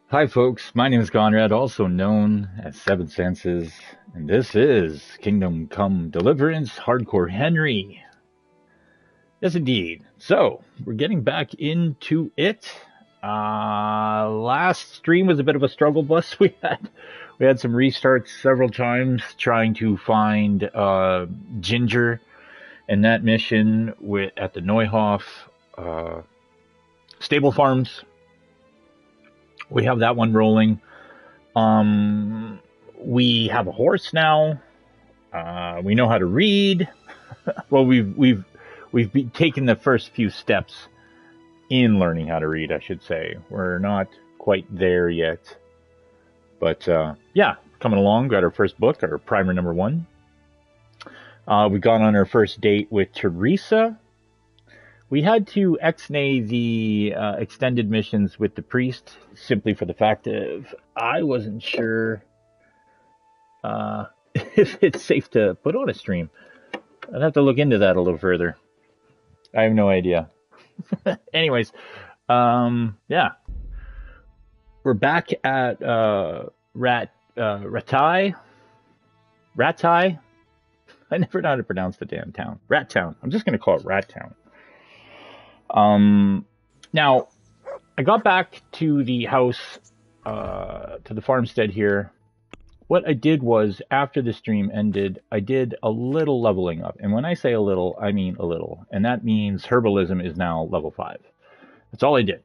Hi, folks. My name is Conrad, also known as Seven Senses, and this is Kingdom Come Deliverance Hardcore Henry. Yes, indeed. So, we're getting back into it. Last stream was a bit of a struggle bus. We had some restarts several times trying to find Ginger and that mission at the Neuhoff uh, Stable Farms. We have that one rolling. Um, we have a horse now. We know how to read. Well, we've taken the first few steps in learning how to read, I should say. We're not quite there yet, but yeah, coming along. Got our first book, our primer number 1. We got on our first date with Teresa. We had to ex-nay the extended missions with the priest simply for the fact of I wasn't sure if it's safe to put on a stream. I'd have to look into that a little further. I have no idea. Anyways, yeah, we're back at Ratai. Ratai. I never know how to pronounce the damn town. Rat Town. I'm just gonna call it Rat Town. Now I got back to the house, to the farmstead here. What I did was, after the stream ended, I did a little leveling up. And when I say a little, I mean a little. And that means herbalism is now level 5. That's all I did.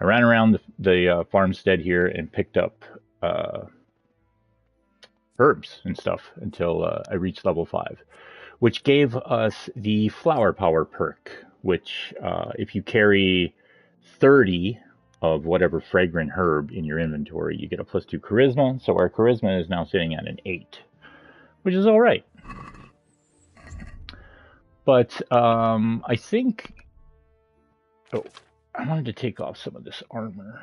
I ran around the farmstead here and picked up herbs and stuff until I reached level 5, which gave us the flower power perk, which if you carry 30 of whatever fragrant herb in your inventory, you get a +2 charisma. So our charisma is now sitting at an 8, which is all right. But I think, oh, I wanted to take off some of this armor.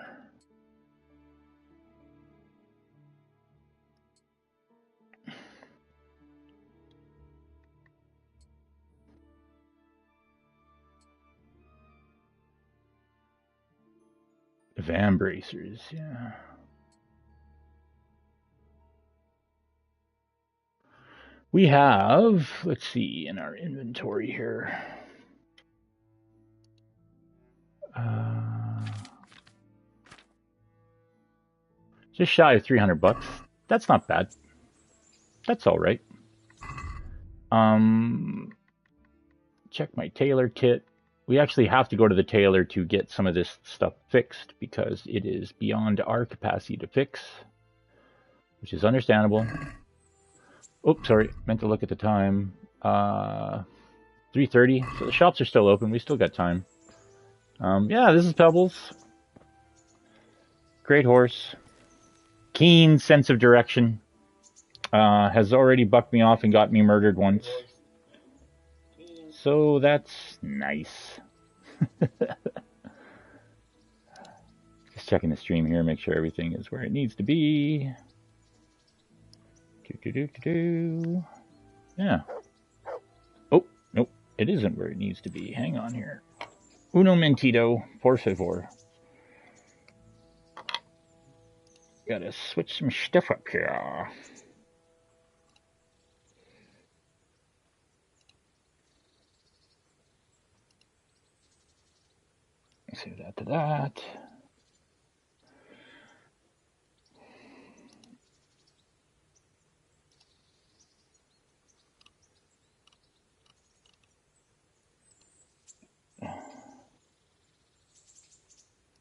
Van bracers, yeah. We have, let's see, in our inventory here. Just shy of 300 bucks. That's not bad. That's all right. Check my tailor kit. We actually have to go to the tailor to get some of this stuff fixed because it is beyond our capacity to fix, which is understandable. Oops, sorry, meant to look at the time. 3:30, so the shops are still open. We still got time. Yeah, this is Pebbles. Great horse. Keen sense of direction. Has already bucked me off and got me murdered once. So that's nice. Just checking the stream here, make sure everything is where it needs to be. Yeah. Oh, nope. It isn't where it needs to be. Hang on here. Uno mentito, por favor. Gotta switch some stuff up here. Save that to that.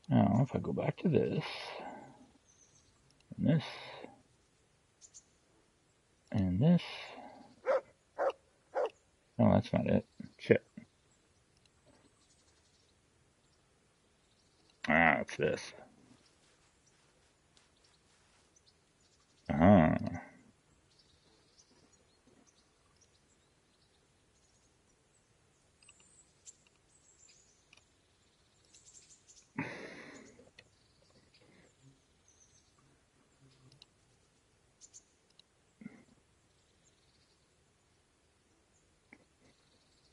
Now, if I go back to this, and this, and this. Oh, that's not it. Shit. Ah, it's this. Uh-huh.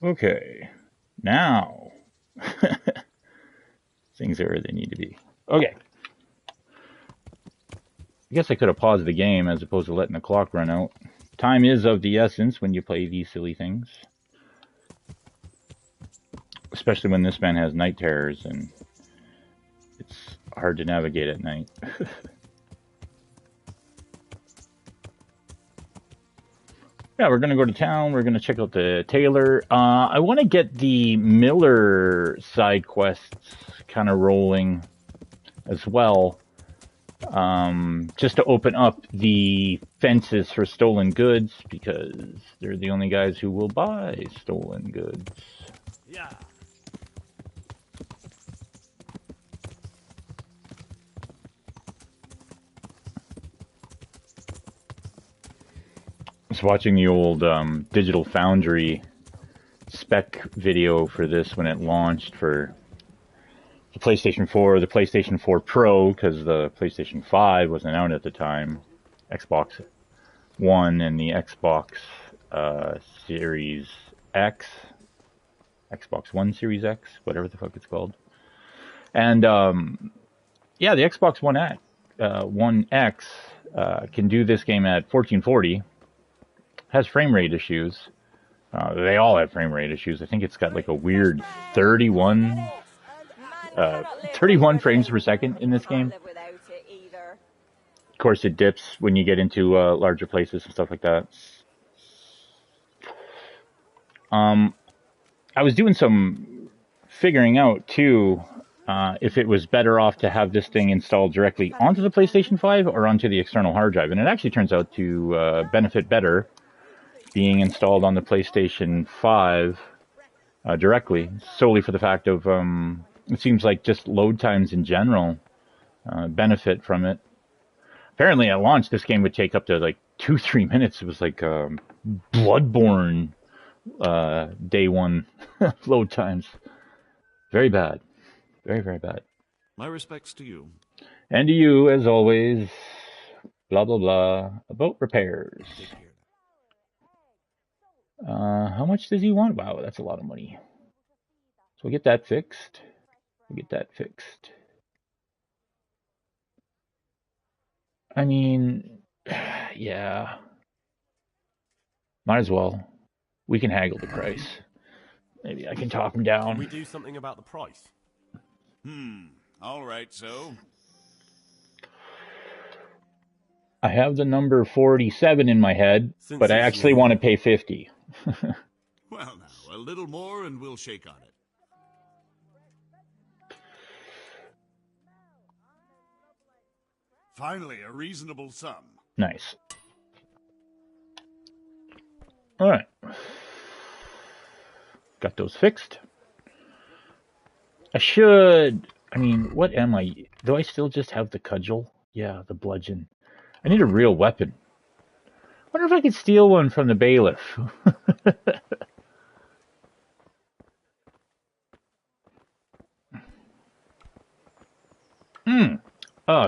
Okay. Now, things are where they need to be. Okay. I guess I could have paused the game as opposed to letting the clock run out. Time is of the essence when you play these silly things. Especially when this man has night terrors and it's hard to navigate at night. Yeah, we're going to go to town. We're going to check out the tailor. I want to get the Miller side quests kind of rolling as well. Just to open up the fences for stolen goods because they're the only guys who will buy stolen goods. Yeah. I was watching the old Digital Foundry spec video for this when it launched for the PlayStation 4, the PlayStation 4 Pro, because the PlayStation 5 wasn't out at the time, Xbox One, and the Xbox Series X, Xbox One Series X, whatever the fuck it's called. And yeah, the Xbox One X can do this game at 1440. Has frame rate issues. They all have frame rate issues. I think it's got like a weird 31 frames per second in this game. Of course, it dips when you get into larger places and stuff like that. I was doing some figuring out too if it was better off to have this thing installed directly onto the PlayStation 5 or onto the external hard drive, and it actually turns out to benefit better being installed on the PlayStation 5 directly, solely for the fact of it seems like just load times in general benefit from it. Apparently at launch this game would take up to like 2-3 minutes. It was like Bloodborne day one load times. Very bad. Very, very bad. My respects to you. And to you, as always. Blah, blah, blah. About repairs. How much does he want? Wow, that's a lot of money. So we'll get that fixed. We'll get that fixed. I mean, yeah. Might as well. We can haggle the price. Maybe I can talk him down. Can we do something about the price? All right, so. I have the number 47 in my head, but I actually want to pay 50. Well, now, a little more and we'll shake on it. Finally, a reasonable sum. Nice. All right. Got those fixed. I mean, what am I? Do I still just have the cudgel? Yeah, the bludgeon. I need a real weapon. Wonder if I could steal one from the bailiff.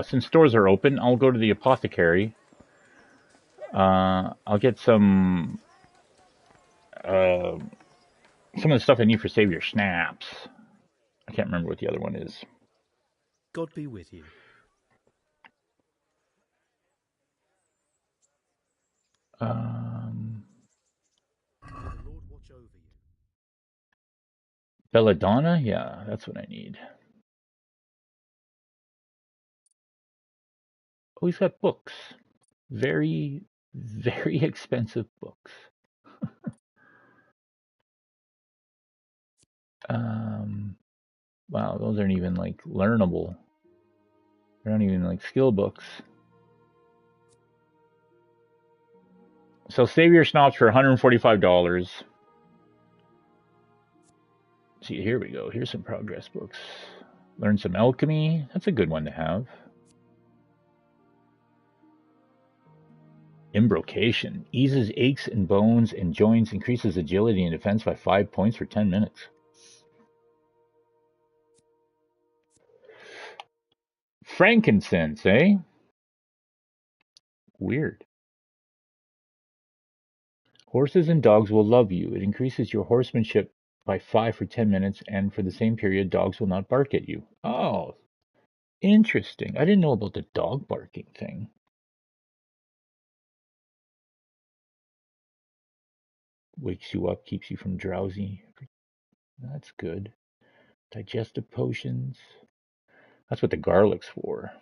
Since stores are open, I'll go to the apothecary. I'll get some of the stuff I need for Savior Schnapps. I can't remember what the other one is. God be with you. Lord watch over you. Belladonna? Yeah, that's what I need. Oh, he's got books. Very, very expensive books. Wow, those aren't even like learnable. They're not even like skill books. So Savior Schnapps for $145. See, here we go. Here's some progress books. Learn some alchemy. That's a good one to have. Imbrocation. Eases aches in bones and joints. Increases agility and defense by 5 points for 10 minutes. Frankincense, eh? Weird. Horses and dogs will love you. It increases your horsemanship by 5 for 10 minutes, and for the same period, dogs will not bark at you. Oh, interesting. I didn't know about the dog barking thing. wakes you up, keeps you from drowsy. That's good. Digestive potions. That's what the garlic's for.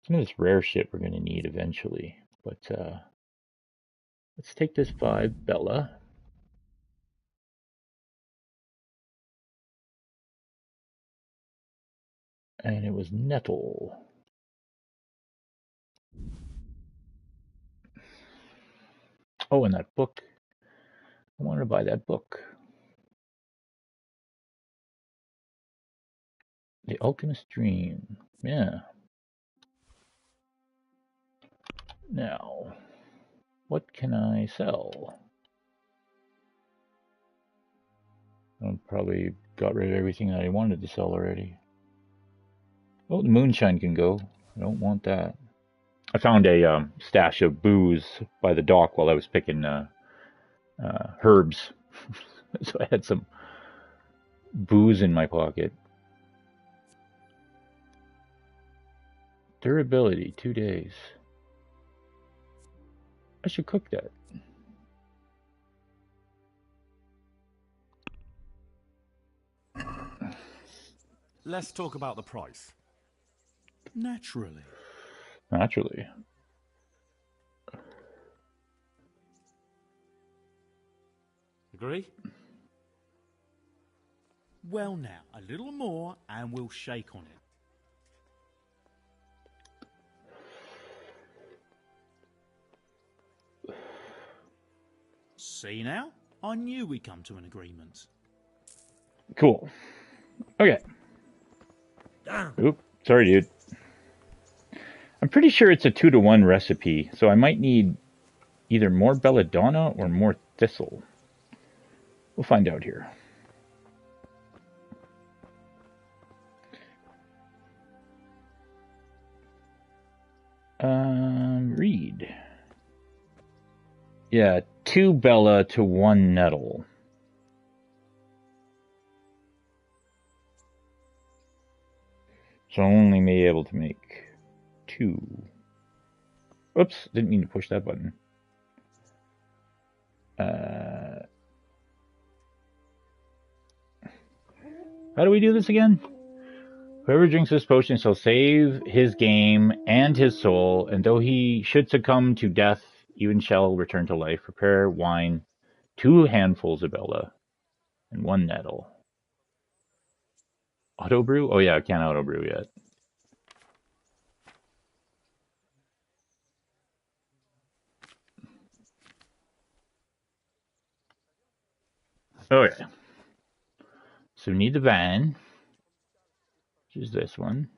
Some of this rare shit we're going to need eventually. But let's take this 5 Bella. And it was nettle. Oh, and that book. I wanted to buy that book. The Alchemist's Dream. Yeah. Now, what can I sell? I probably got rid of everything that I wanted to sell already. Oh, the moonshine can go. I don't want that. I found a stash of booze by the dock while I was picking herbs. So I had some booze in my pocket. Durability, 2 days. I should cook that. Let's talk about the price. Naturally. Naturally. Agree? Well now, a little more and we'll shake on it. See now? I knew we'd come to an agreement. Cool. Okay. Damn. Oop, sorry, dude. I'm pretty sure it's a 2-to-1 recipe, so I might need either more belladonna or more thistle. We'll find out here. Read. Yeah, 2 bella to 1 nettle. So I'm only be able to make 2. Oops, didn't mean to push that button. How do we do this again? Whoever drinks this potion shall save his game and his soul, and though he should succumb to death, even shall return to life. Prepare wine, 2 handfuls of bella, and 1 nettle. Auto brew? Oh yeah, I can't auto brew yet. Okay. So we need the van, which is this one.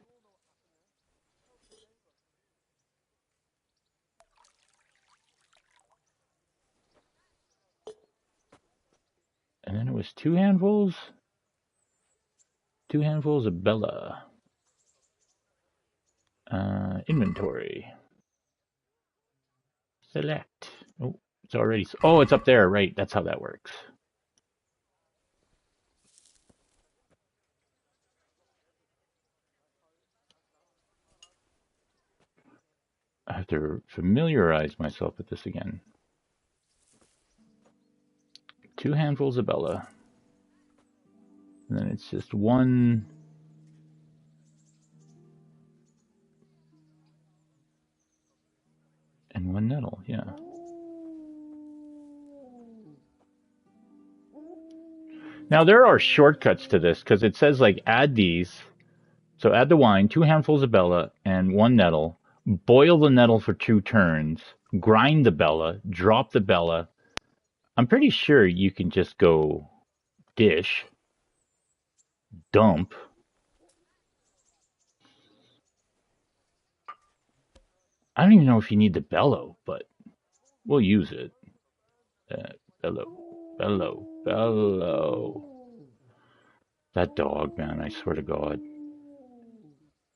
And then it was 2 handfuls. 2 handfuls of bella. Inventory. Select. Oh, it's already. Oh, it's up there. Right. That's how that works. I have to familiarize myself with this again. 2 handfuls of bella. And then it's just 1. And 1 nettle, yeah. Now there are shortcuts to this because it says like add these. So add the wine, 2 handfuls of bella, and 1 nettle. Boil the nettle for 2 turns. Grind the bella. Drop the bella. I'm pretty sure you can just go dish, dump. I don't even know if you need the bellow, but we'll use it. Bellow. That dog, man, I swear to God.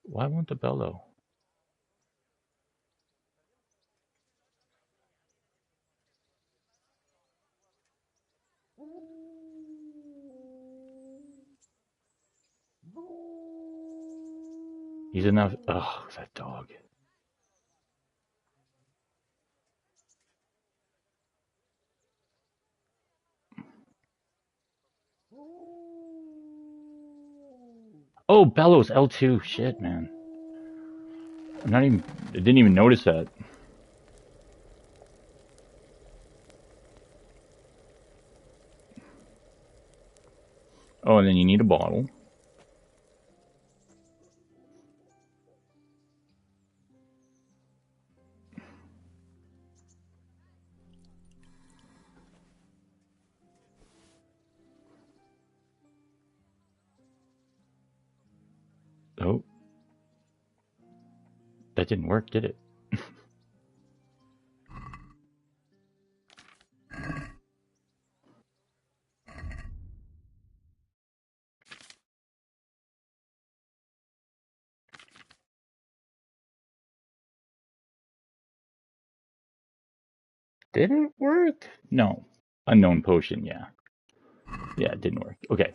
Why won't the bellow? He's enough. Oh, that dog. Oh, Bellows L2. Shit, man. I didn't even notice that. Oh, and then you need a bottle. Oh, that didn't work, did it? Did it work? No. Unknown potion, yeah. Yeah, it didn't work. Okay.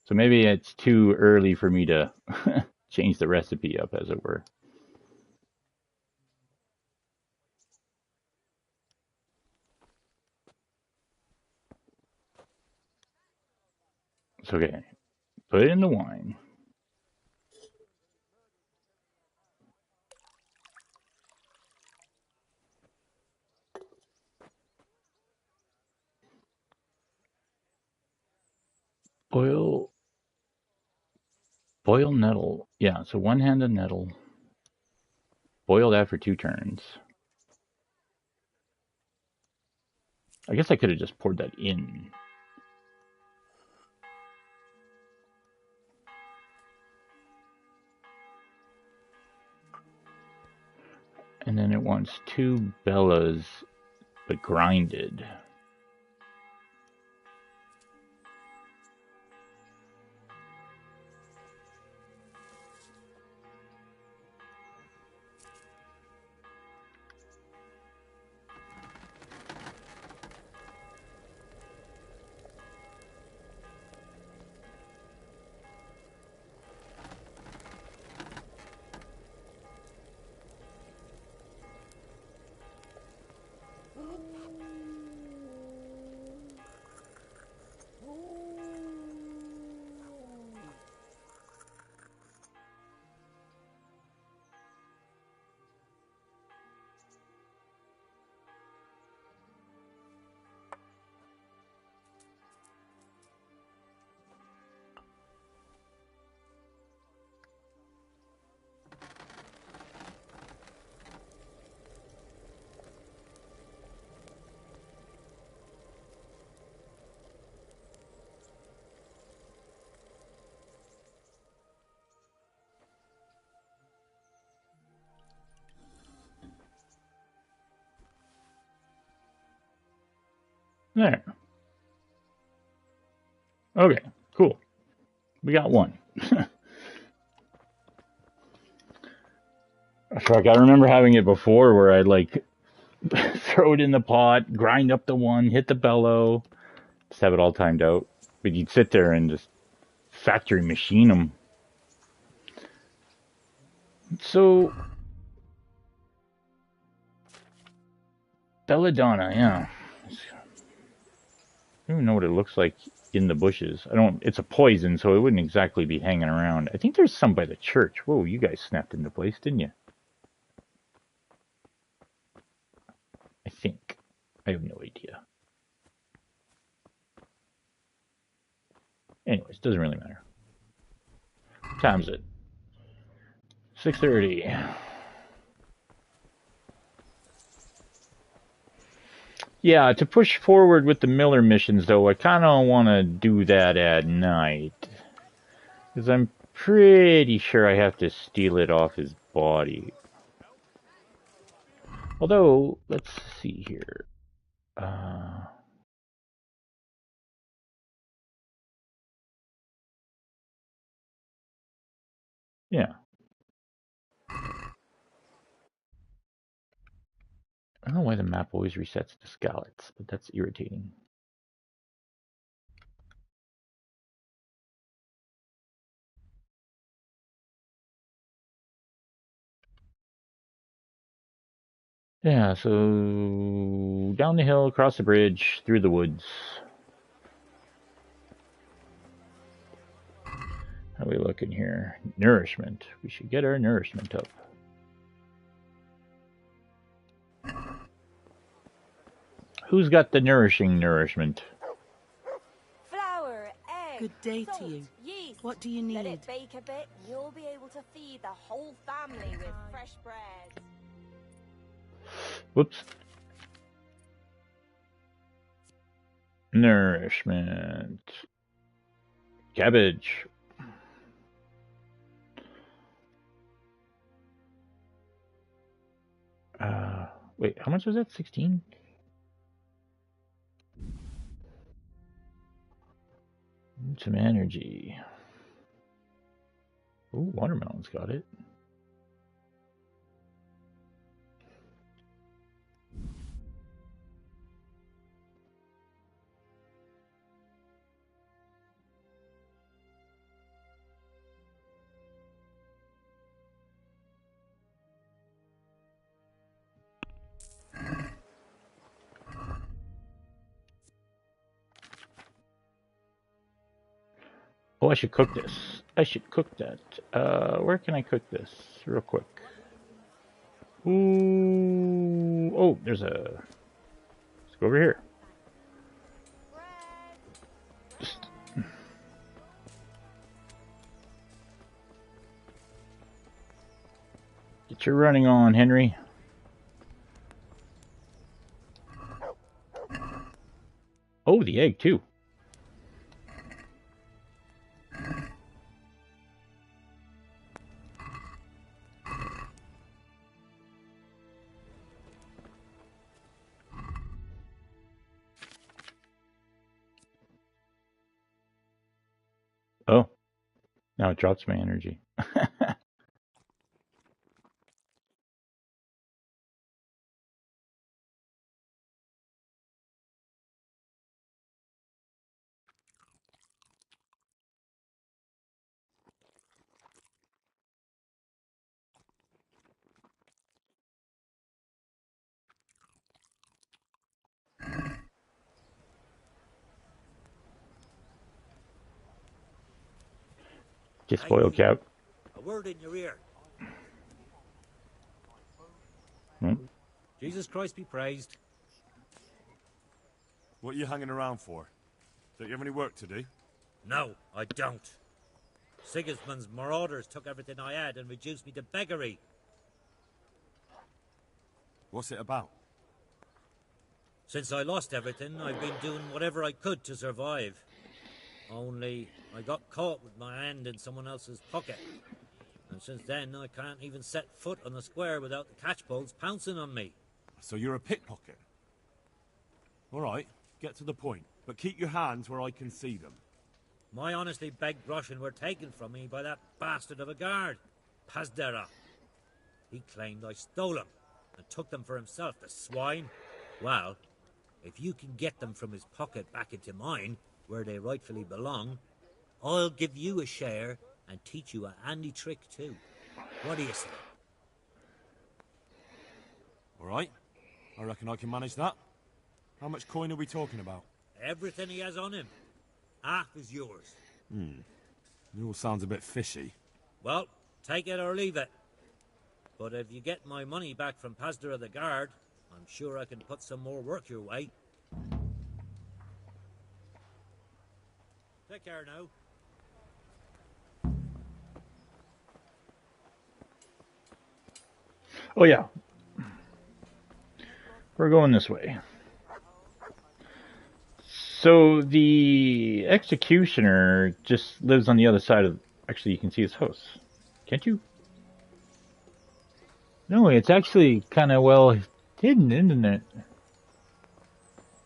So maybe it's too early for me to change the recipe up, as it were. It's okay. Put it in the wine. Boil nettle. Yeah, so 1-handed nettle. Boil that for 2 turns. I guess I could have just poured that in. And then it wants 2 bellas, but grinded. There. Okay, cool. We got 1. Fuck, I remember having it before where I'd like throw it in the pot, grind up the 1, hit the bellow, just have it all timed out. But you'd sit there and just factory machine them. So, belladonna, yeah. I don't even know what it looks like in the bushes. It's a poison, so it wouldn't exactly be hanging around. I think there's some by the church. Whoa, you guys snapped into place, didn't you? I think. I have no idea. Anyways, doesn't really matter. What time's it? 6:30. Yeah, to push forward with the Miller missions, though, I kind of want to do that at night. Because I'm pretty sure I have to steal it off his body. Although, let's see here. Yeah. I don't know why the map always resets to Skalitz, but that's irritating. Yeah, so down the hill, across the bridge, through the woods. How are we looking here? Nourishment. We should get our nourishment up. Who's got the nourishment? Flour, egg, Good day salt, to you. yeast. What do you need? Let it bake a bit, and you'll be able to feed the whole family with fresh bread. Whoops. Nourishment. Cabbage. Wait, how much was that? 16? Some energy. Ooh, watermelon's got it. Oh, I should cook this. I should cook that. Where can I cook this? Real quick. Ooh. Oh, there's a... Let's go over here. Just... Get your running on, Henry. Oh, the egg, too. Oh, now it drops my energy. Get spoiled, Cap. A word in your ear. Jesus Christ be praised. What are you hanging around for? Don't you have any work to do? No, I don't. Sigismund's marauders took everything I had and reduced me to beggary. What's it about? Since I lost everything, I've been doing whatever I could to survive. Only, I got caught with my hand in someone else's pocket. And since then, I can't even set foot on the square without the catchpoles pouncing on me. So you're a pickpocket? All right, get to the point. But keep your hands where I can see them. My honestly begged groschen were taken from me by that bastard of a guard, Pazdera. He claimed I stole them and took them for himself, the swine. Well, if you can get them from his pocket back into mine, where they rightfully belong, I'll give you a share and teach you a handy trick too. What do you say? All right, I reckon I can manage that. How much coin are we talking about? Everything he has on him. Half is yours. It all sounds a bit fishy. Well, take it or leave it. But if you get my money back from Pazdera the guard, I'm sure I can put some more work your way. Take care now. Oh, yeah. We're going this way. So the executioner just lives on the other side of... Actually, you can see his house. Can't you? No, it's actually kind of well hidden, isn't it?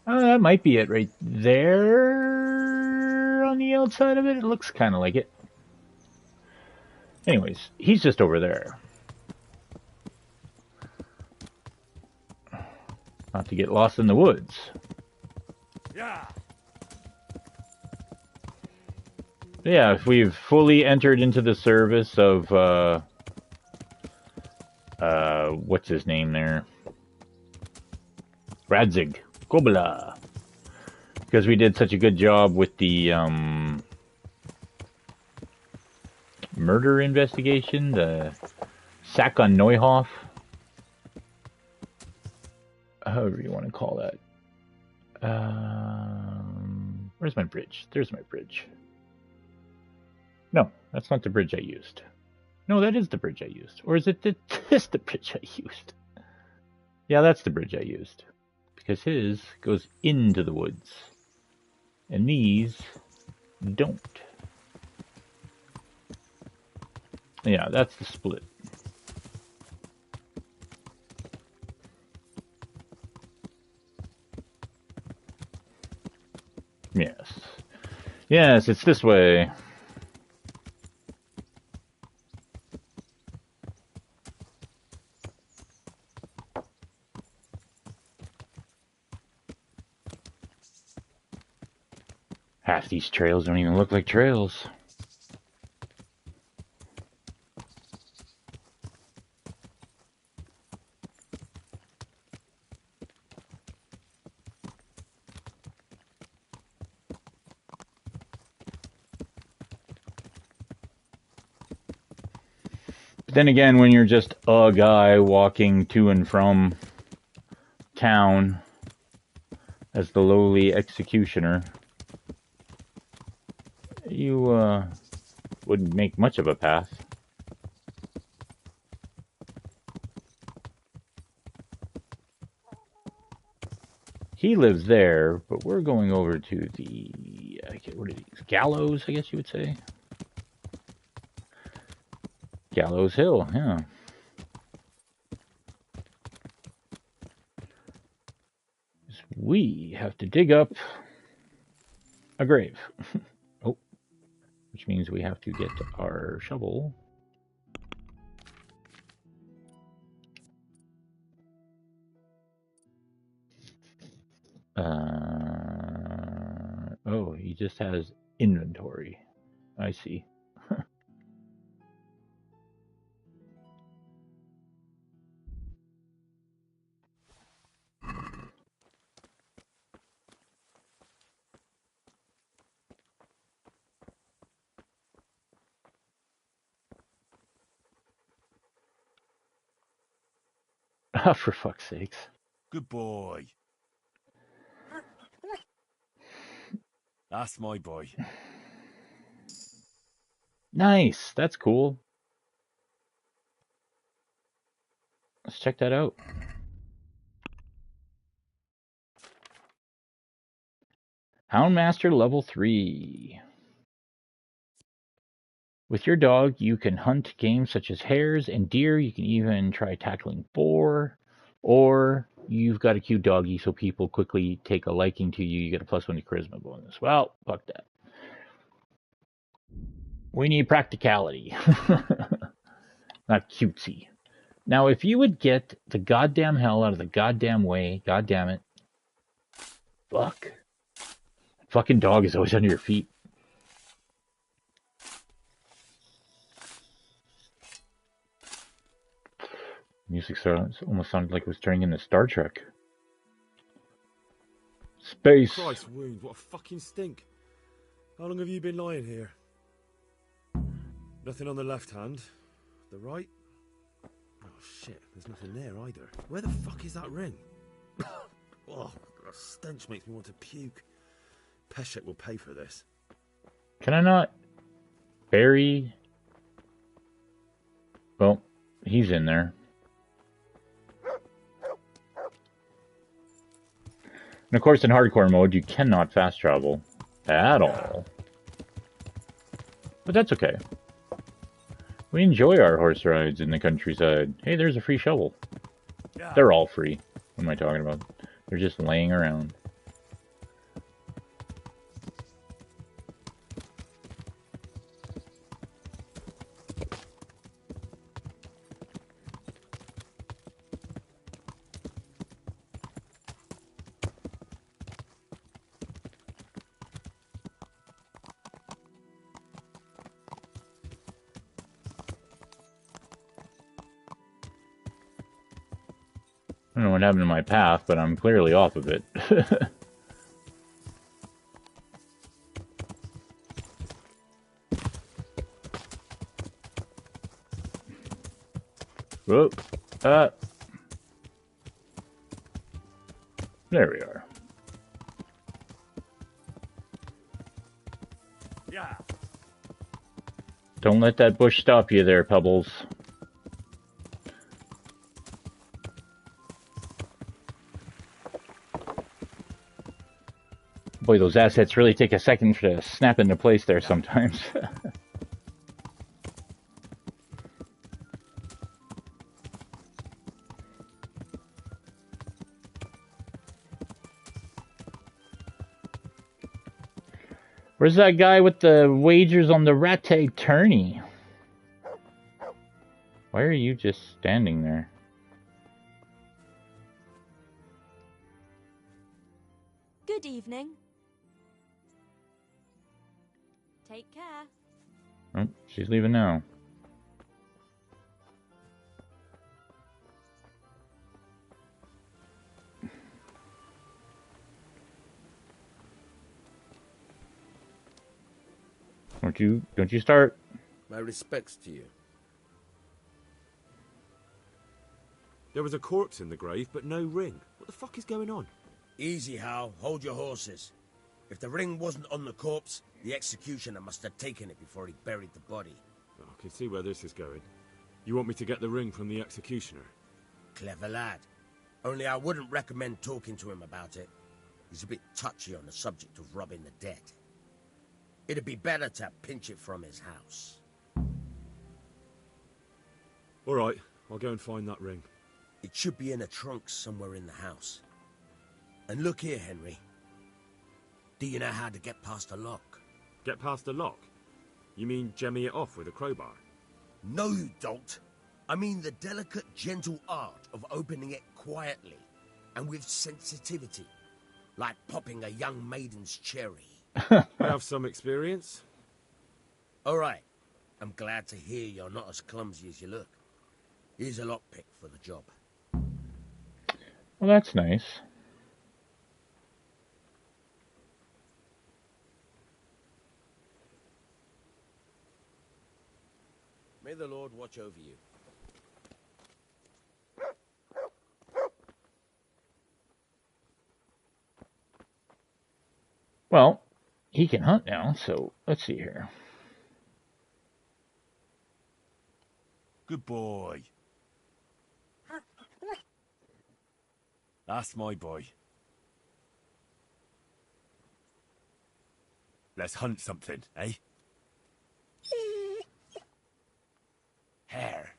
Oh, that might be it right there on the outside of it. It looks kind of like it. Anyways, he's just over there. Not to get lost in the woods. Yeah. Yeah, if we've fully entered into the service of, what's his name there? Radzig. Kobla. Because we did such a good job with the, murder investigation, the sack on Neuhoff. However you want to call that. Where's my bridge? There's my bridge. No, that's not the bridge I used. No, that is the bridge I used. Or is it this the bridge I used? Yeah, that's the bridge I used. Because his goes into the woods. And these don't. Yeah, that's the split. Yes. Yes, it's this way. Half these trails don't even look like trails. But then again, when you're just a guy walking to and from town as the lowly executioner, you wouldn't make much of a path. He lives there, but we're going over to the, what are these, gallows, I guess you would say? Gallows Hill, yeah. We have to dig up a grave. Oh, which means we have to get our shovel. Oh, he just has inventory. I see. Oh, for fuck's sakes. Good boy. That's my boy. Nice, that's cool. Let's check that out. Houndmaster level 3. With your dog, you can hunt game such as hares and deer. You can even try tackling boar. Or you've got a cute doggy, so people quickly take a liking to you. You get a +1 to charisma bonus. Well, fuck that. We need practicality. Not cutesy. Now, if you would get the goddamn hell out of the goddamn way, goddamn it. Fuck. Fucking dog is always under your feet. Music almost sounded like it was turning into Star Trek. Space. Christ wound, what a fucking stink. How long have you been lying here? Nothing on the left hand. The right? Oh shit, there's nothing there either. Where the fuck is that ring? Oh, the stench makes me want to puke. Peshek will pay for this. Can I not bury? Well, he's in there. And of course, in hardcore mode, you cannot fast travel at all. But that's okay. We enjoy our horse rides in the countryside. Hey, there's a free shovel. Yeah. They're all free. What am I talking about? They're just laying around. I don't know what happened to my path, but I'm clearly off of it. Whoa. Uh. There we are. Yeah. Don't let that bush stop you there, Pebbles. Boy, those assets really take a second to snap into place there sometimes. Where's that guy with the wagers on the rat tag tourney? Why are you just standing there? Good evening. Take care. Oh, she's leaving now. Don't you start? My respects to you. There was a corpse in the grave, but no ring. What the fuck is going on? Easy, Hal. Hold your horses. If the ring wasn't on the corpse, the executioner must have taken it before he buried the body. Oh, I can see where this is going. You want me to get the ring from the executioner? Clever lad. Only I wouldn't recommend talking to him about it. He's a bit touchy on the subject of robbing the dead. It'd be better to pinch it from his house. All right, I'll go and find that ring. It should be in a trunk somewhere in the house. And look here, Henry. Do you know how to get past a lock? Get past the lock? You mean jemmy it off with a crowbar? No, you don't. I mean the delicate, gentle art of opening it quietly and with sensitivity, like popping a young maiden's cherry. I have some experience. All right. I'm glad to hear you're not as clumsy as you look. Here's a lockpick for the job. Well, that's nice. May the Lord watch over you. Well, he can hunt now, so let's see here. Good boy. That's my boy. Let's hunt something, eh? Hare.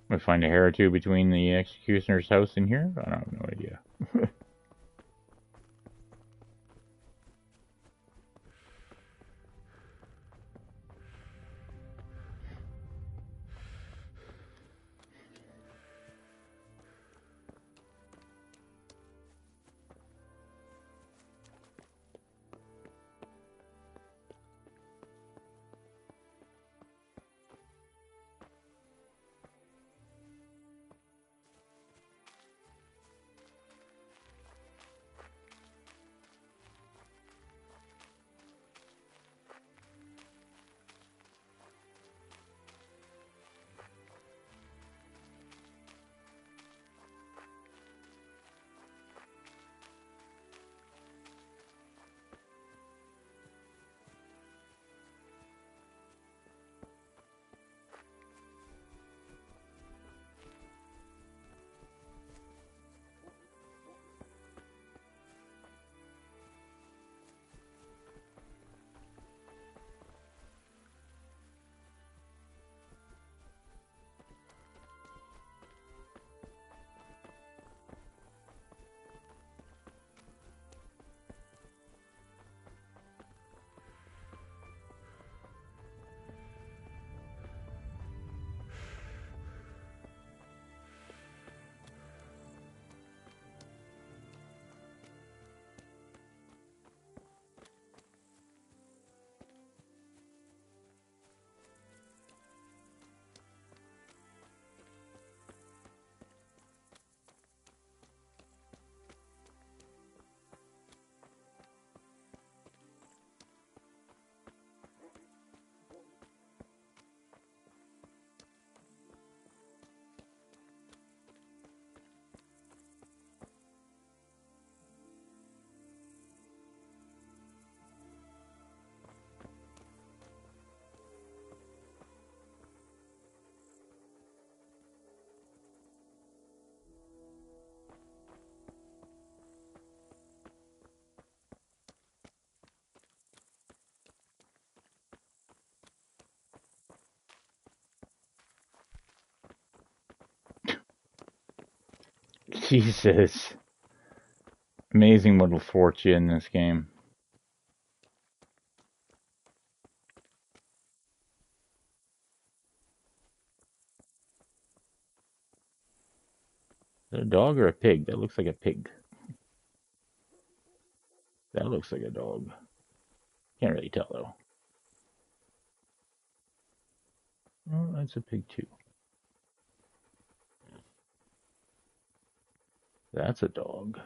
We find a hair or two between the executioner's house and here? I don't have no idea. Jesus. Amazing what will thwart you in this game. Is that a dog or a pig? That looks like a pig. That looks like a dog. Can't really tell though. Oh, that's a pig too. That's a dog.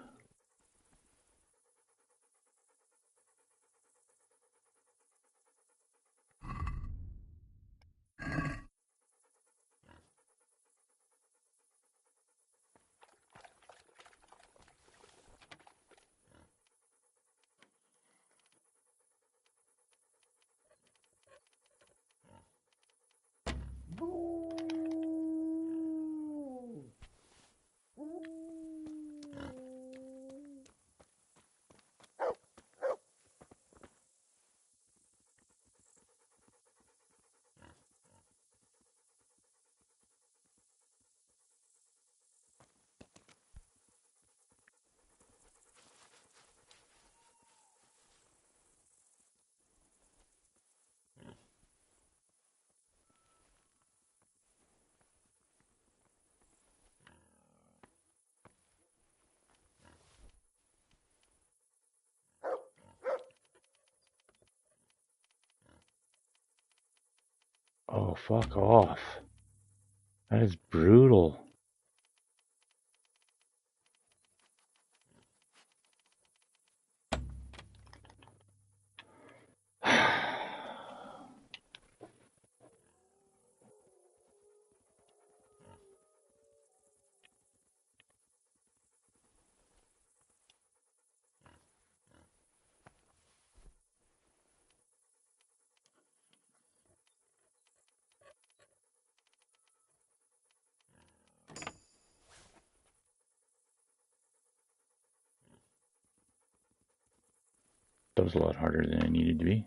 Oh, fuck off. That is brutal. That was a lot harder than it needed to be.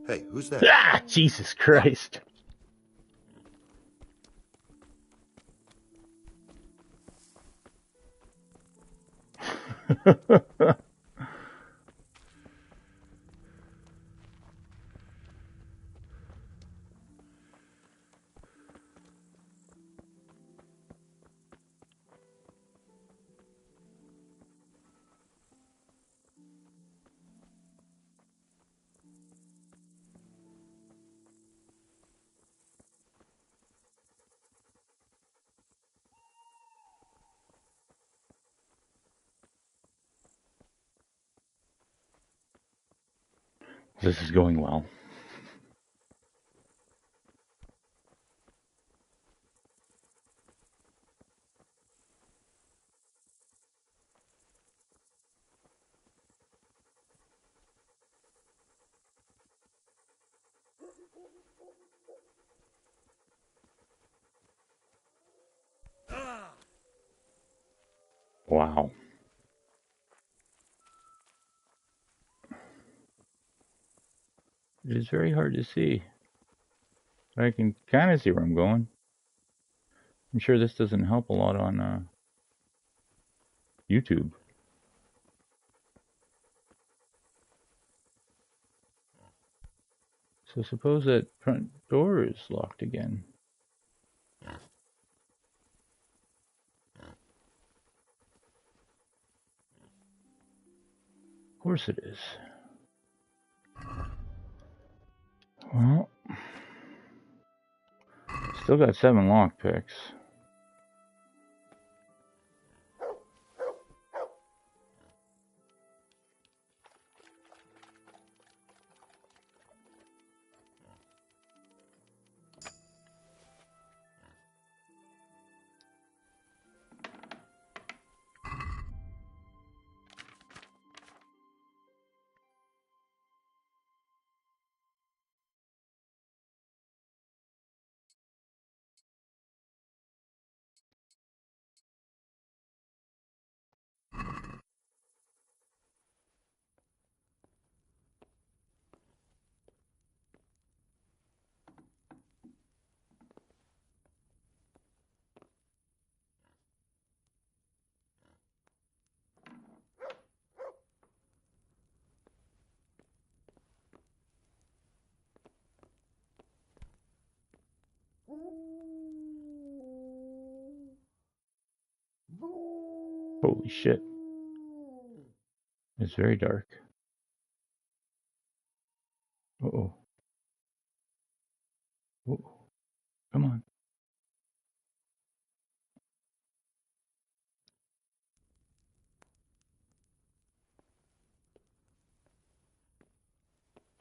Hey, who's that? Ah, Jesus Christ. This is going well. Wow. It is very hard to see. I can kind of see where I'm going. I'm sure this doesn't help a lot on YouTube. So suppose that front door is locked again. Of course it is. Well, still got 7 lockpicks. Holy shit. It's very dark. Uh-oh. Uh-oh. Come on.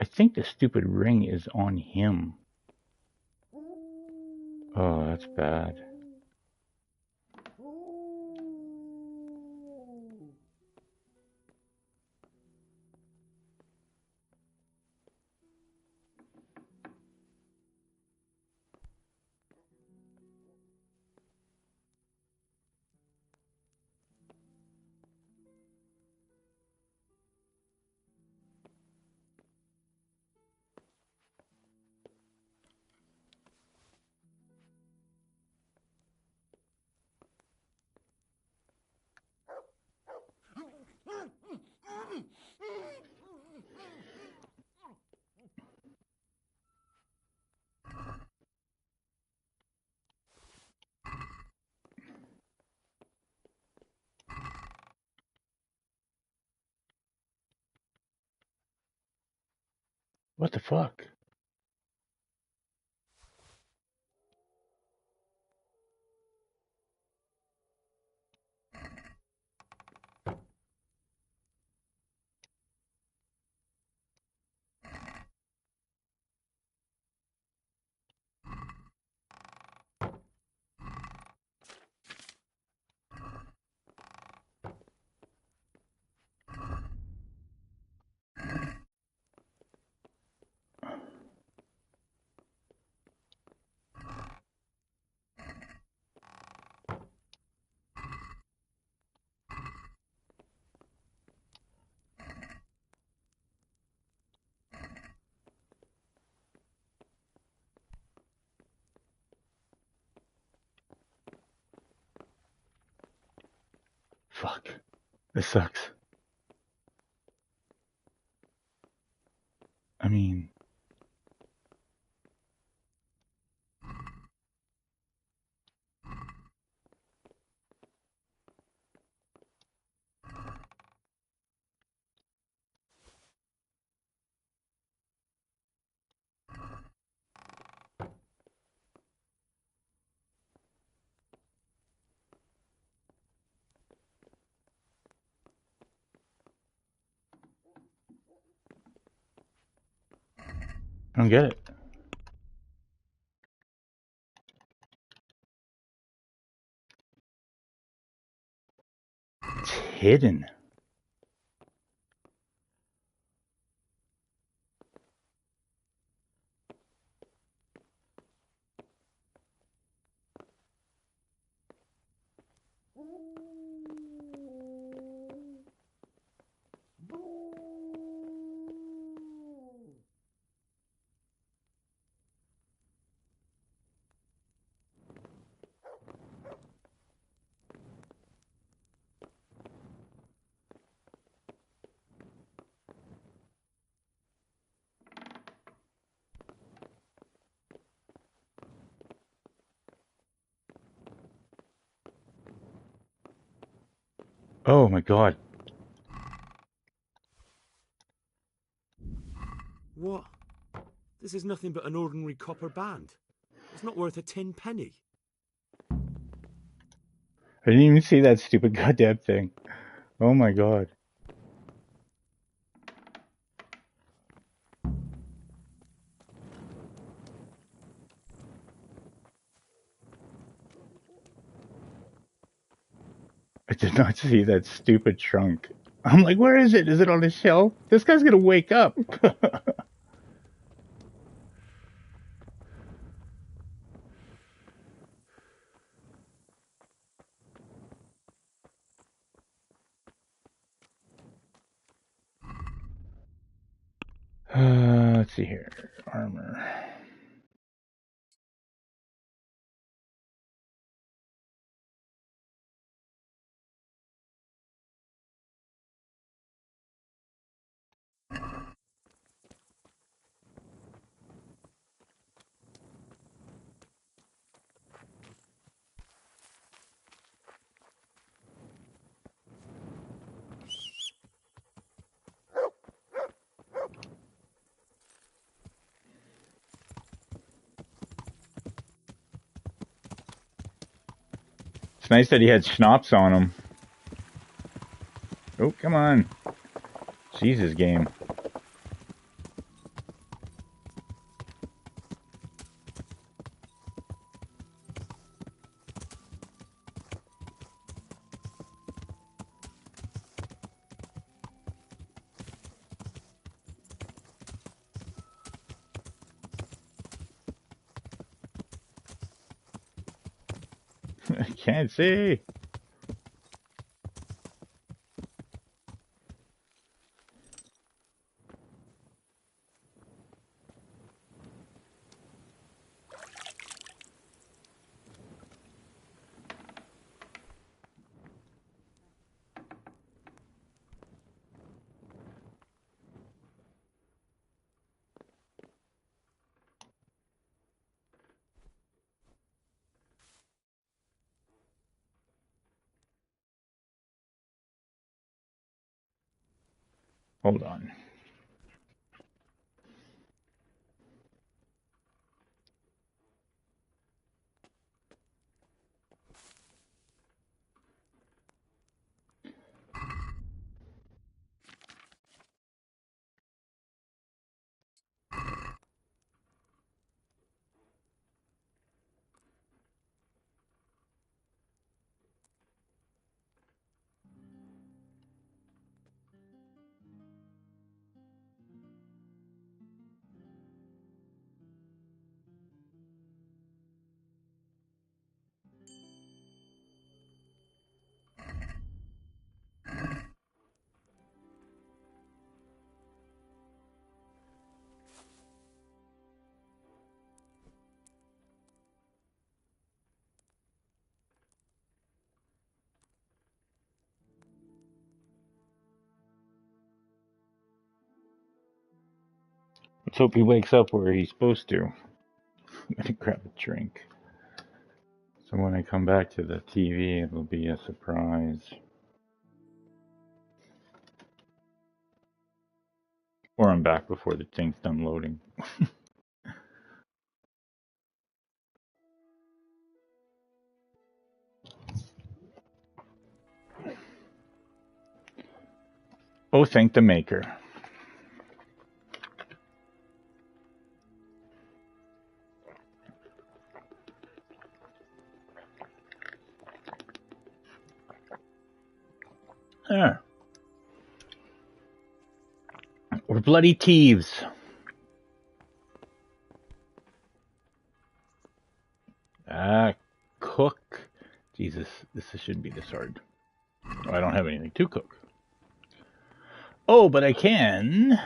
I think the stupid ring is on him. Oh, that's bad. What the fuck? Fuck. This sucks. I mean... I don't get it. It's hidden. Oh my god. What? This is nothing but an ordinary copper band. It's not worth a 10 penny. I didn't even see that stupid goddamn thing. Oh my god. I did not see that stupid trunk. I'm like, where is it? Is it on the shelf? This guy's gonna wake up. Let's see here. Armor. It's nice that he had schnapps on him. Oh, come on. Jesus, game. I can't see. Hold on. Let's hope he wakes up where he's supposed to. I'm gonna grab a drink. So when I come back to the TV, it'll be a surprise. Or I'm back before the thing's done loading. Oh, thank the maker. There. We're bloody thieves. Cook. Jesus, this shouldn't be this hard. Oh, I don't have anything to cook. Oh, but I can.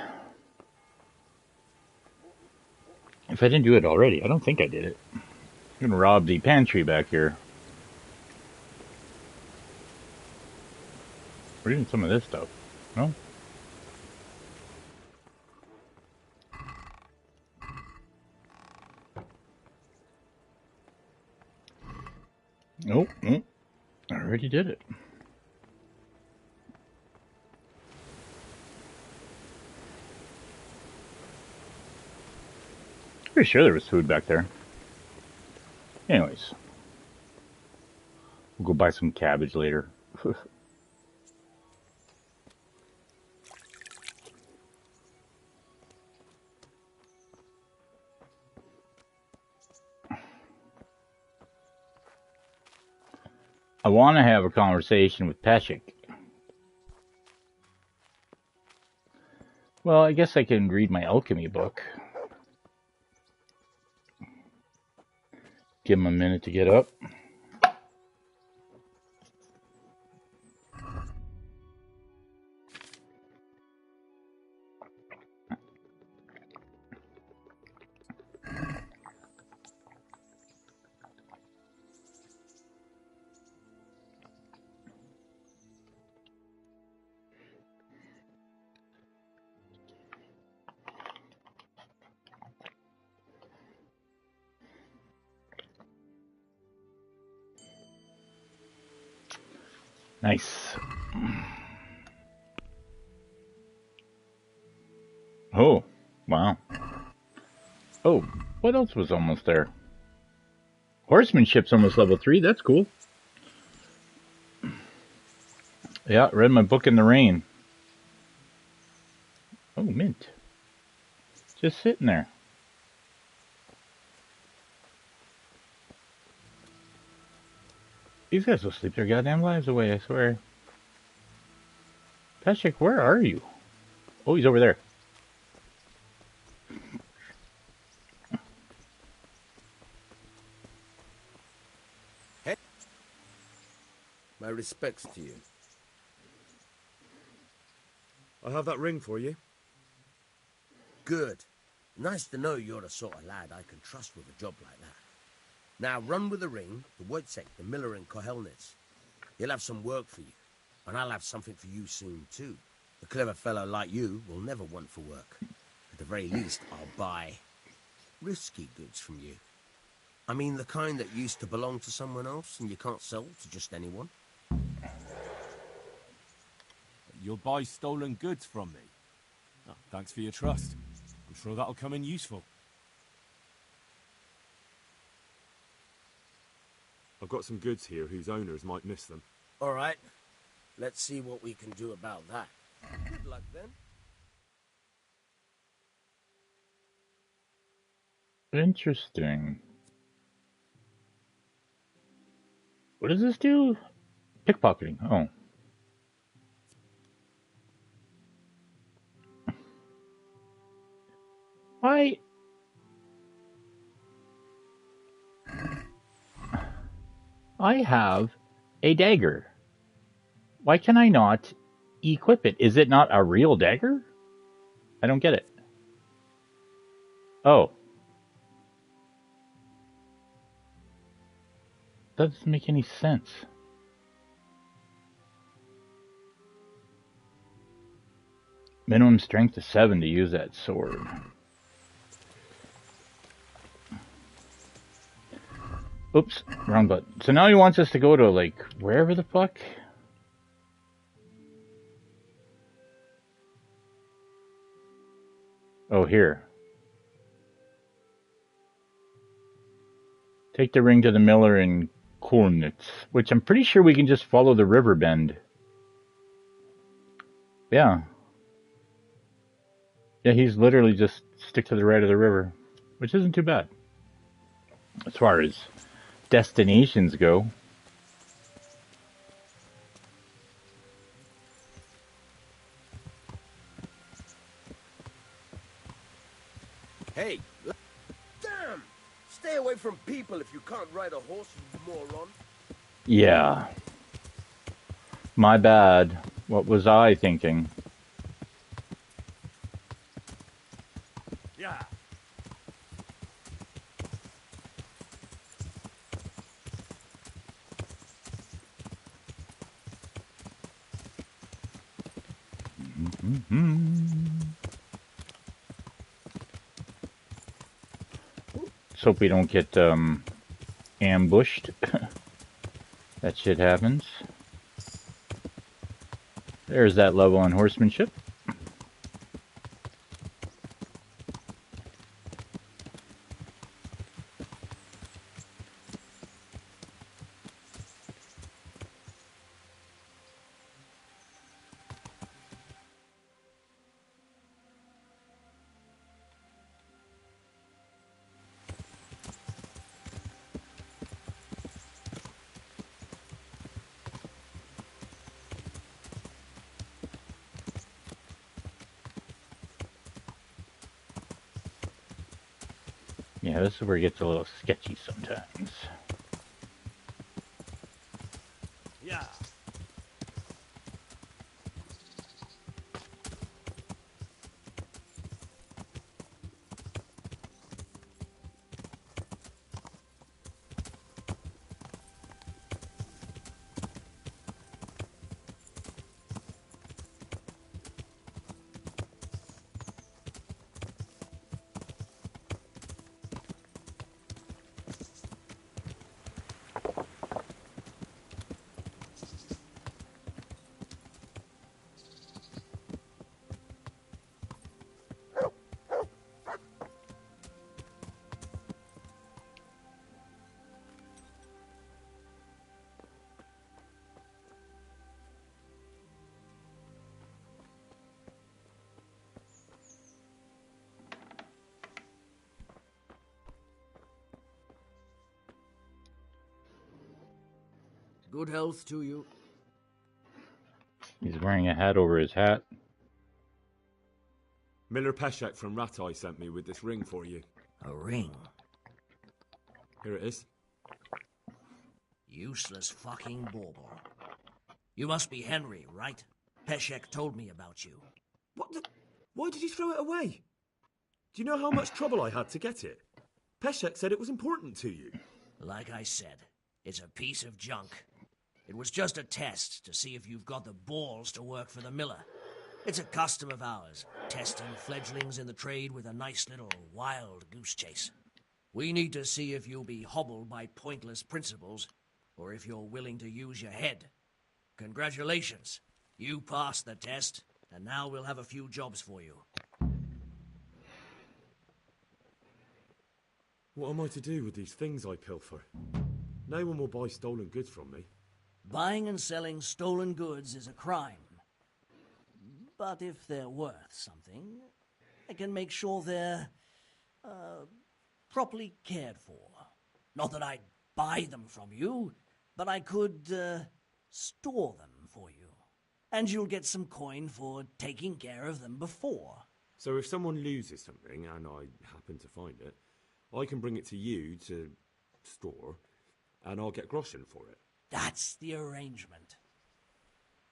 If I didn't do it already, I don't think I did it. I'm gonna rob the pantry back here. We're doing some of this stuff. No? Nope. Nope. I already did it. Pretty sure there was food back there. Anyways. We'll go buy some cabbage later. I want to have a conversation with Peshek. Well, I guess I can read my alchemy book. Give him a minute to get up. Nice. Oh, wow. Oh, what else was almost there? Horsemanship's almost level 3. That's cool. Yeah, read my book in the rain. Oh, mint. Just sitting there. These guys will sleep their goddamn lives away, I swear. Peshek, where are you? Oh, he's over there. Hey. My respects to you. I have that ring for you. Good. Nice to know you're the sort of lad I can trust with a job like that. Now run with the ring to Wojciech, the miller in Kohelnitz. He'll have some work for you, and I'll have something for you soon too. A clever fellow like you will never want for work. At the very least, I'll buy risky goods from you. I mean the kind that used to belong to someone else and you can't sell to just anyone. You'll buy stolen goods from me. Oh, thanks for your trust. I'm sure that'll come in useful. I've got some goods here whose owners might miss them. All right. Let's see what we can do about that. Good luck then. Interesting. What does this do? Pickpocketing. Oh. Why? I have a dagger. Why can I not equip it? Is it not a real dagger? I don't get it. Oh. That doesn't make any sense. Minimum strength is 7 to use that sword. Oops, wrong button. So now he wants us to go to, like, wherever the fuck? Oh, here. Take the ring to the miller in Kornitz, which I'm pretty sure we can just follow the river bend. Yeah. Yeah, he's literally just stick to the right of the river, which isn't too bad. As far as destinations go. Hey, damn! Stay away from people if you can't ride a horse, you moron. Yeah. My bad. What was I thinking? Yeah. Let's hope we don't get ambushed. That shit happens. There's that level on horsemanship. Yeah, this is where it gets a little sketchy sometimes. Yeah. Good health to you. He's wearing a hat over his hat. Miller Peshek from Ratai sent me with this ring for you. A ring? Here it is. Useless fucking bauble. You must be Henry, right? Peshek told me about you. What the... Why did you throw it away? Do you know how much trouble I had to get it? Peshek said it was important to you. Like I said, it's a piece of junk. It was just a test to see if you've got the balls to work for the miller. It's a custom of ours, testing fledglings in the trade with a nice little wild goose chase. We need to see if you'll be hobbled by pointless principles, or if you're willing to use your head. Congratulations. You passed the test, and now we'll have a few jobs for you. What am I to do with these things I pilfer? No one will buy stolen goods from me. Buying and selling stolen goods is a crime. But if they're worth something, I can make sure they're, properly cared for. Not that I'd buy them from you, but I could, store them for you. And you'll get some coin for taking care of them before. So if someone loses something, and I happen to find it, I can bring it to you to store, and I'll get groschen for it. That's the arrangement.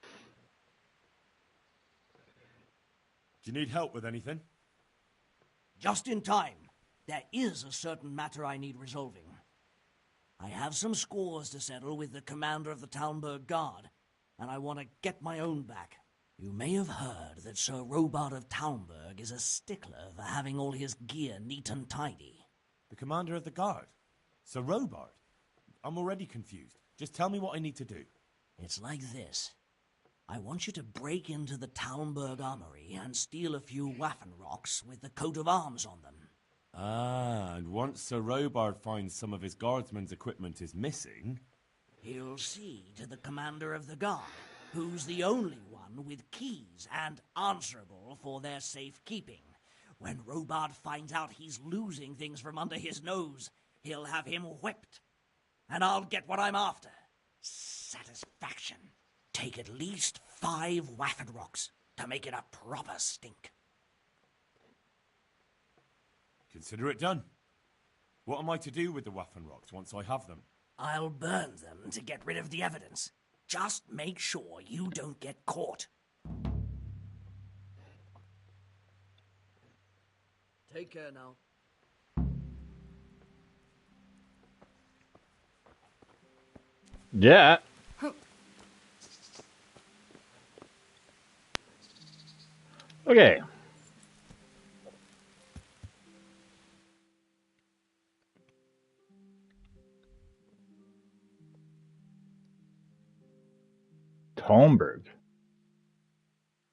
Do you need help with anything? Just in time. There is a certain matter I need resolving. I have some scores to settle with the commander of the Talmberg Guard, and I want to get my own back. You may have heard that Sir Robard of Talmberg is a stickler for having all his gear neat and tidy. The commander of the guard? Sir Robard? I'm already confused. Just tell me what I need to do. It's like this. I want you to break into the Talmberg armory and steal a few Waffenrocks with the coat of arms on them. Ah, and once Sir Robard finds some of his guardsmen's equipment is missing... He'll see to the commander of the guard, who's the only one with keys and answerable for their safekeeping. When Robard finds out he's losing things from under his nose, he'll have him whipped. And I'll get what I'm after. Satisfaction. Take at least 5 Waffenrocks to make it a proper stink. Consider it done. What am I to do with the Waffenrocks once I have them? I'll burn them to get rid of the evidence. Just make sure you don't get caught. Take care now. Yeah. Okay. Talmberg.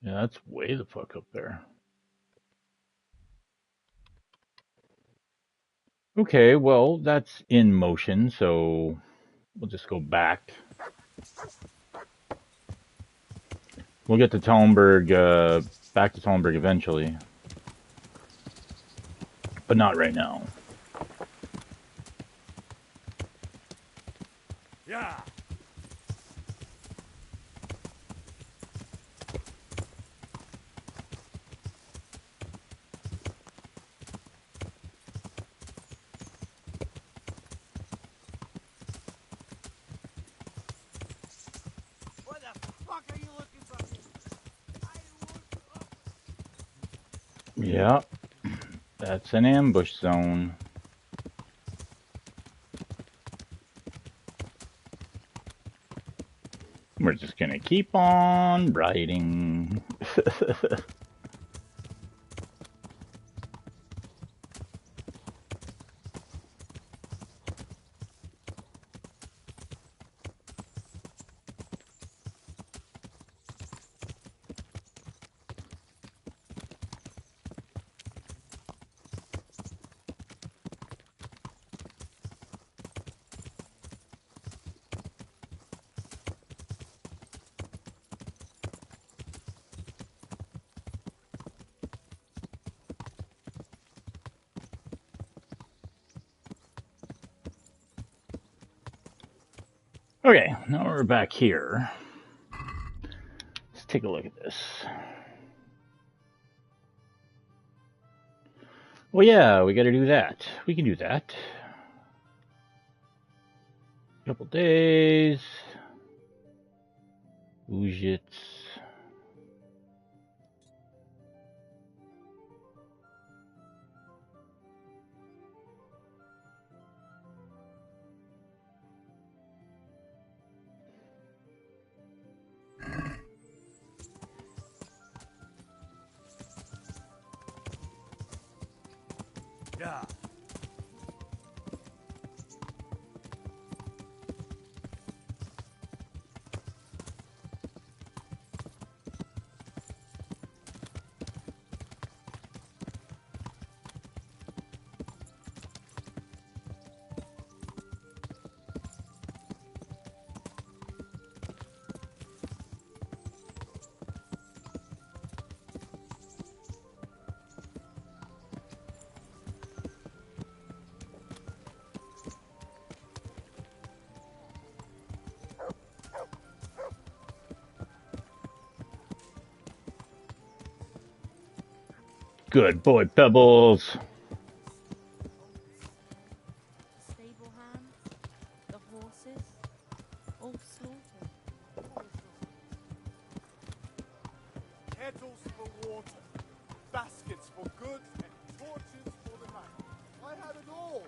Yeah, that's way the fuck up there. Okay, well, that's in motion, so we'll just go back. We'll get to Talmberg, back to Talmberg eventually. But not right now. Yeah! What the fuck are you looking for? Yeah, that's an ambush zone. We're just gonna keep on riding. Okay, now we're back here. Let's take a look at this. Well, yeah, we got to do that. We can do that. Couple days. Ujits. Yeah. Good boy, Pebbles. Stable hands, the horses, all slaughtered. Kettles for water, baskets for goods, and torches for the night. I have it all.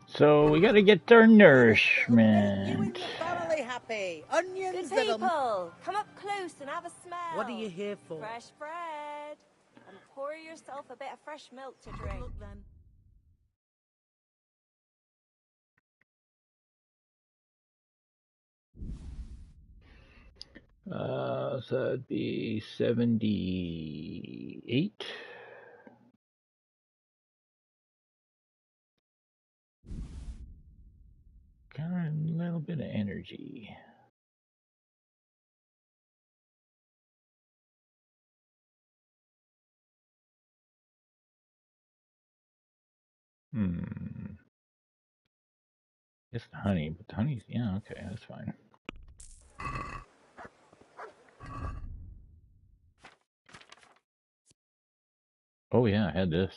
So we got to get our nourishment. You and your family happy. Onions, Good people, come up close and have a smell. What are you here for? Fresh bread. And pour yourself a bit of fresh milk to drink. Look then. So that'd be 78. Got a little bit of energy. Just honey, but the honey's, yeah, okay, that's fine. Oh yeah, I had this.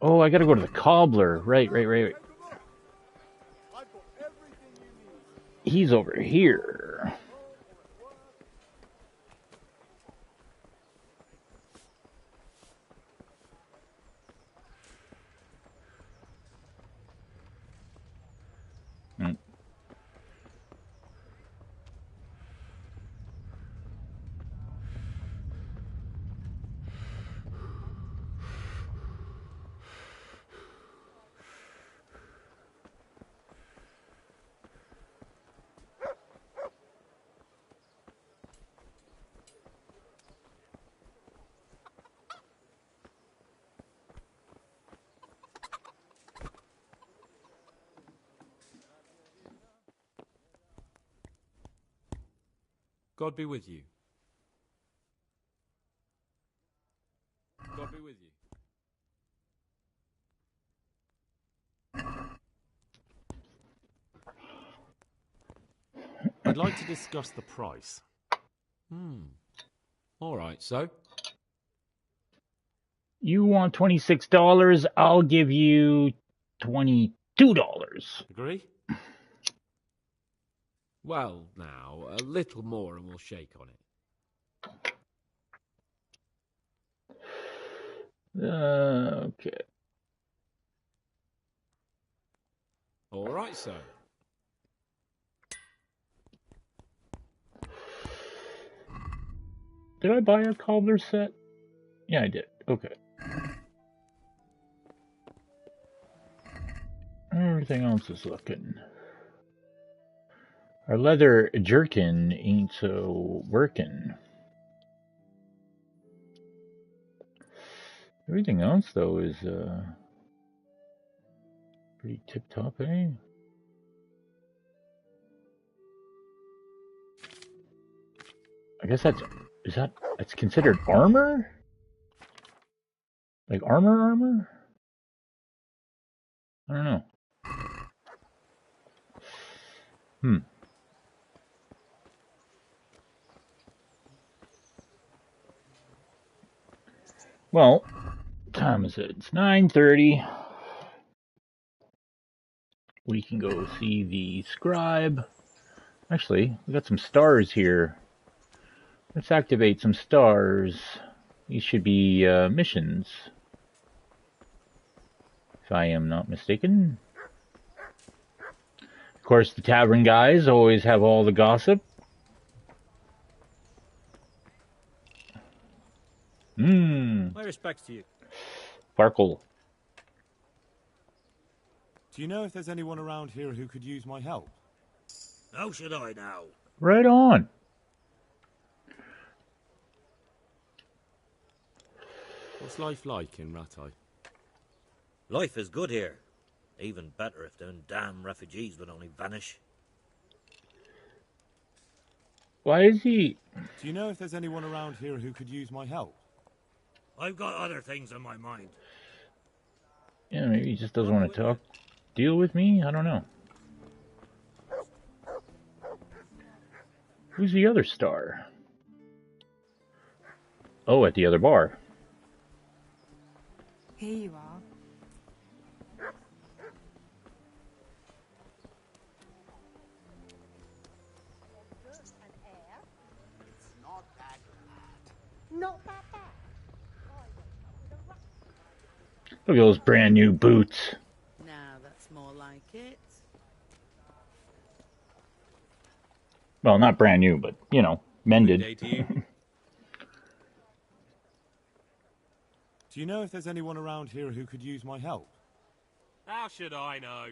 Oh, I gotta go to the cobbler. Right. He's over here. God be with you. God be with you. I'd like to discuss the price. All right, so? You want $26? I'll give you $22. Agree? Well, now, a little more and we'll shake on it. Okay. All right, so. Did I buy a cobbler set? Yeah, I did. Okay. Everything else is looking. Our leather jerkin ain't so working. Everything else, though, is pretty tip-top, eh? I guess that's considered armor? Like armor? I don't know. Well, time is it? It's 9:30. We can go see the scribe. Actually, we got some stars here. Let's activate some stars. These should be missions, if I am not mistaken. Of course, the tavern guys always have all the gossip. My respects to you. Sparkle. Do you know if there's anyone around here who could use my help? How should I know? Right on. What's life like in Ratai? Life is good here. Even better if them damn refugees would only vanish. Why is he... Do you know if there's anyone around here who could use my help? I've got other things on my mind. Yeah, maybe he just doesn't want to talk. Deal with me? I don't know. Who's the other star? Oh, at the other bar. Here you are. Not that bad. Look at those brand new boots. Now that's more like it. Well, not brand new, but, you know, mended. Good day to you. Do you know if there's anyone around here who could use my help? How should I know?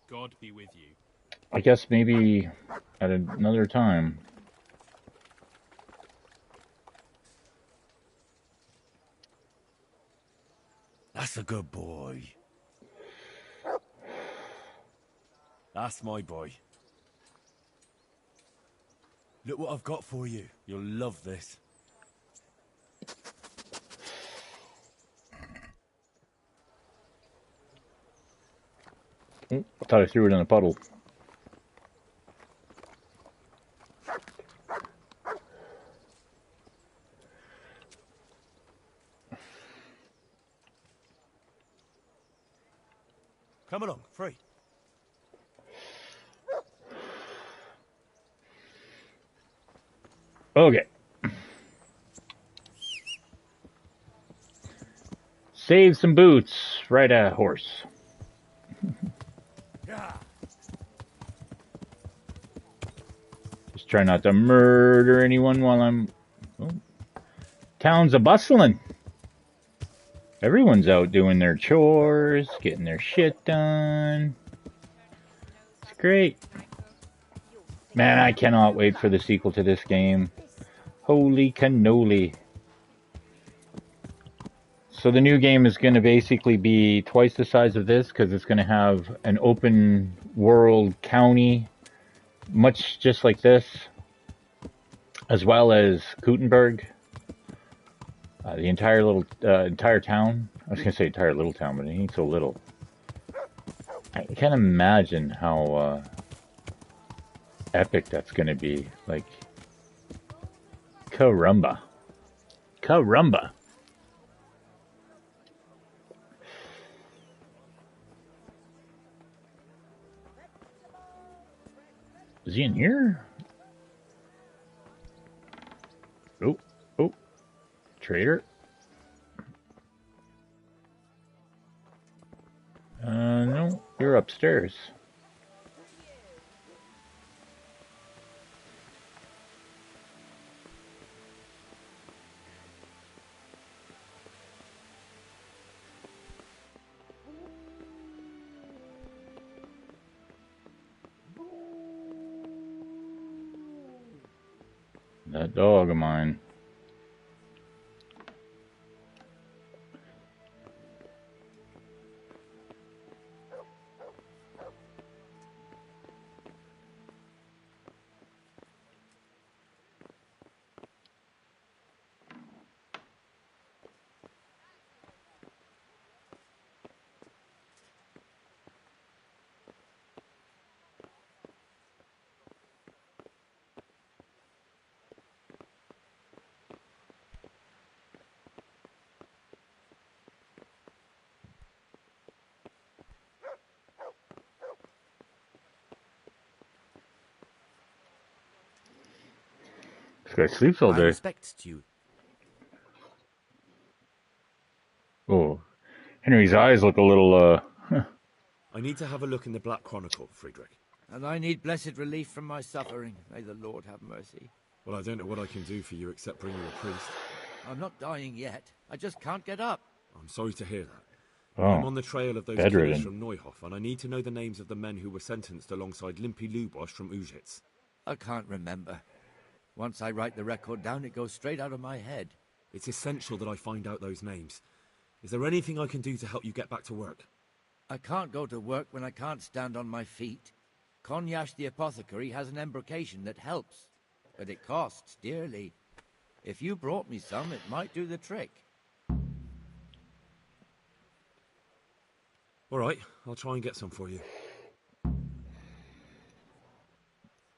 God be with you. I guess maybe at another time. That's a good boy. That's my boy. Look what I've got for you. You'll love this. I thought I threw it in a puddle. Come along, free. Okay. Save some boots. Ride a horse. Just try not to murder anyone while I'm... Oh. Town's a-bustling. Everyone's out doing their chores, getting their shit done. It's great. Man, I cannot wait for the sequel to this game. Holy cannoli. So the new game is going to basically be twice the size of this because it's going to have an open world county, much just like this, as well as Gutenberg, the entire town. I was going to say entire little town, but it ain't so little. I can't imagine how epic that's going to be. Like, caramba. Caramba. Is he in here? Oh, oh. Trader. No, you're upstairs. That dog of mine. This guy sleeps all I day. respect you. Oh, Henry's eyes look a little, I need to have a look in the Black Chronicle, Friedrich. And I need blessed relief from my suffering. May the Lord have mercy. Well, I don't know what I can do for you except bring you a priest. I'm not dying yet. I just can't get up. I'm sorry to hear that. Oh, I'm on the trail of those bedridden. killers from Neuhof, and I need to know the names of the men who were sentenced alongside Limpy Lubosch from Uzhitz. I can't remember. Once I write the record down, it goes straight out of my head. It's essential that I find out those names. Is there anything I can do to help you get back to work? I can't go to work when I can't stand on my feet. Konyash the apothecary has an embrocation that helps, but it costs dearly. If you brought me some, it might do the trick. All right, I'll try and get some for you.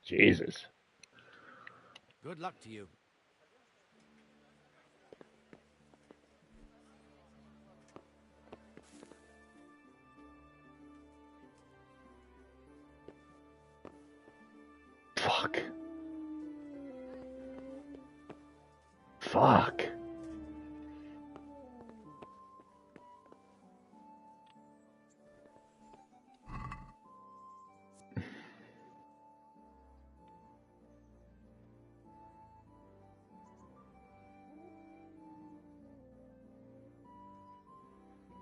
Jesus. Good luck to you. Fuck. Fuck.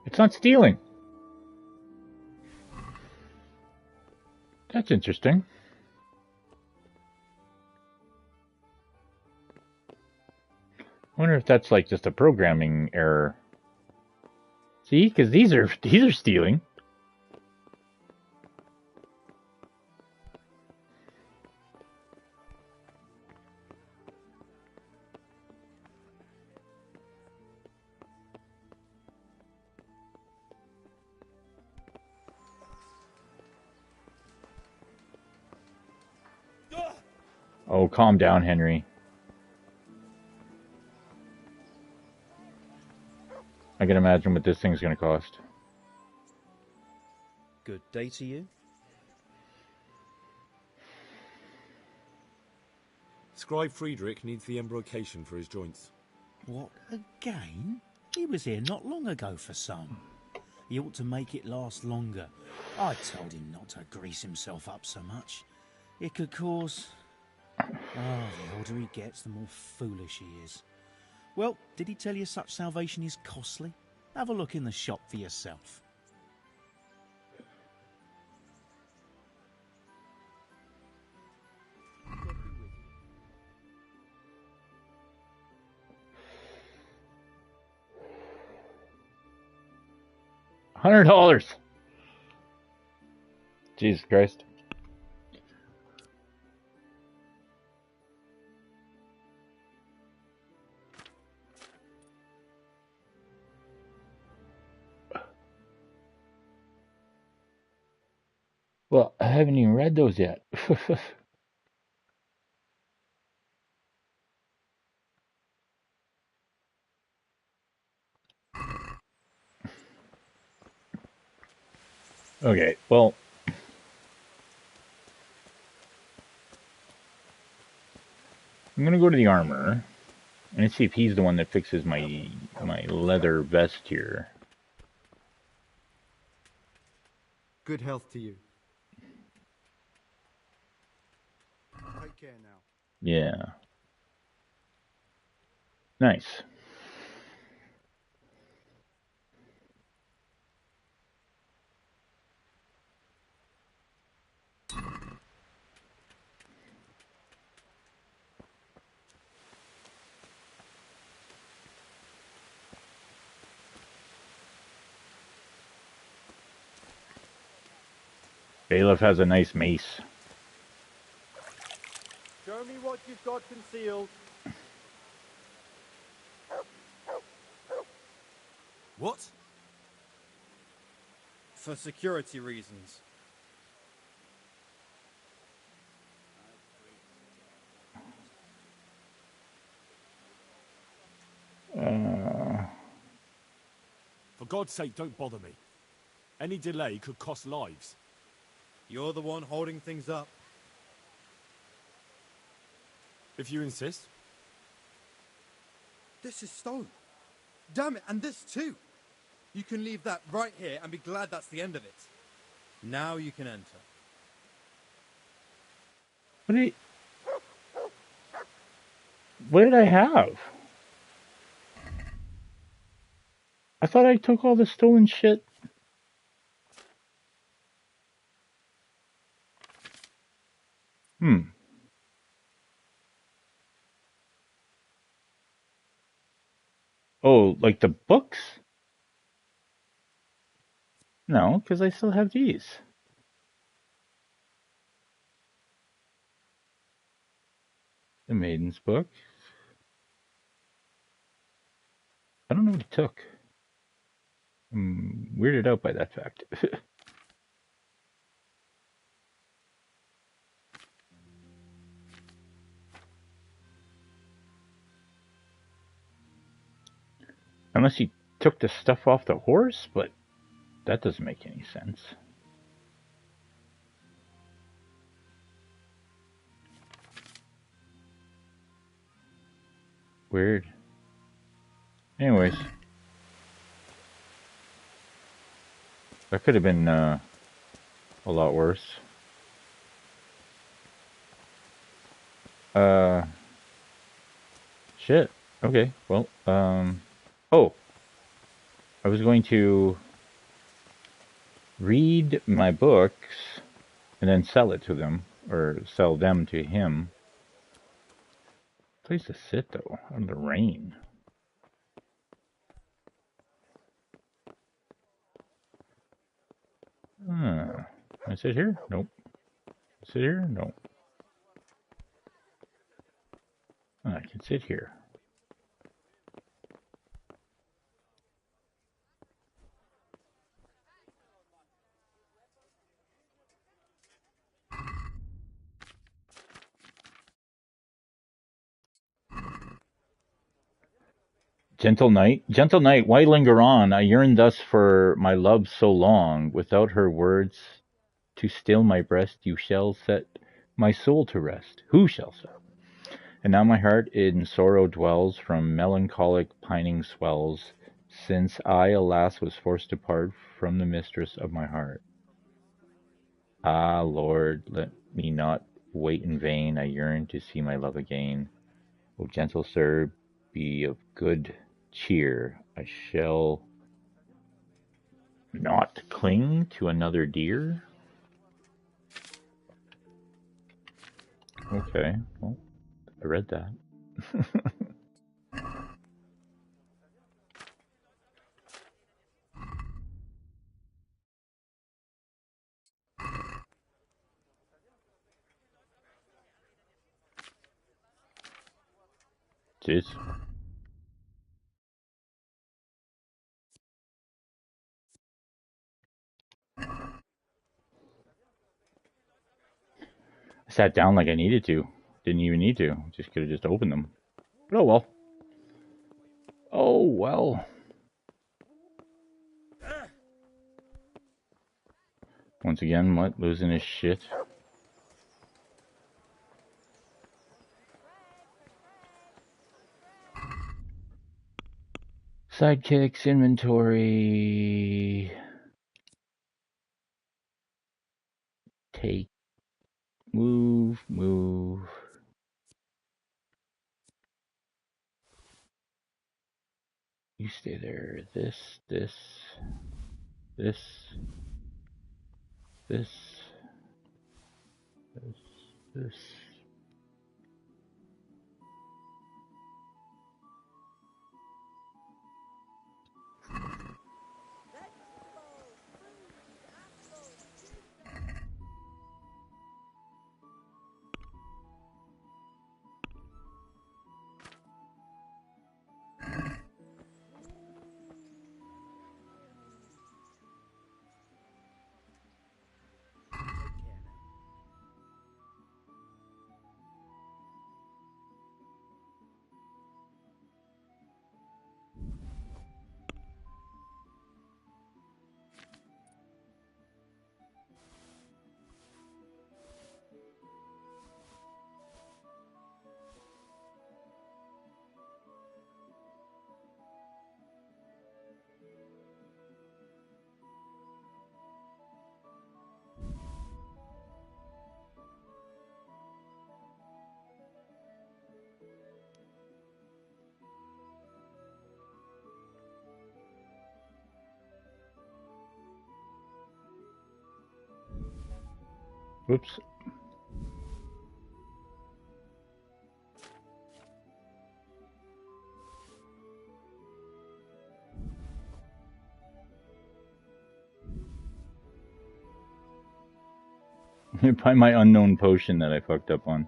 It's not stealing. That's interesting. I wonder if that's like just a programming error. See, because these are stealing. Oh, calm down, Henry. I can imagine what this thing's going to cost. Good day to you. Scribe Friedrich needs the embrocation for his joints. What, again? He was here not long ago for some. He ought to make it last longer. I told him not to grease himself up so much. It could cause... Oh, the older he gets, the more foolish he is. Well, did he tell you such salvation is costly? Have a look in the shop for yourself. $100. Jesus Christ. Well, I haven't even read those yet. Okay, well, I'm gonna go to the armor and see if he's the one that fixes my leather vest here. Good health to you. Take care now. Yeah. Nice. Bailiff has a nice mace. Show me what you've got concealed. What? For security reasons. For God's sake, don't bother me. Any delay could cost lives. You're the one holding things up. If you insist. This is stolen. Damn it, and this too. You can leave that right here and be glad that's the end of it. Now you can enter. What did I have? I thought I took all the stolen shit. Oh, like the books? No, because I still have these. The Maiden's book. I don't know what he took. I'm weirded out by that fact. Unless he took the stuff off the horse, but that doesn't make any sense. Weird. Anyways. That could have been a lot worse. Shit. Okay, well, oh. I was going to read my books and then sell it to them, or sell them to him. Place to sit, though, out in the rain. Can I sit here? Nope. Sit here? Nope. I can sit here. Gentle night, why linger on? I yearn thus for my love so long. Without her words to still my breast, you shall set my soul to rest. Who shall set? And now my heart in sorrow dwells, from melancholic pining swells, since I, alas, was forced to part from the mistress of my heart. Ah, Lord, let me not wait in vain. I yearn to see my love again. O gentle sir, be of good cheer. I shall not cling to another dear. Okay, well, I read that. Jeez. I sat down like I needed to. Didn't even need to. Just could have just opened them. But oh well. Oh well. Once again, what? Losing his shit. Sidekicks, inventory. Take. Move. You stay there. This. Whoops. By my unknown potion that I fucked up on.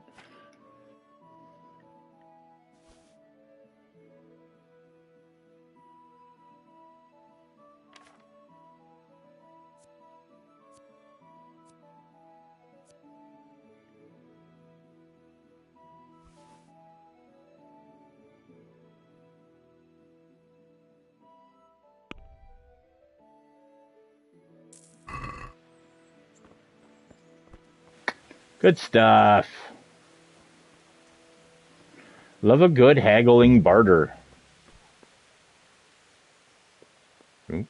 Good stuff. Love a good haggling barter. Ooh.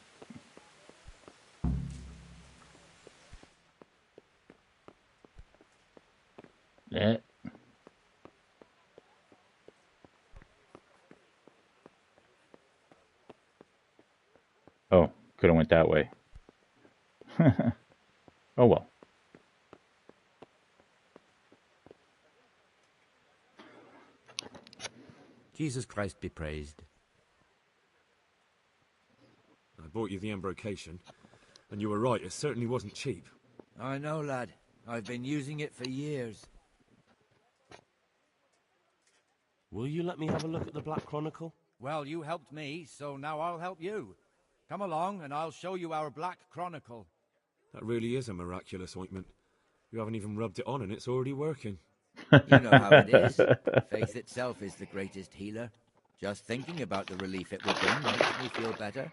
Yeah. Oh, could have went that way. Oh well. Jesus Christ be praised. I bought you the embrocation, and you were right, it certainly wasn't cheap. I know, lad. I've been using it for years. Will you let me have a look at the Black Chronicle? Well, you helped me, so now I'll help you. Come along, and I'll show you our Black Chronicle. That really is a miraculous ointment. You haven't even rubbed it on and it's already working. You know how it is. Faith itself is the greatest healer. Just thinking about the relief it will bring makes me feel better.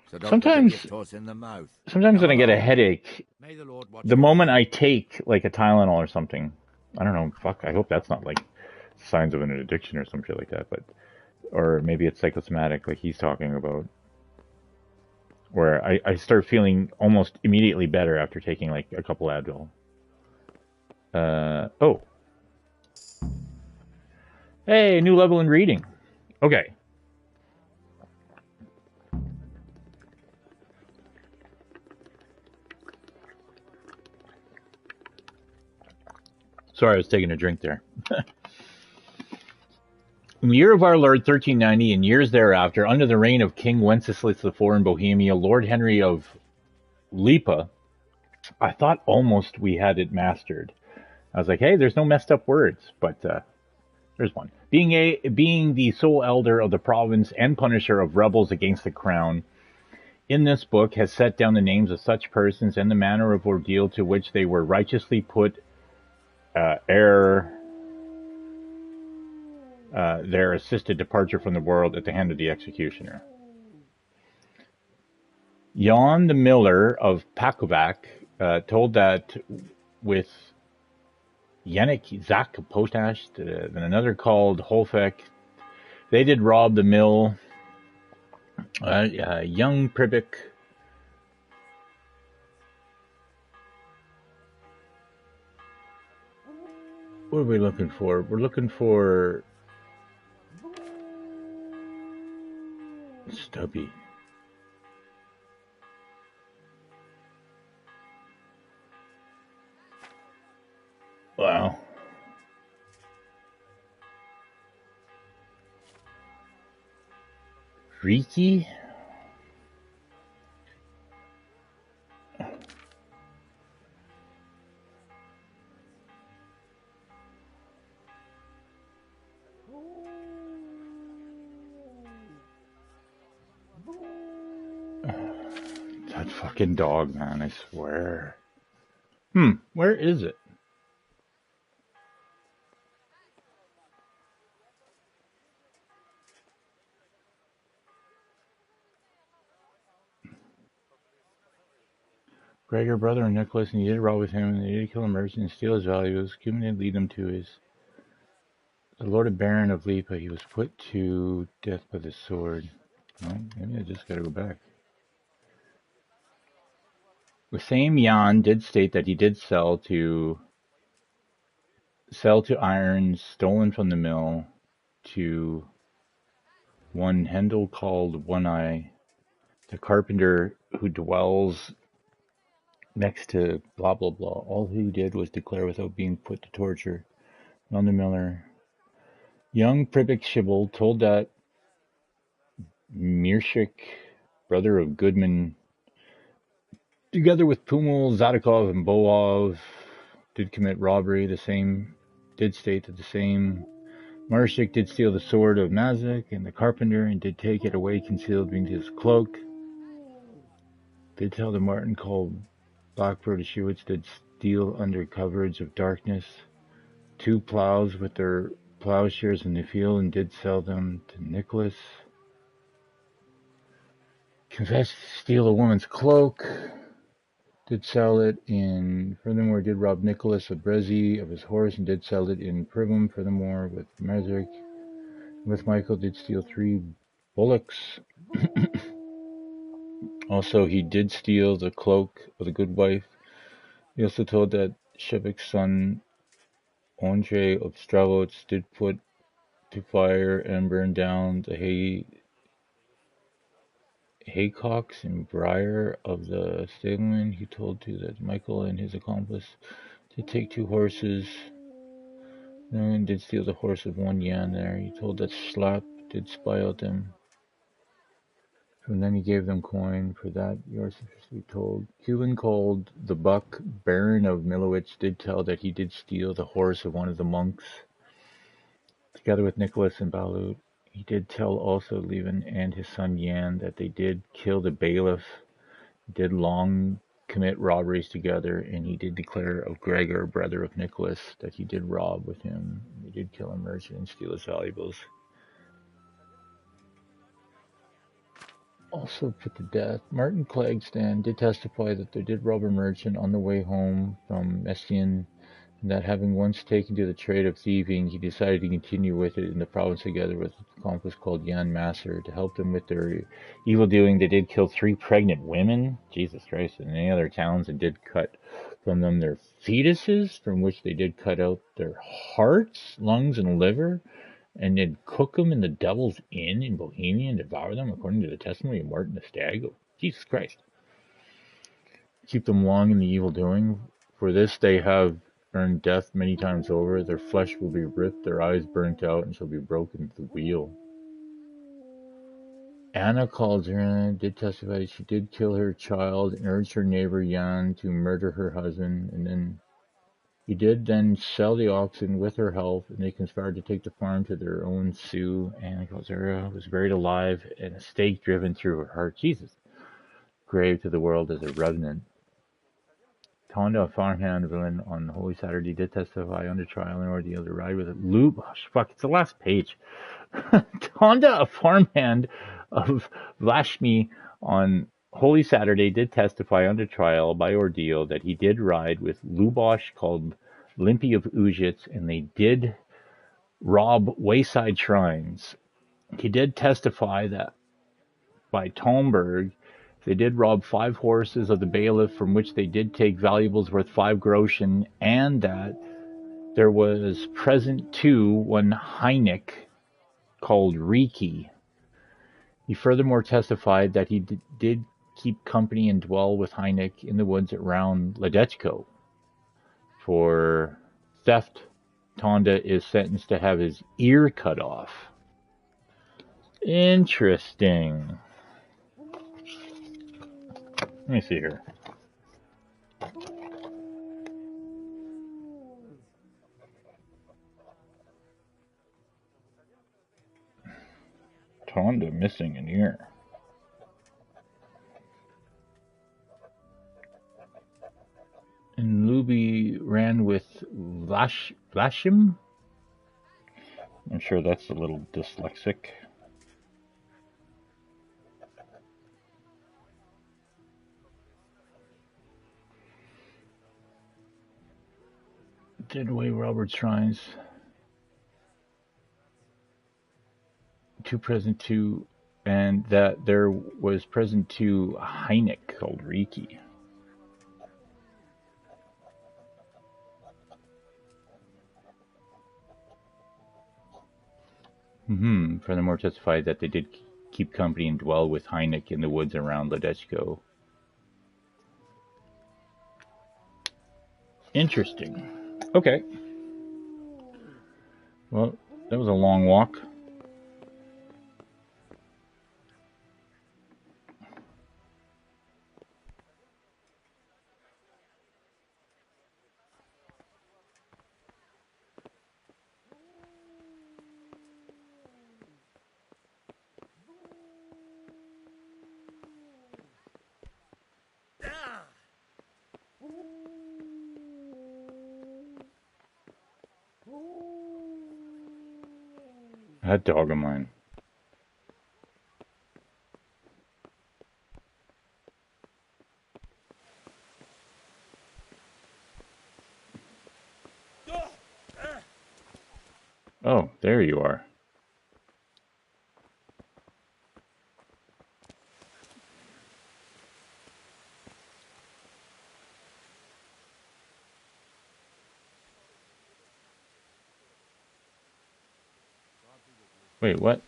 So don't Sometimes, forget your toss in the mouth. sometimes when I get a headache, May the Lord watch the moment I take like a Tylenol or something, I don't know, fuck, I hope that's not like signs of an addiction or some shit like that, but, or maybe it's psychosomatic like he's talking about, where I start feeling almost immediately better after taking like a couple Advil. Oh. Hey, new level in reading. Okay. Sorry, I was taking a drink there. In the year of our Lord 1390 and years thereafter, under the reign of King Wenceslas IV in Bohemia, Lord Henry of Lipa, I thought almost we had it mastered. I was like, hey, there's no messed up words, but there's one. Being the sole elder of the province and punisher of rebels against the crown, in this book has set down the names of such persons and the manner of ordeal to which they were righteously put ere their assisted departure from the world at the hand of the executioner. Jan the Miller of Pakovac told that with Yannick Zak Potash and another called Holfek, they did rob the mill. Young Pribik. What are we looking for? We're looking for Stubby. Wow. Riki? That fucking dog, man, I swear. Where is it? Gregor, brother, and Nicholas, and you did rob with him, and they did kill a merchant and steal his valuables. Cumin did lead them to his... The Lord of Baron of Lipa, he was put to death by the sword. Well, maybe I just gotta go back. The same Jan did state that he did sell to irons stolen from the mill to one Hendel called One Eye, the carpenter who dwells next to blah blah blah. All he did was declare without being put to torture. None the Miller. Young Pribik Shibble told that Mirshik, brother of Goodman, together with Pumel, Zadokov, and Boov, did commit robbery. The same did state that the same Mirshik did steal the sword of Mazak and the carpenter and did take it away concealed beneath his cloak. Did tell the Martin called Blackbird Shewitz did steal under coverage of darkness 2 plows with their plowshares in the field and did sell them to Nicholas. Confessed to steal a woman's cloak. Did sell it in, furthermore, did rob Nicholas of Brezzy of his horse and did sell it in Privum. Furthermore, with Mazurk, with Michael, did steal 3 bullocks. Also, he did steal the cloak of the good wife. He also told that Shevik's son, Andre of Stravotz, did put to fire and burn down the haycocks and briar of the stableman. He told too that Michael and his accomplice did take 2 horses. No one did steal the horse of 1 Yan there. He told that Schlapp did spy out them. And then he gave them coin for that. Yours officially told. Cuban called the Buck, Baron of Milowitz, did tell that he did steal the horse of one of the monks. Together with Nicholas and Balut. He did tell also Levin and his son Yan that they did kill the bailiff, did long commit robberies together, and he did declare of Gregor, brother of Nicholas, that he did rob with him. He did kill a merchant and steal his valuables. Also put to death. Martin Clagstan did testify that they did rob a merchant on the way home from Mestian, and that having once taken to the trade of thieving, he decided to continue with it in the province together with an accomplice called Jan Masser to help them with their evil doing. They did kill 3 pregnant women, Jesus Christ, in any other towns, and did cut from them their fetuses, from which they did cut out their hearts, lungs, and liver, and then cook them in the Devil's Inn in Bohemia and devour them, according to the testimony of Martin the Stag. Oh, Jesus Christ. Keep them long in the evil doing. For this they have earned death many times over. Their flesh will be ripped, their eyes burnt out, and shall be broken to the wheel. Anna Calderon did testify that she did kill her child and urged her neighbor Jan to murder her husband, and then he did then sell the oxen with her help, and they conspired to take the farm to their own Sioux. Anna Calderon was buried alive, and a stake driven through her heart. Jesus. Grave to the world as a revenant. Tonda, a farmhand villain on Holy Saturday, did testify under trial and ordeal to ride with a loop. Oh, fuck, it's the last page. Tonda, a farmhand of Vlashmi on Holy Saturday, did testify under trial by ordeal that he did ride with Lubosh called Limpy of Ujits, and they did rob wayside shrines. He did testify that by Tomberg, they did rob 5 horses of the bailiff, from which they did take valuables worth 5 groschen, and that there was present too one Heineck called Riki. He furthermore testified that he did keep company and dwell with Heineck in the woods around Ledechko. For theft, Tonda is sentenced to have his ear cut off. Interesting. Let me see here. Tonda missing an ear. And Luby ran with Vlashim? I'm sure that's a little dyslexic. Did away Robert Shrines. 2 present to, and that there was present to Heineck called Riki. Furthermore testified that they did keep company and dwell with Heineck in the woods around Ledechko. Interesting. Okay. Well, that was a long walk. That dog of mine. Oh, there you are. Wait, what?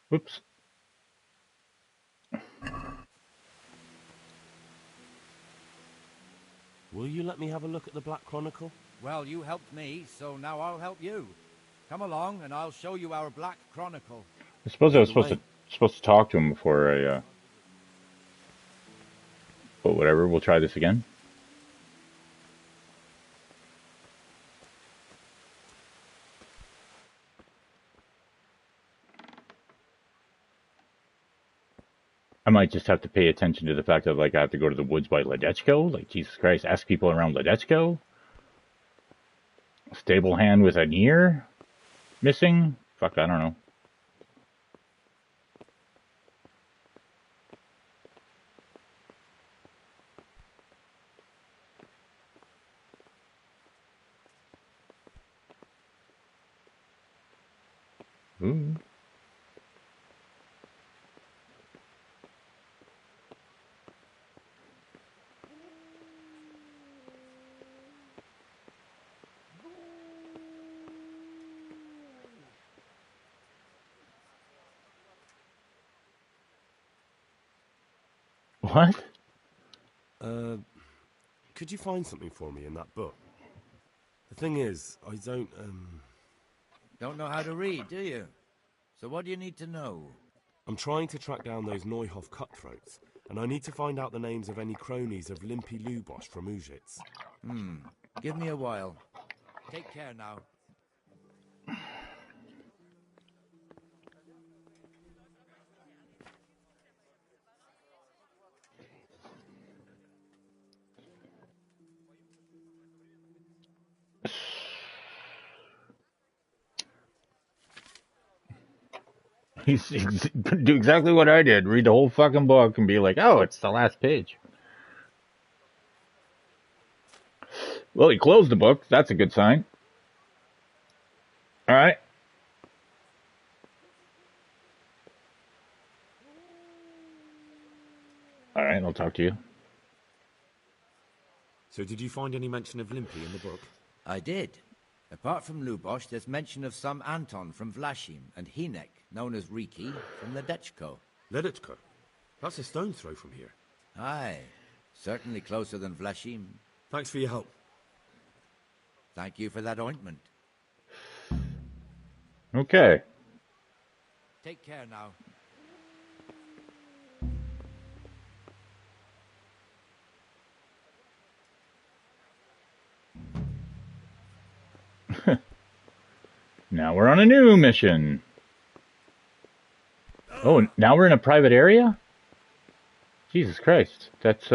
Whoops. Will you let me have a look at the Black Chronicle? Well, you helped me, so now I'll help you. Come along, and I'll show you our Black Chronicle. I suppose I was Lead the supposed to talk to him before I. But whatever. We'll try this again. I might just have to pay attention to the fact that, like, I have to go to the woods by Ledechko. Like, Jesus Christ, ask people around Ledechko. Stable hand with an ear missing. Fuck, I don't know. Ooh. What? Could you find something for me in that book? The thing is, I don't, Don't know how to read, do you? So what do you need to know? I'm trying to track down those Neuhoff cutthroats, and I need to find out the names of any cronies of Limpy Lubosh from Ujitz. Give me a while. Take care now. He's do exactly what I did. Read the whole fucking book and be like, oh, it's the last page. Well, he closed the book. That's a good sign. All right. All right, I'll talk to you. So did you find any mention of Limpy in the book? I did. Apart from Lubosh, there's mention of some Anton from Vlashim and Hinek, known as Riki, from Ledechko. Ledechko? That's a stone's throw from here. Aye, certainly closer than Vlashim. Thanks for your help. Thank you for that ointment. Okay. Take care now. Now we're on a new mission. Oh, now we're in a private area? Jesus Christ. That's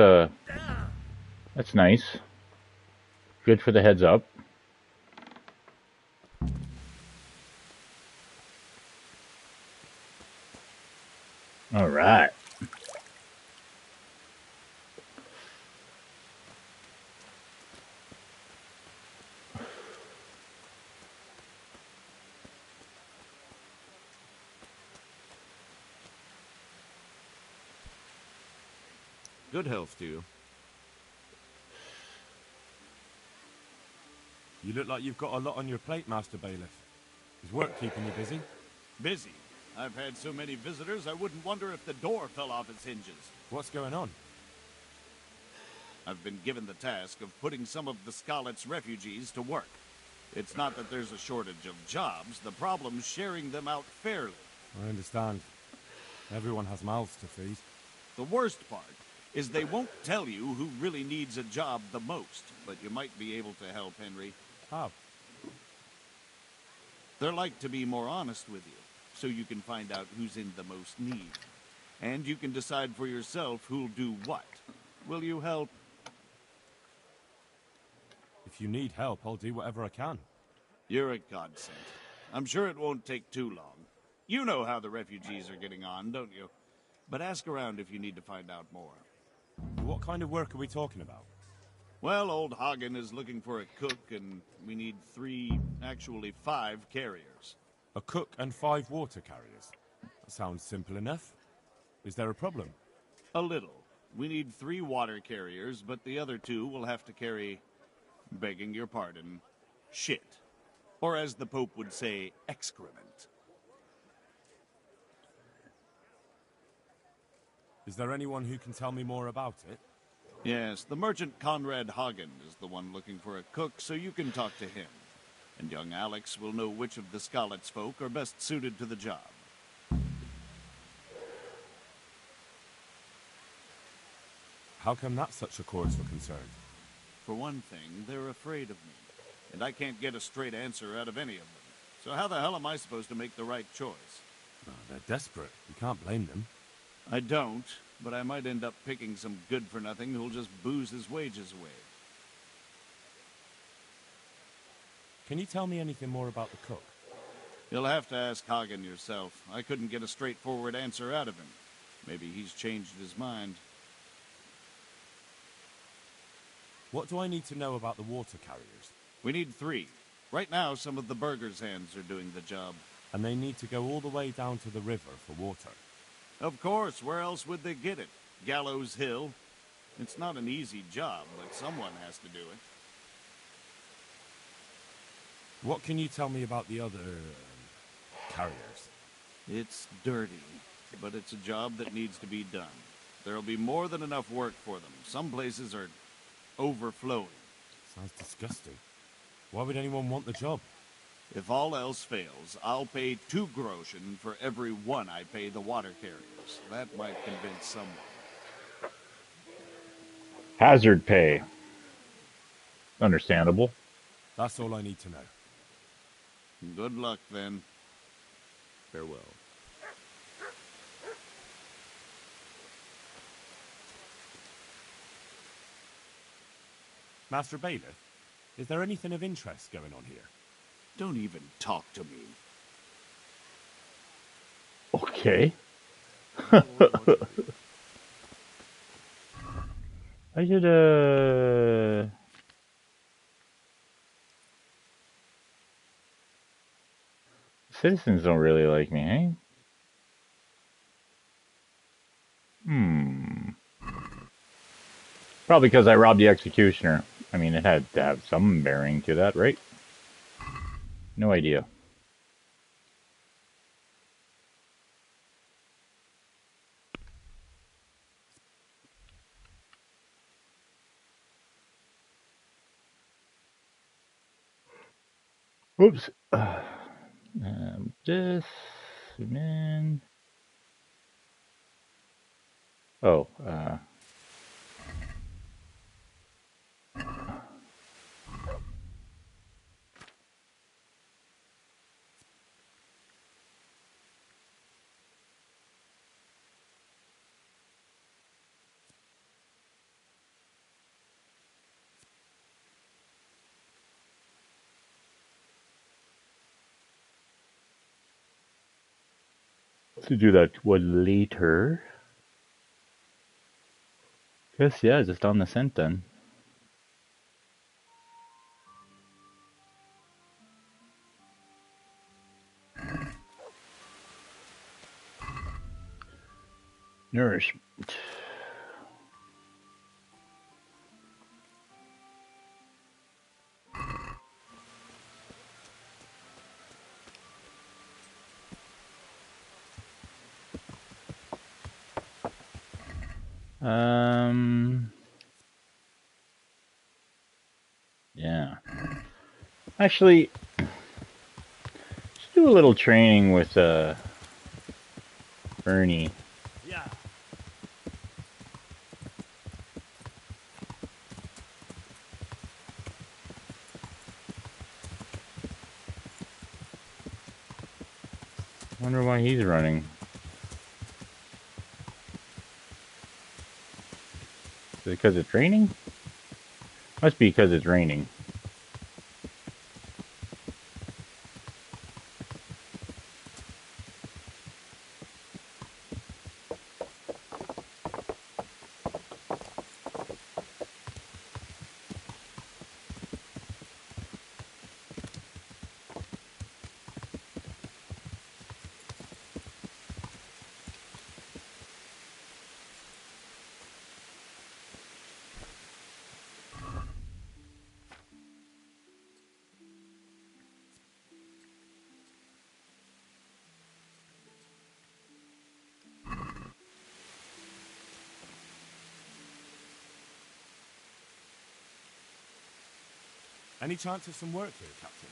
nice. Good for the heads up. All right. Good health to you. You look like you've got a lot on your plate, Master Bailiff. Is work keeping you busy? Busy? I've had so many visitors, I wouldn't wonder if the door fell off its hinges. What's going on? I've been given the task of putting some of the Scarlet's refugees to work. It's not that there's a shortage of jobs, the problem's sharing them out fairly. I understand. Everyone has mouths to feed. The worst part is they won't tell you who really needs a job the most, but you might be able to help, Henry. How? They're like to be more honest with you, so you can find out who's in the most need. And you can decide for yourself who'll do what. Will you help? If you need help, I'll do whatever I can. You're a godsend. I'm sure it won't take too long. You know how the refugees are getting on, don't you? But ask around if you need to find out more. What kind of work are we talking about? Well, old Hagen is looking for a cook, and we need 5 carriers. A cook and 5 water carriers? That sounds simple enough. Is there a problem? A little. We need 3 water carriers, but the other 2 will have to carry, begging your pardon, shit. Or as the Pope would say, excrement. Is there anyone who can tell me more about it? Yes, the merchant Conrad Hagen is the one looking for a cook, so you can talk to him. And young Alex will know which of the Scarlet's folk are best suited to the job. How come that's such a cause for concern? For one thing, they're afraid of me. And I can't get a straight answer out of any of them. So how the hell am I supposed to make the right choice? Oh, they're desperate. You can't blame them. I don't, but I might end up picking some good-for-nothing who'll just booze his wages away. Can you tell me anything more about the cook? You'll have to ask Hagen yourself. I couldn't get a straightforward answer out of him. Maybe he's changed his mind. What do I need to know about the water carriers? We need 3. Right now, some of the burgers' hands are doing the job. And they need to go all the way down to the river for water? Of course, where else would they get it? Gallows Hill? It's not an easy job, but someone has to do it. What can you tell me about the other carriers? It's dirty, but it's a job that needs to be done. There'll be more than enough work for them. Some places are overflowing. Sounds disgusting. Why would anyone want the job? If all else fails, I'll pay 2 groschen for every 1 I pay the water carriers. That might convince someone. Hazard pay. Understandable. That's all I need to know. Good luck, then. Farewell. Master Bailiff, is there anything of interest going on here? Don't even talk to me. Okay. I should, citizens don't really like me, eh? Probably because I robbed the executioner. I mean, it had to have some bearing to that, right? No idea. Oops. This, and then... Oh, to do that one later. Guess, yeah, just on the scent then. Nourishment. Yeah. Actually, let's do a little training with Bernie. Yeah. Wonder why he's running. Is it because it's raining? Must be because it's raining. Any chance of some work here, Captain?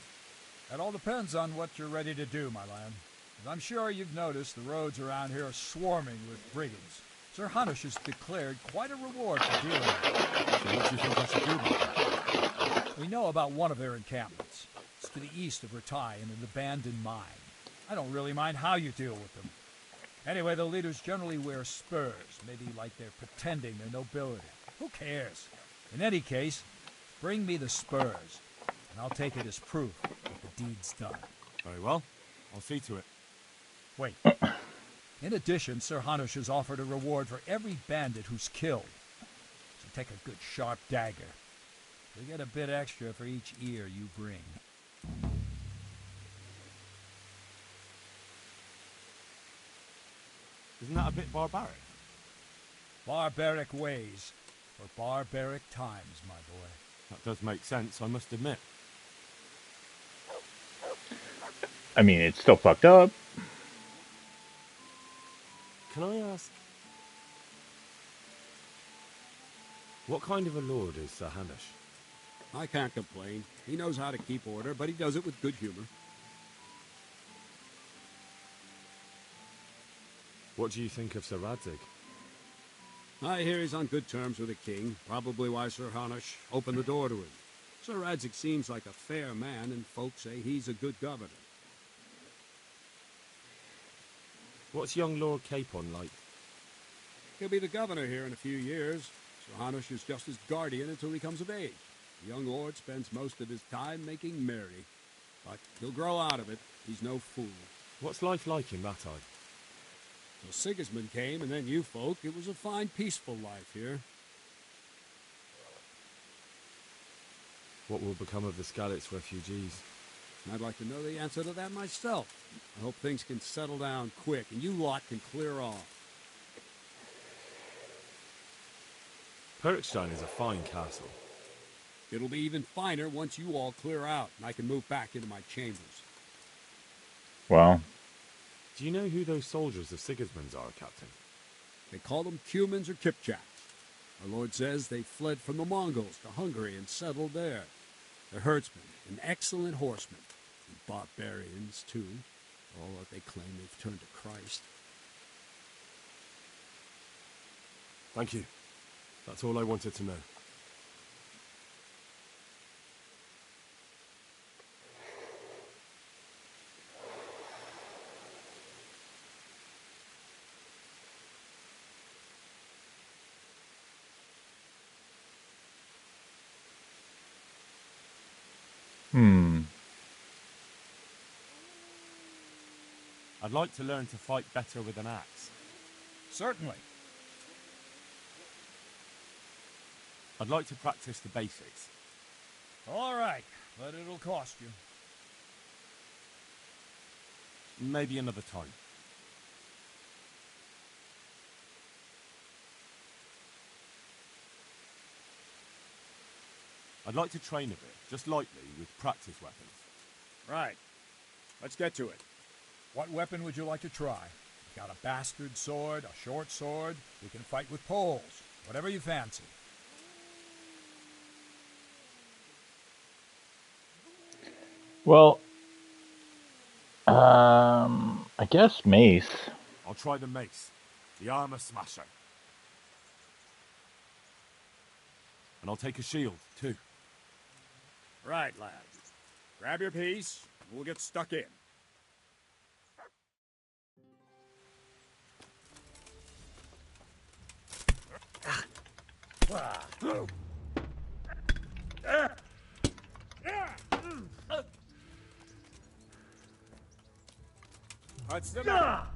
It all depends on what you're ready to do, my lad. As I'm sure you've noticed, the roads around here are swarming with brigands. Sir Hanush has declared quite a reward for dealing with them. So what do you think I should do about that? We know about one of their encampments. It's to the east of Ratai in an abandoned mine. I don't really mind how you deal with them. Anyway, the leaders generally wear spurs, maybe like they're pretending they're nobility. Who cares? In any case, bring me the spurs, and I'll take it as proof that the deed's done. Very well. I'll see to it. Wait. In addition, Sir Hanush has offered a reward for every bandit who's killed. So take a good sharp dagger. You'll get a bit extra for each ear you bring. Isn't that a bit barbaric? Barbaric ways for barbaric times, my boy. That does make sense, I must admit. I mean, it's still fucked up. Can I ask, what kind of a lord is Sir Hanush? I can't complain. He knows how to keep order, but he does it with good humor. What do you think of Sir Radzig? I hear he's on good terms with the king, probably why Sir Hanush opened the door to him. Sir Radzig seems like a fair man, and folks say he's a good governor. What's young Lord Capon like? He'll be the governor here in a few years. Sir Hanush is just his guardian until he comes of age. The young lord spends most of his time making merry. But he'll grow out of it. He's no fool. What's life like in Ratai? Till Sigismund came, and then you folk, it was a fine, peaceful life here. What will become of the Skalitz refugees? I'd like to know the answer to that myself. I hope things can settle down quick, and you lot can clear off. Perkstein is a fine castle. It'll be even finer once you all clear out, and I can move back into my chambers. Well. Do you know who those soldiers of Sigismund's are, Captain? They call them Cumans or Kipchaks. Our lord says they fled from the Mongols to Hungary and settled there. They're herdsmen and excellent horsemen. And barbarians, too. All that they claim they've turned to Christ. Thank you. That's all I wanted to know. I'd like to learn to fight better with an axe. Certainly. I'd like to practice the basics. All right, but it'll cost you. Maybe another time. I'd like to train a bit, just lightly, with practice weapons. Right. Let's get to it. What weapon would you like to try? Got a bastard sword, a short sword. We can fight with poles. Whatever you fancy. Well, I guess mace. I'll try the mace. The armor smasher. And I'll take a shield, too. Right, lad. Grab your piece, and we'll get stuck in. HUZZAH!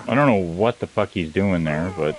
I don't know what the fuck he's doing there, but...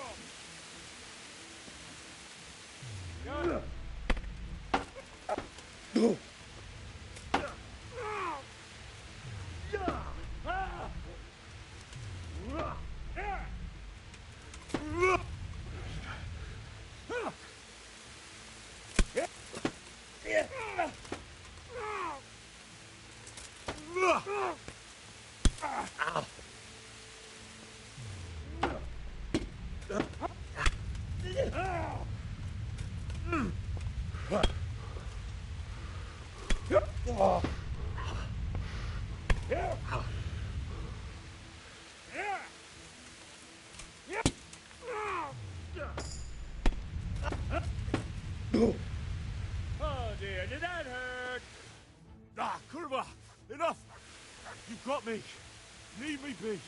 Oh dear, did that hurt? Ah, Kurva! Enough! You've got me! Leave me be!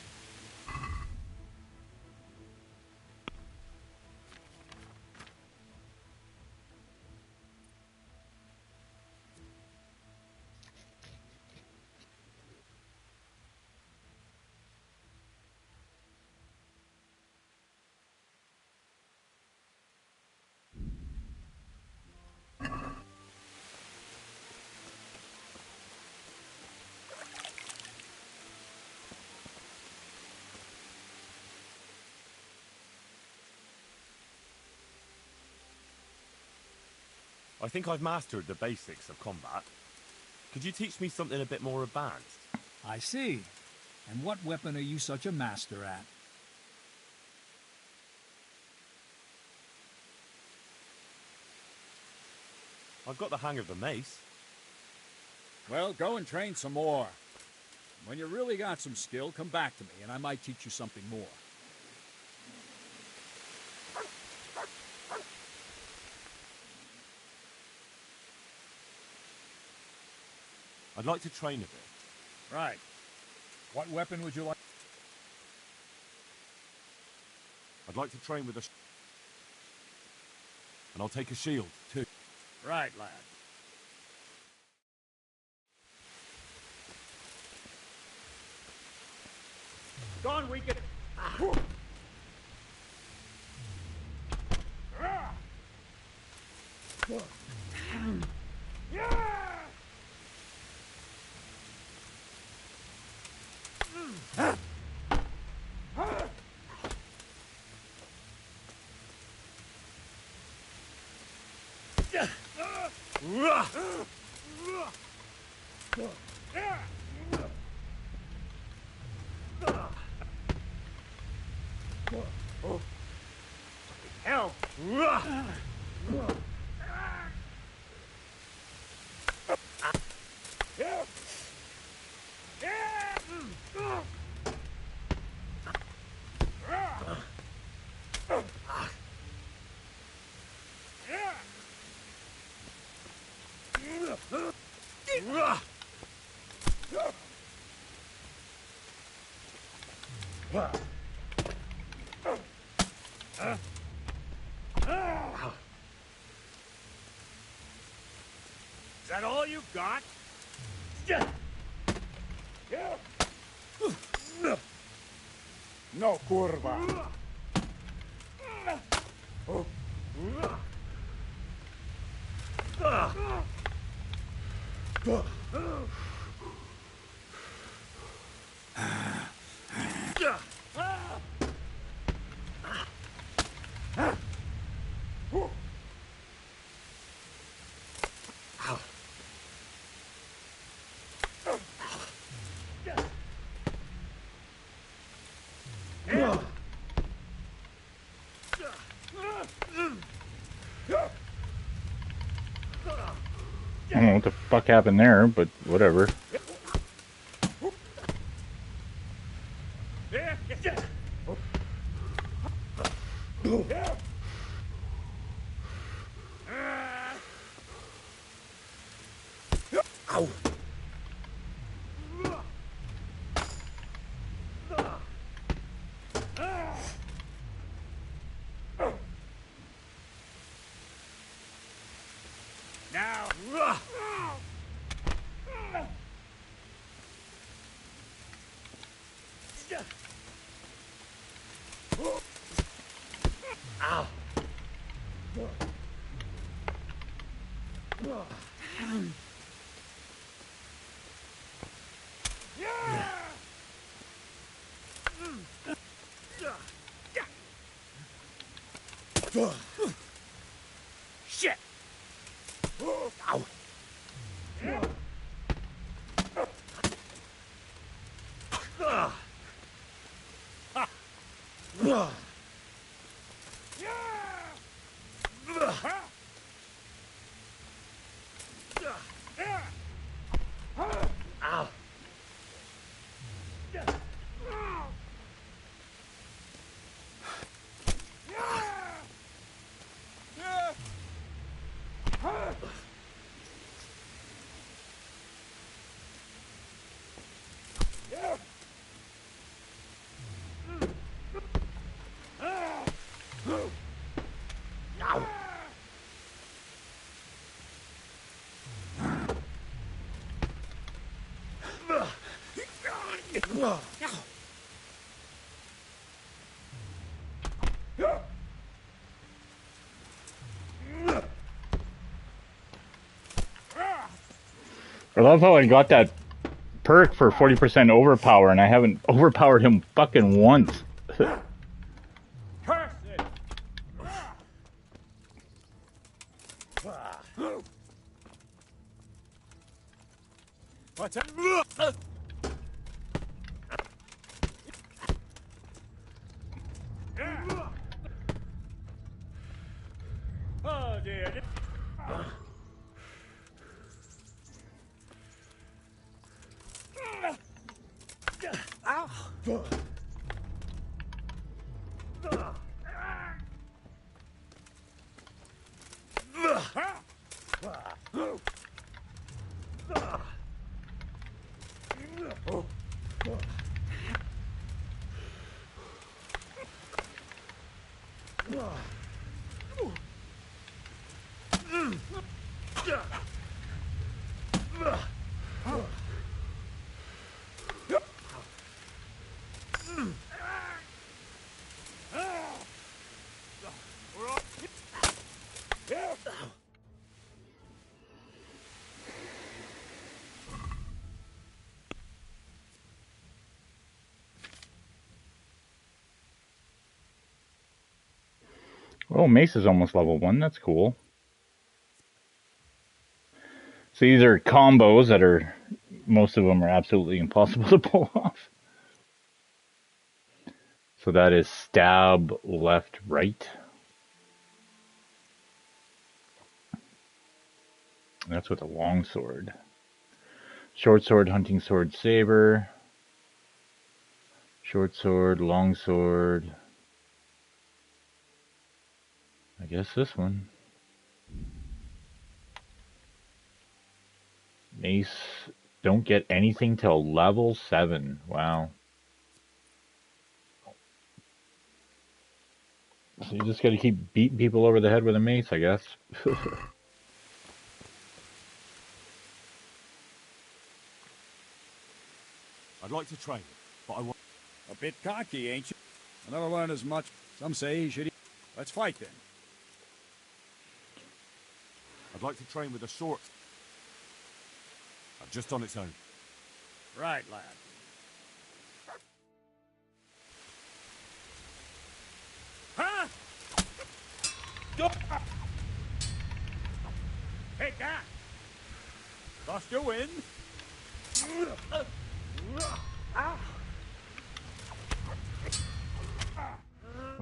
I think I've mastered the basics of combat. Could you teach me something a bit more advanced? I see. And what weapon are you such a master at? I've got the hang of the mace. Well, go and train some more. When you really got some skill, come back to me, and I might teach you something more. I'd like to train a bit. Right. What weapon would you like? I'd like to train with a... And I'll take a shield, too. Right, lad. Gone, we can... Hell! Is that all you got? No, kurwa. I don't know what the fuck happened there, but whatever. Ow. Now. Ow. Shit. Ow. Ow. I love how I got that perk for 40% overpower, and I haven't overpowered him fucking once. What's up? Oh dear. Ow. Oh, Mace is almost level 1. That's cool. So these are combos that are, most of them are absolutely impossible to pull off. So that is stab, left, right. That's with a long sword. Short sword, hunting sword, saber. Short sword, long sword. I guess this one. Mace, don't get anything till level 7. Wow. So you just gotta keep beating people over the head with a mace, I guess. I'd like to train him, but I want... A bit cocky, ain't you? I never learn as much. Some say he should... Let's fight then. I'd like to train with a short... just on its own. Right, lad. Huh? Take that! Lost your wind.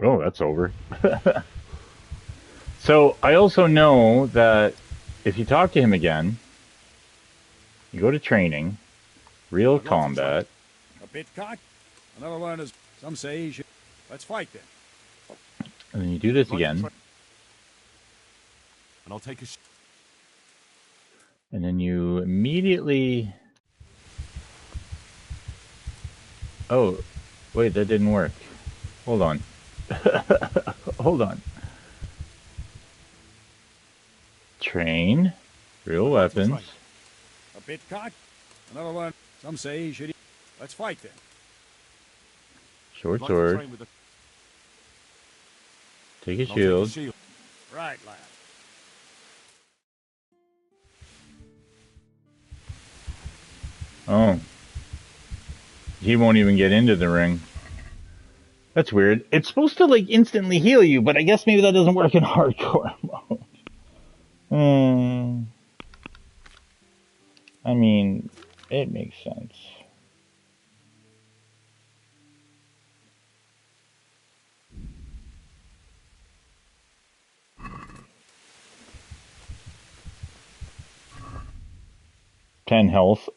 Oh, that's over. So I also know that if you talk to him again, you go to training, real combat. A bit cocky. I never learn as... Some say he should... Let's fight then. And then you do this again. And I'll take a... And then you immediately... Oh, wait, that didn't work. Hold on. Hold on. Train. Real weapons. A bit cocky. I never learn... Some say he should... Let's fight then. Short sword. Take a shield. Right, lad. Oh. He won't even get into the ring. That's weird. It's supposed to, like, instantly heal you, but I guess maybe that doesn't work in hardcore mode. I mean, it makes sense. Ten health.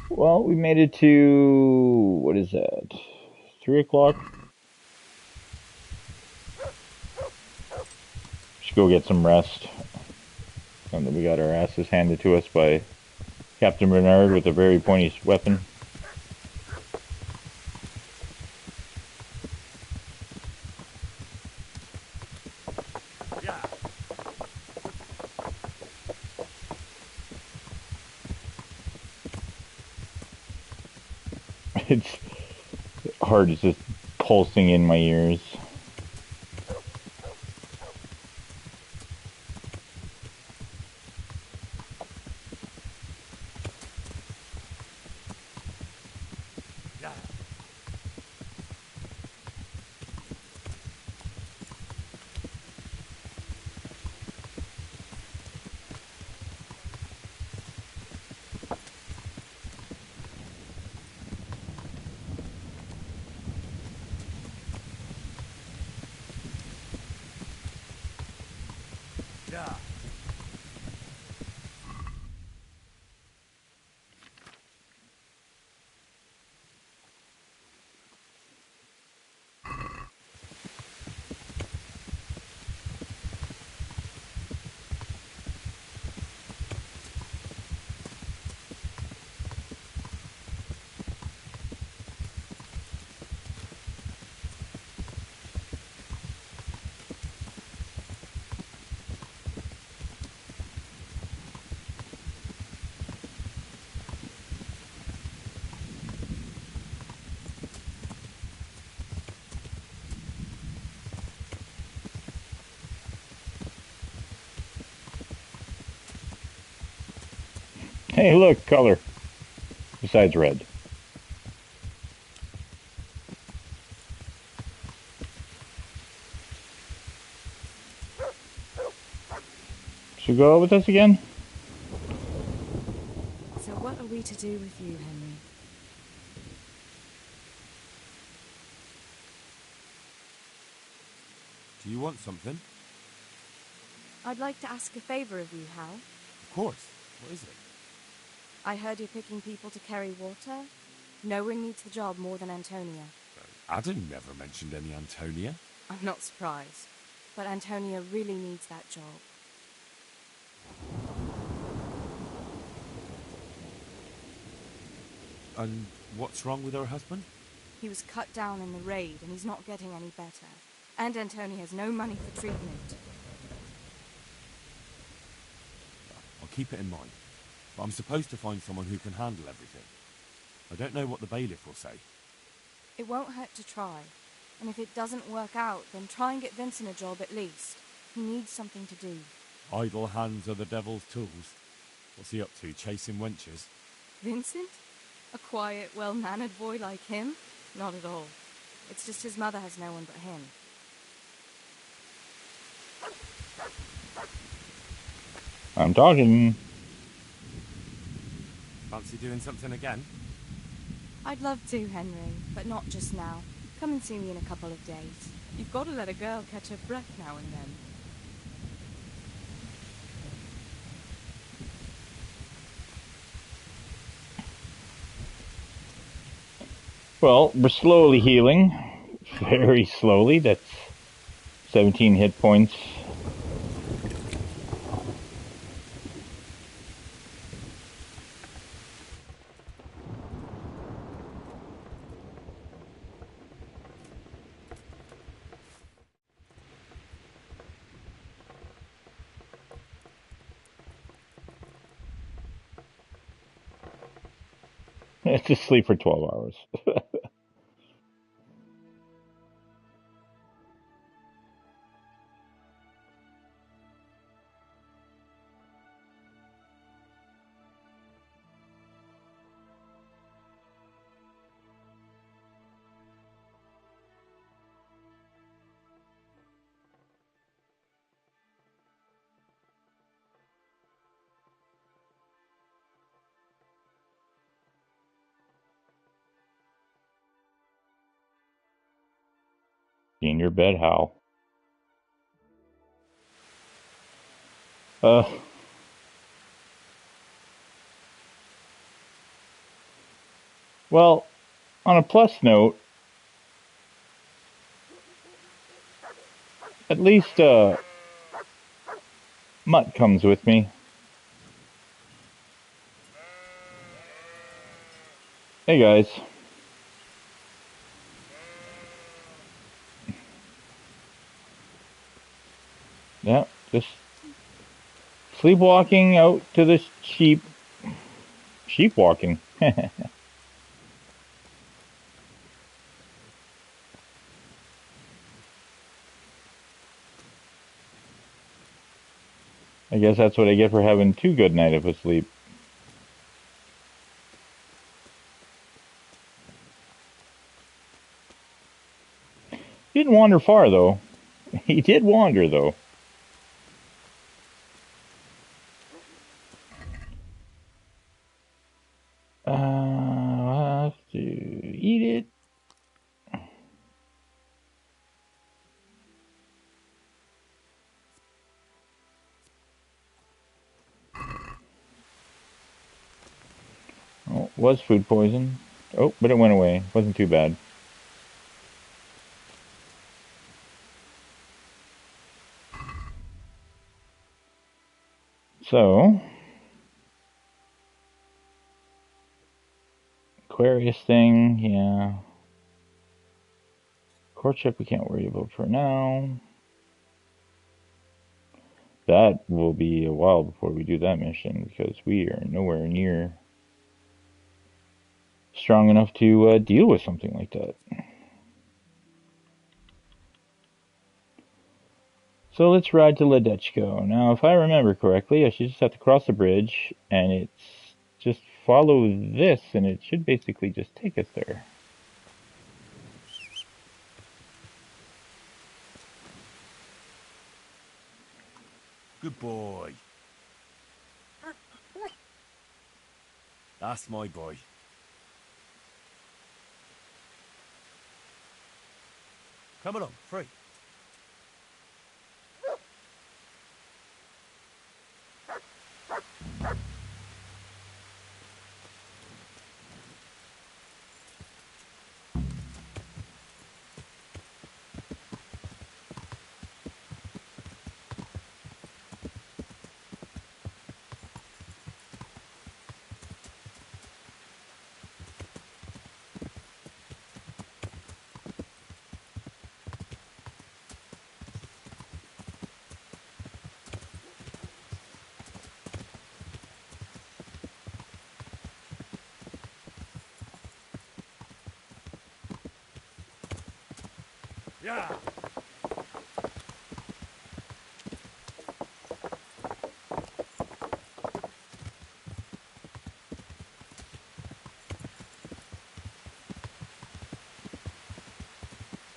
Well, we made it to, what is that? 3 o'clock? Should go get some rest. And then we got our asses handed to us by Captain Bernard with a very pointy weapon. It's hard, it's just pulsing in my ears. Hey, look, color. Besides red. Should we go out with us again? So what are we to do with you, Henry? Do you want something? I'd like to ask a favor of you, Hal. Of course. What is it? I heard you're picking people to carry water. No one needs the job more than Antonia. Adam never mentioned any Antonia. I'm not surprised. But Antonia really needs that job. And what's wrong with her husband? He was cut down in the raid, and he's not getting any better. And Antonia has no money for treatment. keep it in mind. But I'm supposed to find someone who can handle everything. I don't know what the bailiff will say. It won't hurt to try. And if it doesn't work out, then try and get Vincent a job at least. He needs something to do. Idle hands are the devil's tools. What's he up to, chasing wenches? Vincent? A quiet, well-mannered boy like him? Not at all. It's just his mother has no one but him. I'm talking. Fancy doing something again? I'd love to, Henry, but not just now. Come and see me in a couple of days. You've got to let a girl catch her breath now and then. Well, we're slowly healing. Very slowly. That's 17 hit points. Just sleep for 12 hours. In your bed, Hal. Well, on a plus note, at least Mutt comes with me. Hey guys. Yeah, just sleepwalking out to the sheep. Sheep walking. I guess that's what I get for having too good night of a sleep. Didn't wander far, though. He did wander, though. I'll have to eat it. Oh, it was food poison. Oh, but it went away. Wasn't too bad. So, Aquarius thing, yeah. Courtship we can't worry about for now. That will be a while before we do that mission because we are nowhere near strong enough to deal with something like that. So let's ride to Ledechko. Now, if I remember correctly, I should just have to cross the bridge, and it's just follow this, and it should basically just take us there. Good boy. That's my boy. Come along, free. Yeah.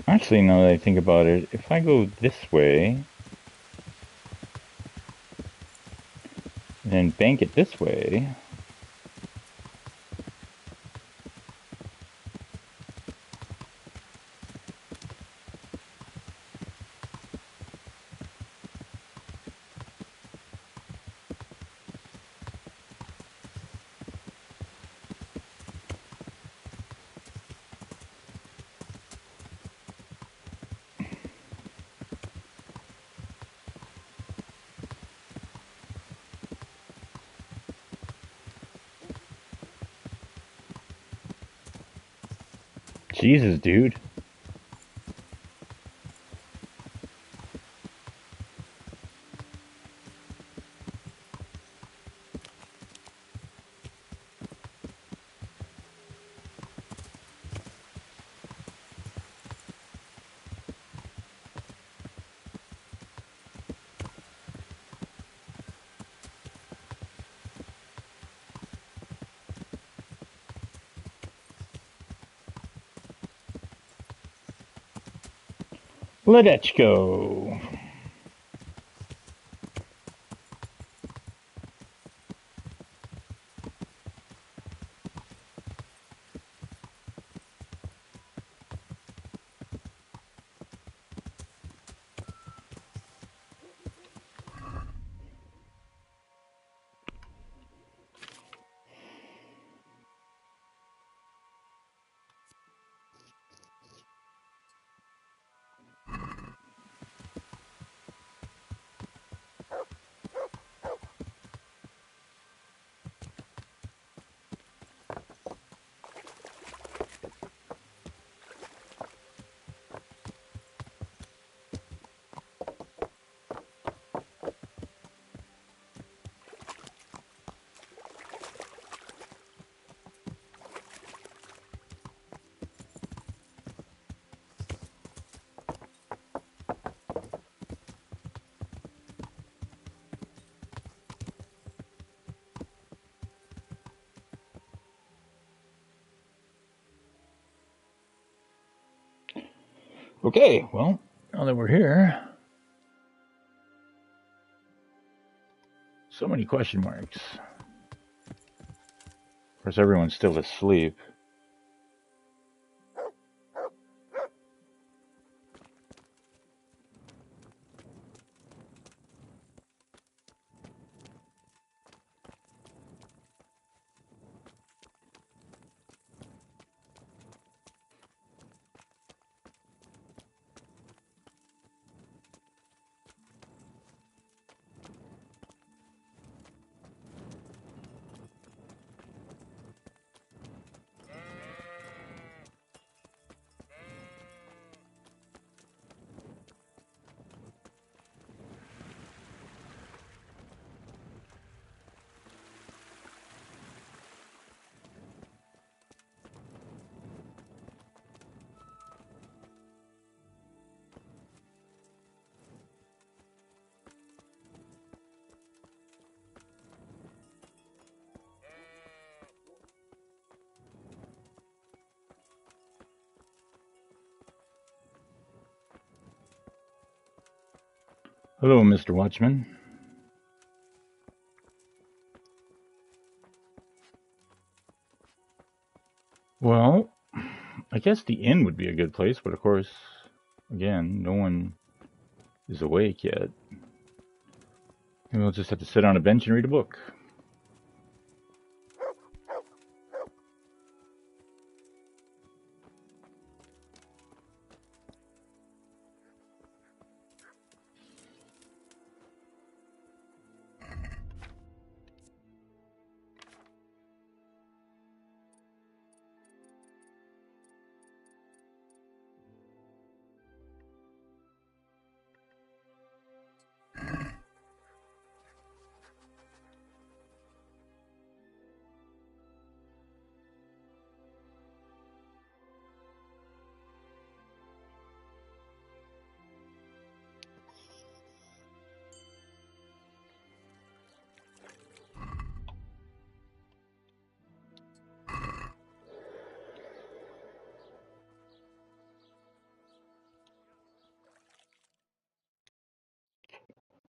Actually, now that I think about it, if I go this way, and then bank it this way, Jesus, dude. Let's go. Okay, well, now that we're here, so many question marks. Of course, everyone's still asleep. Hello, Mr. Watchman. Well, I guess the inn would be a good place, but of course, again, no one is awake yet. Maybe we'll just have to sit on a bench and read a book.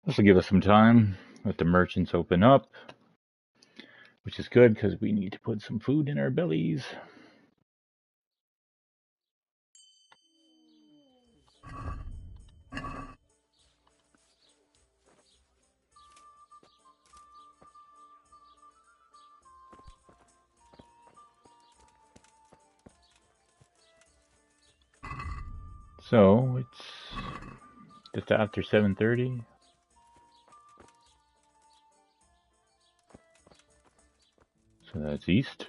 This will give us some time. Let the merchants open up, which is good because we need to put some food in our bellies. So it's just after 7:30. So that's east.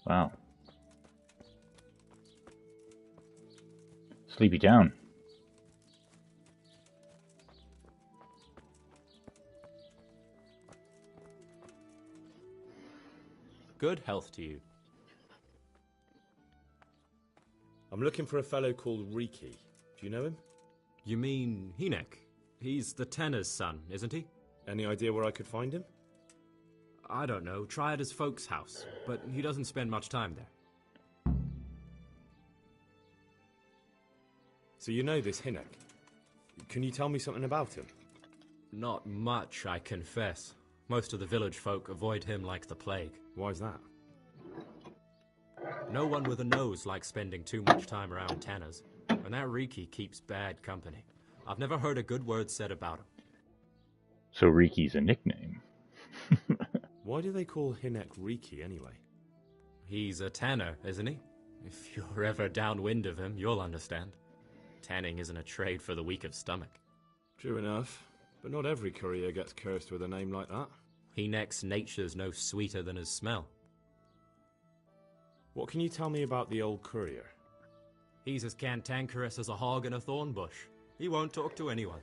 Wow. Sleepy town. Good health to you. I'm looking for a fellow called Riki. Do you know him? You mean Hinek? He's the Tanner's son, isn't he? Any idea where I could find him? I don't know. Try at his folks' house, but he doesn't spend much time there. So you know this Hinek. Can you tell me something about him? Not much, I confess. Most of the village folk avoid him like the plague. Why's that? No one with a nose likes spending too much time around Tanners, and that Riki keeps bad company. I've never heard a good word said about him. So Riki's a nickname. Why do they call Hinek Riki anyway? He's a tanner, isn't he? If you're ever downwind of him, you'll understand. Tanning isn't a trade for the weak of stomach. True enough, but not every courier gets cursed with a name like that. Hinek's nature's no sweeter than his smell. What can you tell me about the old courier? He's as cantankerous as a hog in a thorn bush. He won't talk to anyone.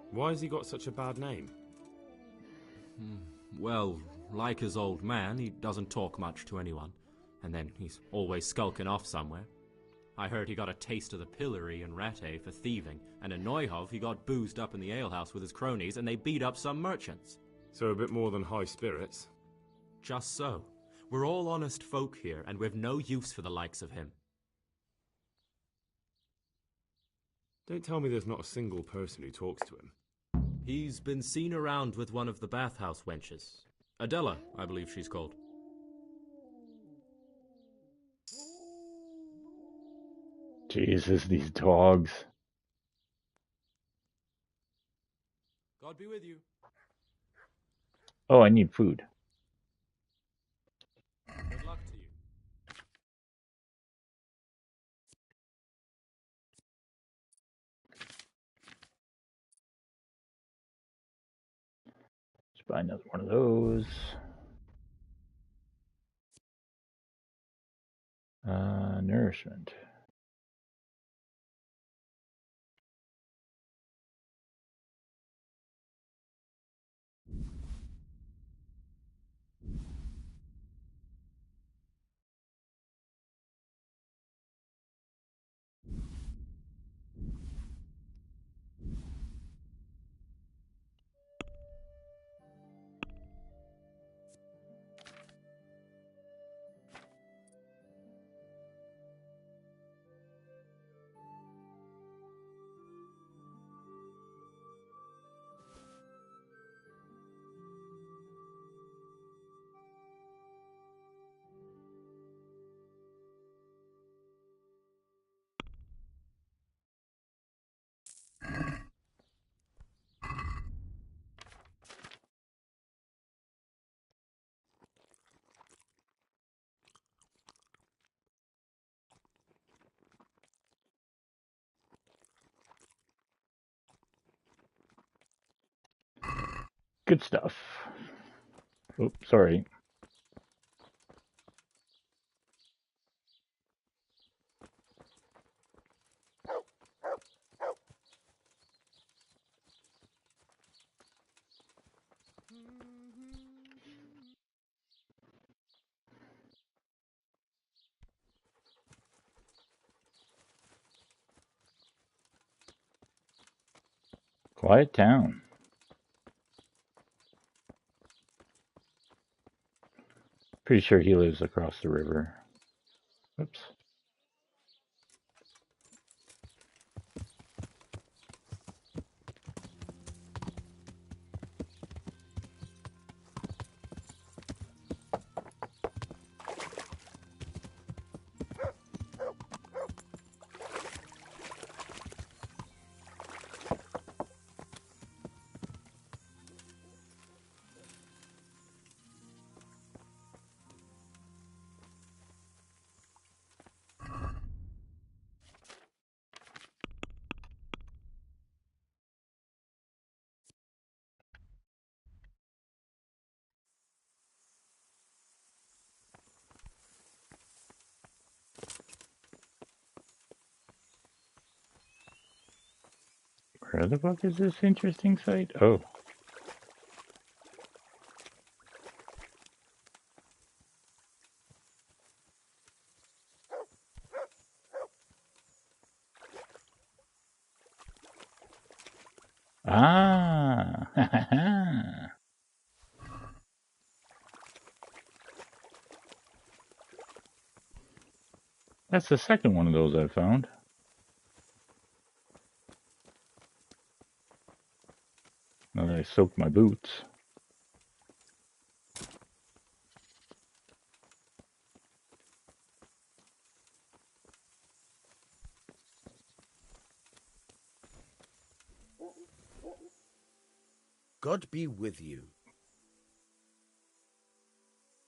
Why has he got such a bad name? Well, like his old man, he doesn't talk much to anyone. And then he's always skulking off somewhere. I heard he got a taste of the pillory in Rattay for thieving, and in Neuhof he got boozed up in the alehouse with his cronies and they beat up some merchants. So a bit more than high spirits. Just so. We're all honest folk here, and we've no use for the likes of him. Don't tell me there's not a single person who talks to him. He's been seen around with one of the bathhouse wenches. Adela, I believe she's called. Jesus, these dogs. God be with you. Oh, I need food. Good luck to you. Let's buy another one of those. Nourishment. Good stuff. Oops, sorry. Quiet town. Pretty sure he lives across the river. Oops. Where the fuck is this interesting site? Oh. Ah. That's the second one of those I found. Now that I soaked my boots. God be with you.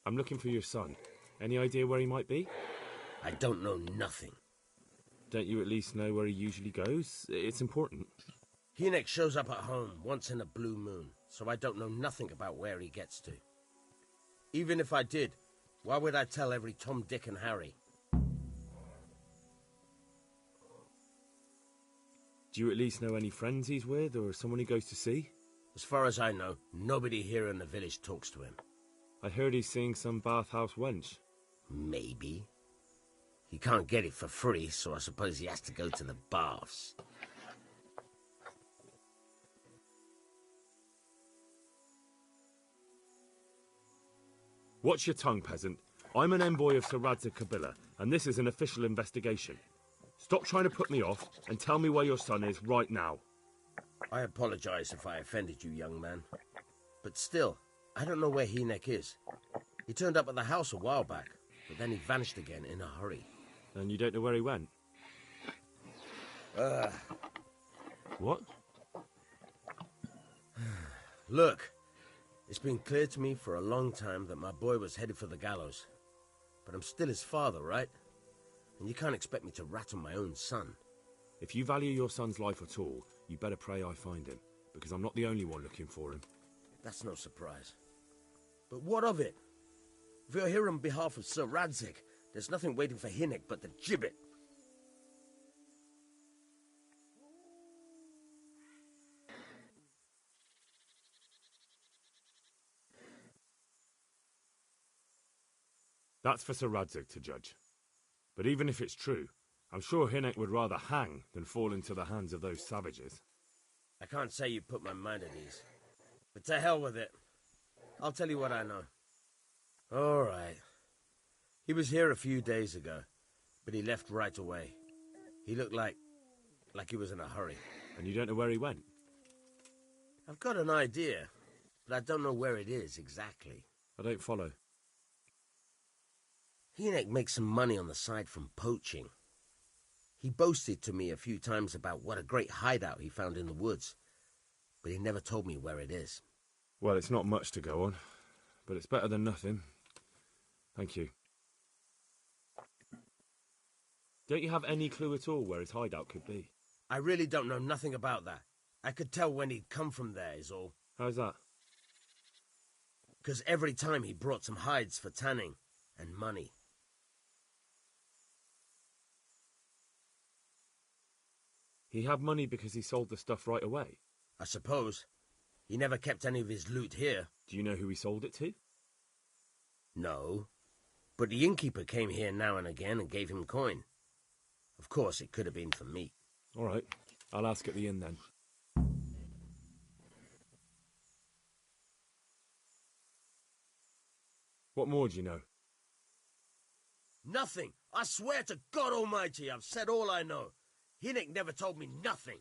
I'm looking for your son. Any idea where he might be? I don't know nothing. Don't you at least know where he usually goes? It's important. Hynek shows up at home once in a blue moon, so I don't know nothing about where he gets to. Even if I did, why would I tell every Tom, Dick and Harry? Do you at least know any friends he's with, or someone he goes to see? As far as I know, nobody here in the village talks to him. I heard he's seeing some bathhouse wench. Maybe. He can't get it for free, so I suppose he has to go to the baths. Watch your tongue, peasant. I'm an envoy of Sir HUZZAH Kabila, and this is an official investigation. Stop trying to put me off, and tell me where your son is right now. I apologize if I offended you, young man. But still, I don't know where Hynek is. He turned up at the house a while back, but then he vanished again in a hurry. And you don't know where he went? What? Look, it's been clear to me for a long time that my boy was headed for the gallows. But I'm still his father, right? And you can't expect me to rat on my own son. If you value your son's life at all, you better pray I find him, because I'm not the only one looking for him. That's no surprise. But what of it? If you're here on behalf of Sir HUZZAH, there's nothing waiting for Hynek but the gibbet. That's for Sir HUZZAH to judge. But even if it's true, I'm sure Hynek would rather hang than fall into the hands of those savages. I can't say you put my mind at ease. But to hell with it. I'll tell you what I know. All right. He was here a few days ago, but he left right away. He looked like he was in a hurry. And you don't know where he went? I've got an idea, but I don't know where it is exactly. I don't follow. Hynek makes some money on the side from poaching. He boasted to me a few times about what a great hideout he found in the woods, but he never told me where it is. Well, it's not much to go on, but it's better than nothing. Thank you. Don't you have any clue at all where his hideout could be? I really don't know nothing about that. I could tell when he'd come from there, is all. How's that? Because every time he brought some hides for tanning and money. He had money because he sold the stuff right away? I suppose. He never kept any of his loot here. Do you know who he sold it to? No. But the innkeeper came here now and again and gave him coin. Of course, it could have been for meat. All right. I'll ask at the inn then. What more do you know? Nothing. I swear to God Almighty, I've said all I know. Hinnick never told me nothing.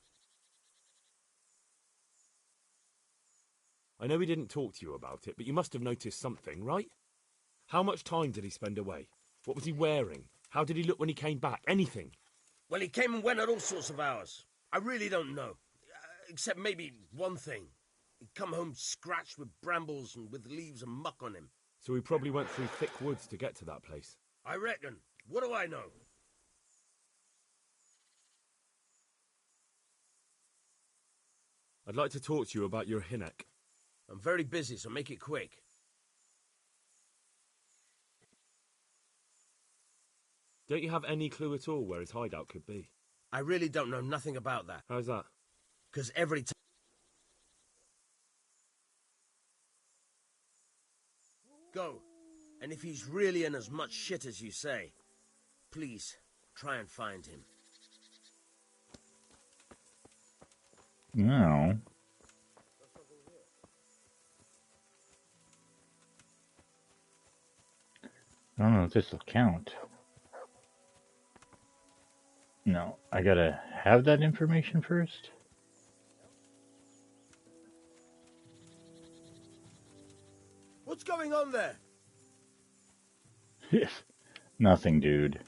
I know he didn't talk to you about it, but you must have noticed something, right? How much time did he spend away? What was he wearing? How did he look when he came back? Anything? Well, he came and went at all sorts of hours. I really don't know. Except maybe one thing. He'd come home scratched with brambles and with leaves and muck on him. So he probably went through thick woods to get to that place. I reckon. What do I know? I'd like to talk to you about your Hinnock. I'm very busy, so make it quick. Don't you have any clue at all where his hideout could be? I really don't know nothing about that. How's that? Because every time... Go. And if he's really in as much shit as you say, please, try and find him. No. I don't know if this will count. No, I gotta have that information first. What's going on there? Nothing, dude.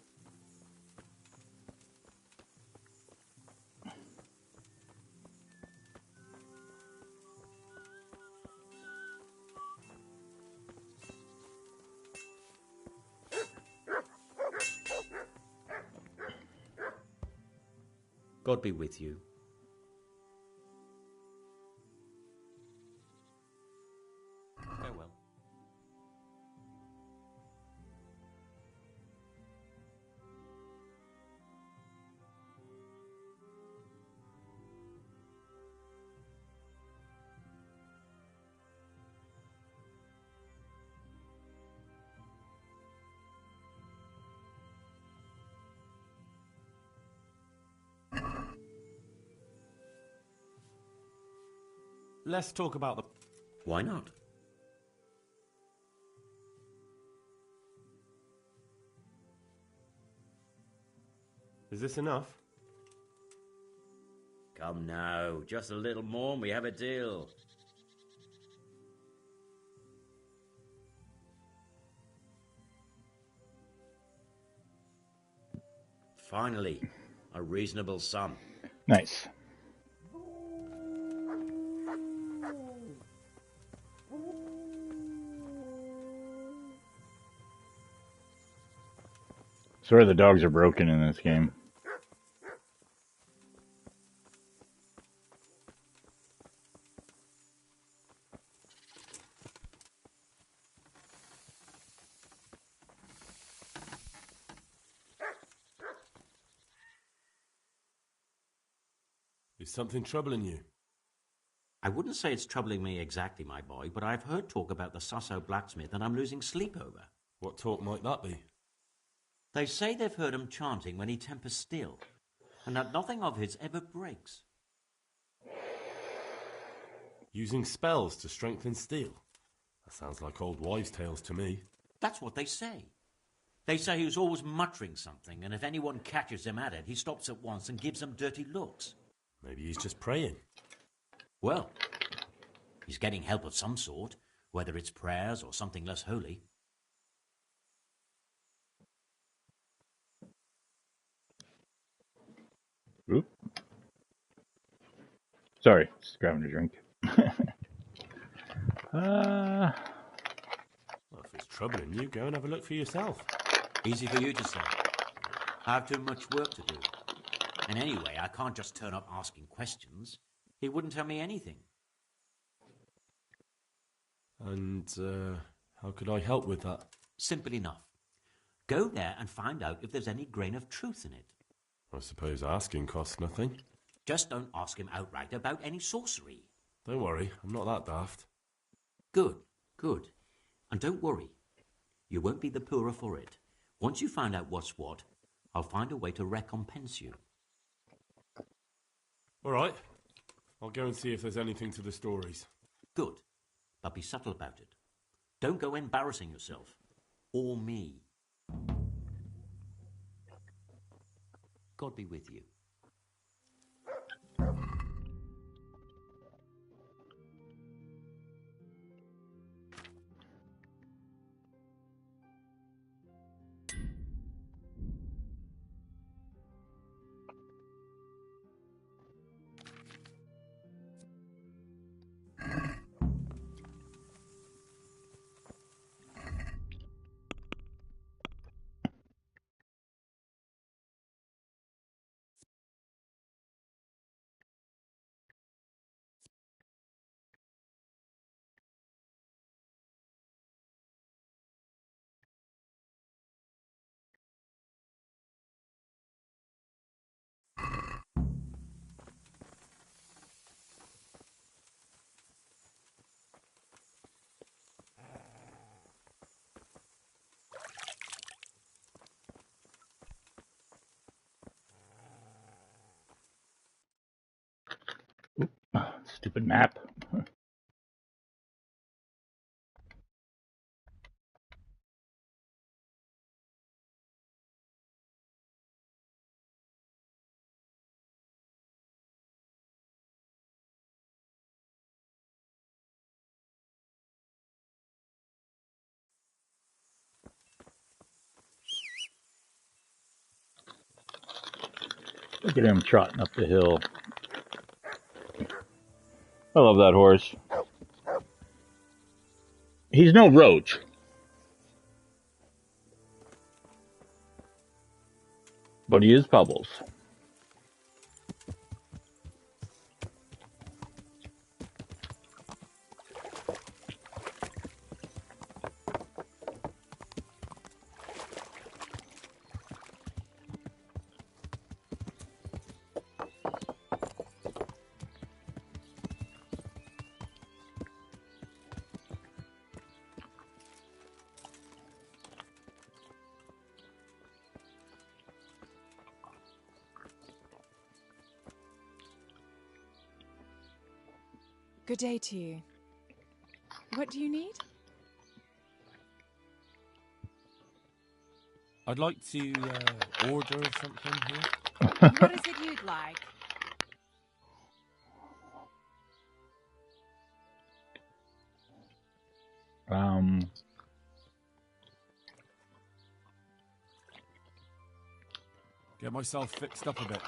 God be with you. Farewell. Let's talk about the... Why not? Is this enough? Come now, just a little more and we have a deal. Finally, a reasonable sum. Nice. Swear the dogs are broken in this game. Is something troubling you? I wouldn't say it's troubling me exactly, my boy, but I've heard talk about the Susso blacksmith and I'm losing sleep over. What talk might that be? They say they've heard him chanting when he tempers steel, and that nothing of his ever breaks. Using spells to strengthen steel? That sounds like old wives' tales to me. That's what they say. They say he was always muttering something, and if anyone catches him at it, he stops at once and gives them dirty looks. Maybe he's just praying. Well, he's getting help of some sort, whether it's prayers or something less holy. Oop. Sorry, just grabbing a drink. Well, if it's troubling you, go and have a look for yourself. Easy for you to say. I have too much work to do. And anyway, I can't just turn up asking questions. He wouldn't tell me anything. And, how could I help with that? Simple enough. Go there and find out if there's any grain of truth in it. I suppose asking costs nothing. Just don't ask him outright about any sorcery. Don't worry, I'm not that daft. Good, good. And don't worry. You won't be the poorer for it. Once you find out what's what, I'll find a way to recompense you. All right. I'll go and see if there's anything to the stories. Good. But be subtle about it. Don't go embarrassing yourself. or me. God be with you. Stupid map. Look at him trotting up the hill. I love that horse. He's no roach. But he is Pebbles. Good day to you. What do you need? I'd like to order something here. What is it you'd like? Get myself fixed up a bit.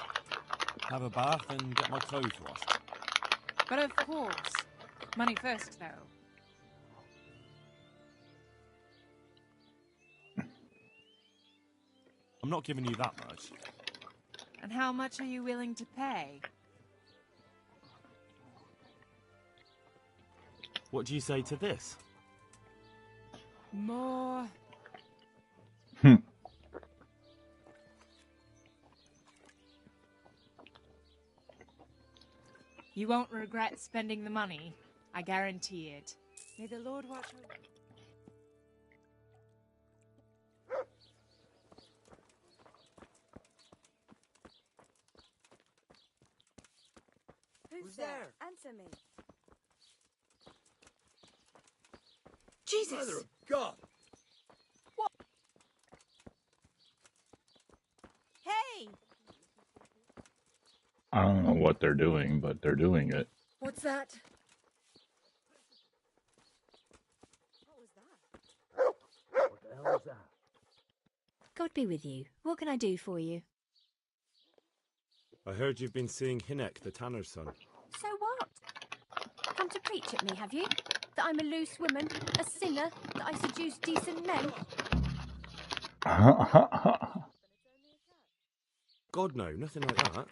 Have a bath and get my clothes washed. But of course. Money first, though. I'm not giving you that much. And how much are you willing to pay? What do you say to this? More. You won't regret spending the money. I guarantee it. May the Lord watch over you. Who's there? Answer me. Jesus! Mother of God! What? Hey! I don't know what they're doing, but they're doing it. What's that? What the hell was that? God be with you. What can I do for you? I heard you've been seeing Hinek, the tanner's son. So what? Come to preach at me, have you? That I'm a loose woman, a sinner, that I seduce decent men? God, no, nothing like that.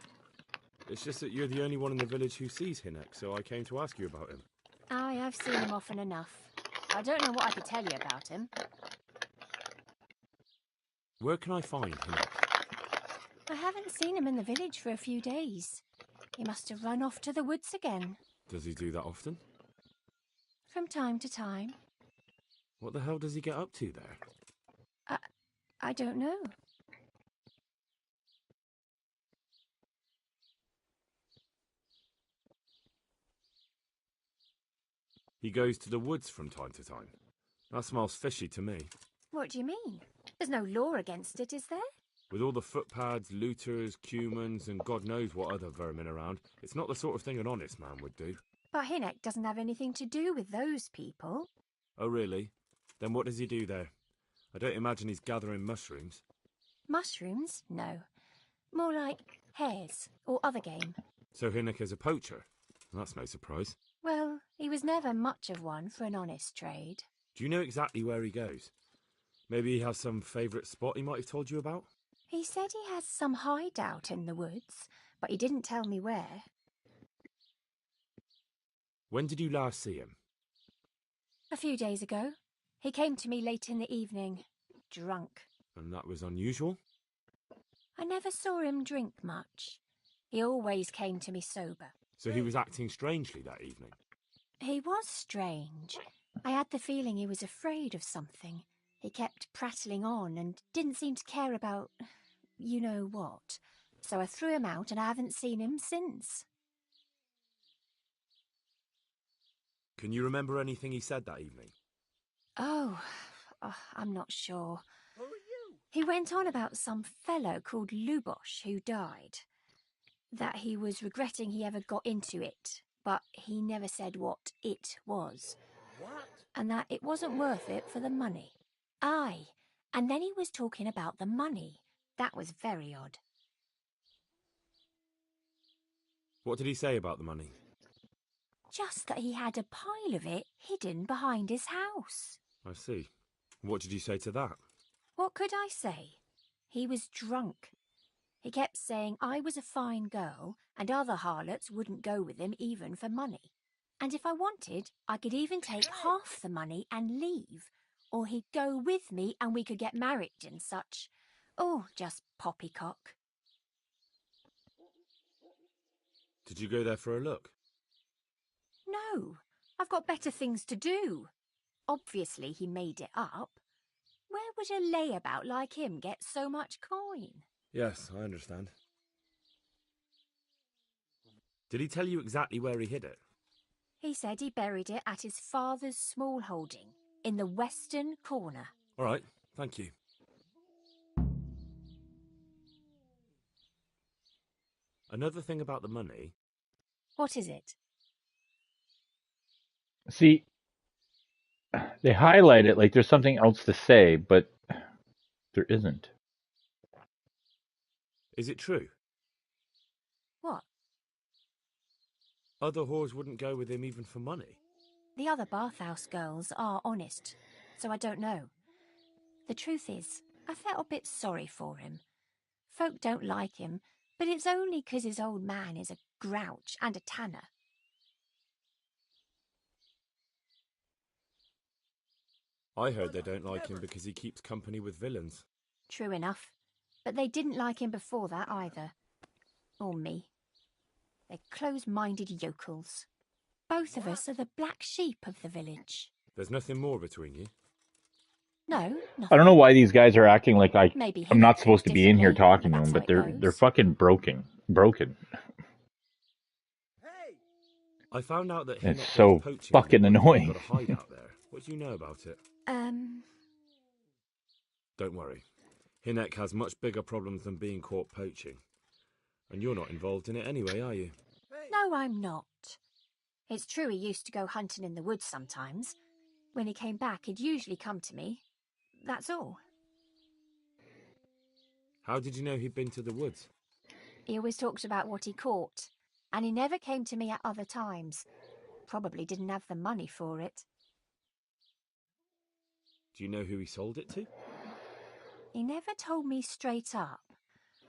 It's just that you're the only one in the village who sees Hinek, so I came to ask you about him. Aye, I've seen him often enough. I don't know what I could tell you about him. Where can I find Hinek? I haven't seen him in the village for a few days. He must have run off to the woods again. Does he do that often? From time to time. What the hell does he get up to there? I don't know. He goes to the woods from time to time. That smells fishy to me. What do you mean? There's no law against it, is there? With all the footpads, looters, cumans, and God knows what other vermin around, it's not the sort of thing an honest man would do. But Hinnock doesn't have anything to do with those people. Oh, really? Then what does he do there? I don't imagine he's gathering mushrooms. Mushrooms? No. More like hares or other game. So Hinnock is a poacher? That's no surprise. Well, he was never much of one for an honest trade. Do you know exactly where he goes? Maybe he has some favourite spot he might have told you about? He said he has some hideout in the woods, but he didn't tell me where. When did you last see him? A few days ago. He came to me late in the evening, drunk. And that was unusual? I never saw him drink much. He always came to me sober. So he was acting strangely that evening? He was strange. I had the feeling he was afraid of something. He kept prattling on and didn't seem to care about you know what. So I threw him out and I haven't seen him since. Can you remember anything he said that evening? Oh, I'm not sure. Who are you? He went on about some fellow called Lubosh who died. That he was regretting he ever got into it, but he never said what it was. What? And that it wasn't worth it for the money. Aye, and then he was talking about the money. That was very odd. What did he say about the money? Just that he had a pile of it hidden behind his house. I see. What did you say to that? What could I say? He was drunk. He kept saying I was a fine girl and other harlots wouldn't go with him even for money. And if I wanted, I could even take half the money and leave. Or he'd go with me and we could get married and such. Oh, just poppycock. Did you go there for a look? No, I've got better things to do. Obviously he made it up. Where would a layabout like him get so much coin? Yes, I understand. Did he tell you exactly where he hid it? He said he buried it at his father's small holding in the western corner. All right, thank you. Another thing about the money... What is it? See, they highlight it like there's something else to say, but there isn't. Is it true? What? Other whores wouldn't go with him even for money. The other bathhouse girls are honest, so I don't know. The truth is, I felt a bit sorry for him. Folk don't like him, but it's only 'cause his old man is a grouch and a tanner. I heard they don't like him because he keeps company with villains. True enough, but they didn't like him before that either. Or me. They're close-minded yokels. Both of us are the black sheep of the village. There's nothing more between you? No, nothing. I don't know why these guys are acting like Maybe I'm not he supposed to be in here differently, talking to them, that's but how it they're goes. fucking broken. I found out that It's Hinnock so goes poaching fucking in the woods and annoying. got a hideout there. What do you know about it? Don't worry. Hinnock has much bigger problems than being caught poaching. And you're not involved in it anyway, are you? No, I'm not. It's true he used to go hunting in the woods sometimes. When he came back, he'd usually come to me. That's all. How did you know he'd been to the woods? He always talked about what he caught, and he never came to me at other times. Probably didn't have the money for it. Do you know who he sold it to? He never told me straight up.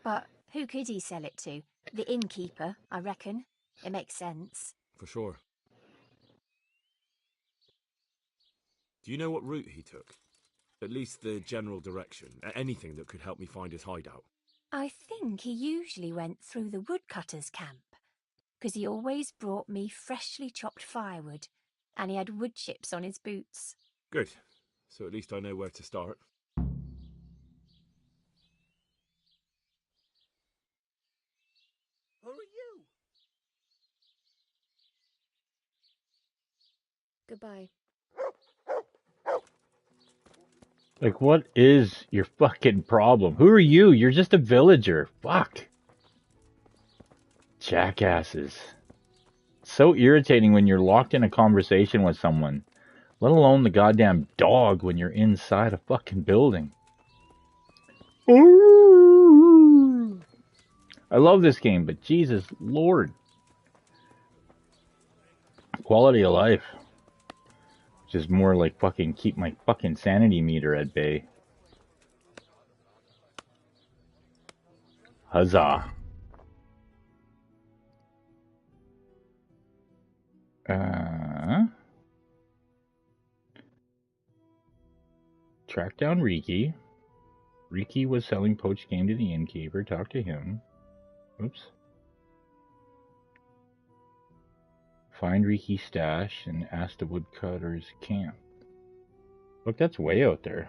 But who could he sell it to? The innkeeper, I reckon. It makes sense. For sure. Do you know what route he took? At least the general direction. Anything that could help me find his hideout. I think he usually went through the woodcutter's camp, 'cause he always brought me freshly chopped firewood, and he had wood chips on his boots. Good. So at least I know where to start. Who are you? Goodbye. Like, what is your fucking problem? Who are you? You're just a villager. Fuck. Jackasses. So irritating when you're locked in a conversation with someone, let alone the goddamn dog when you're inside a fucking building. I love this game, but Jesus Lord. Quality of life. Which is more like fucking keep my fucking sanity meter at bay. Huzzah. Track down Riki. Riki was selling poached game to the innkeeper. Talk to him. Oops. Find Riki's stash and ask the woodcutter's camp. Look, that's way out there.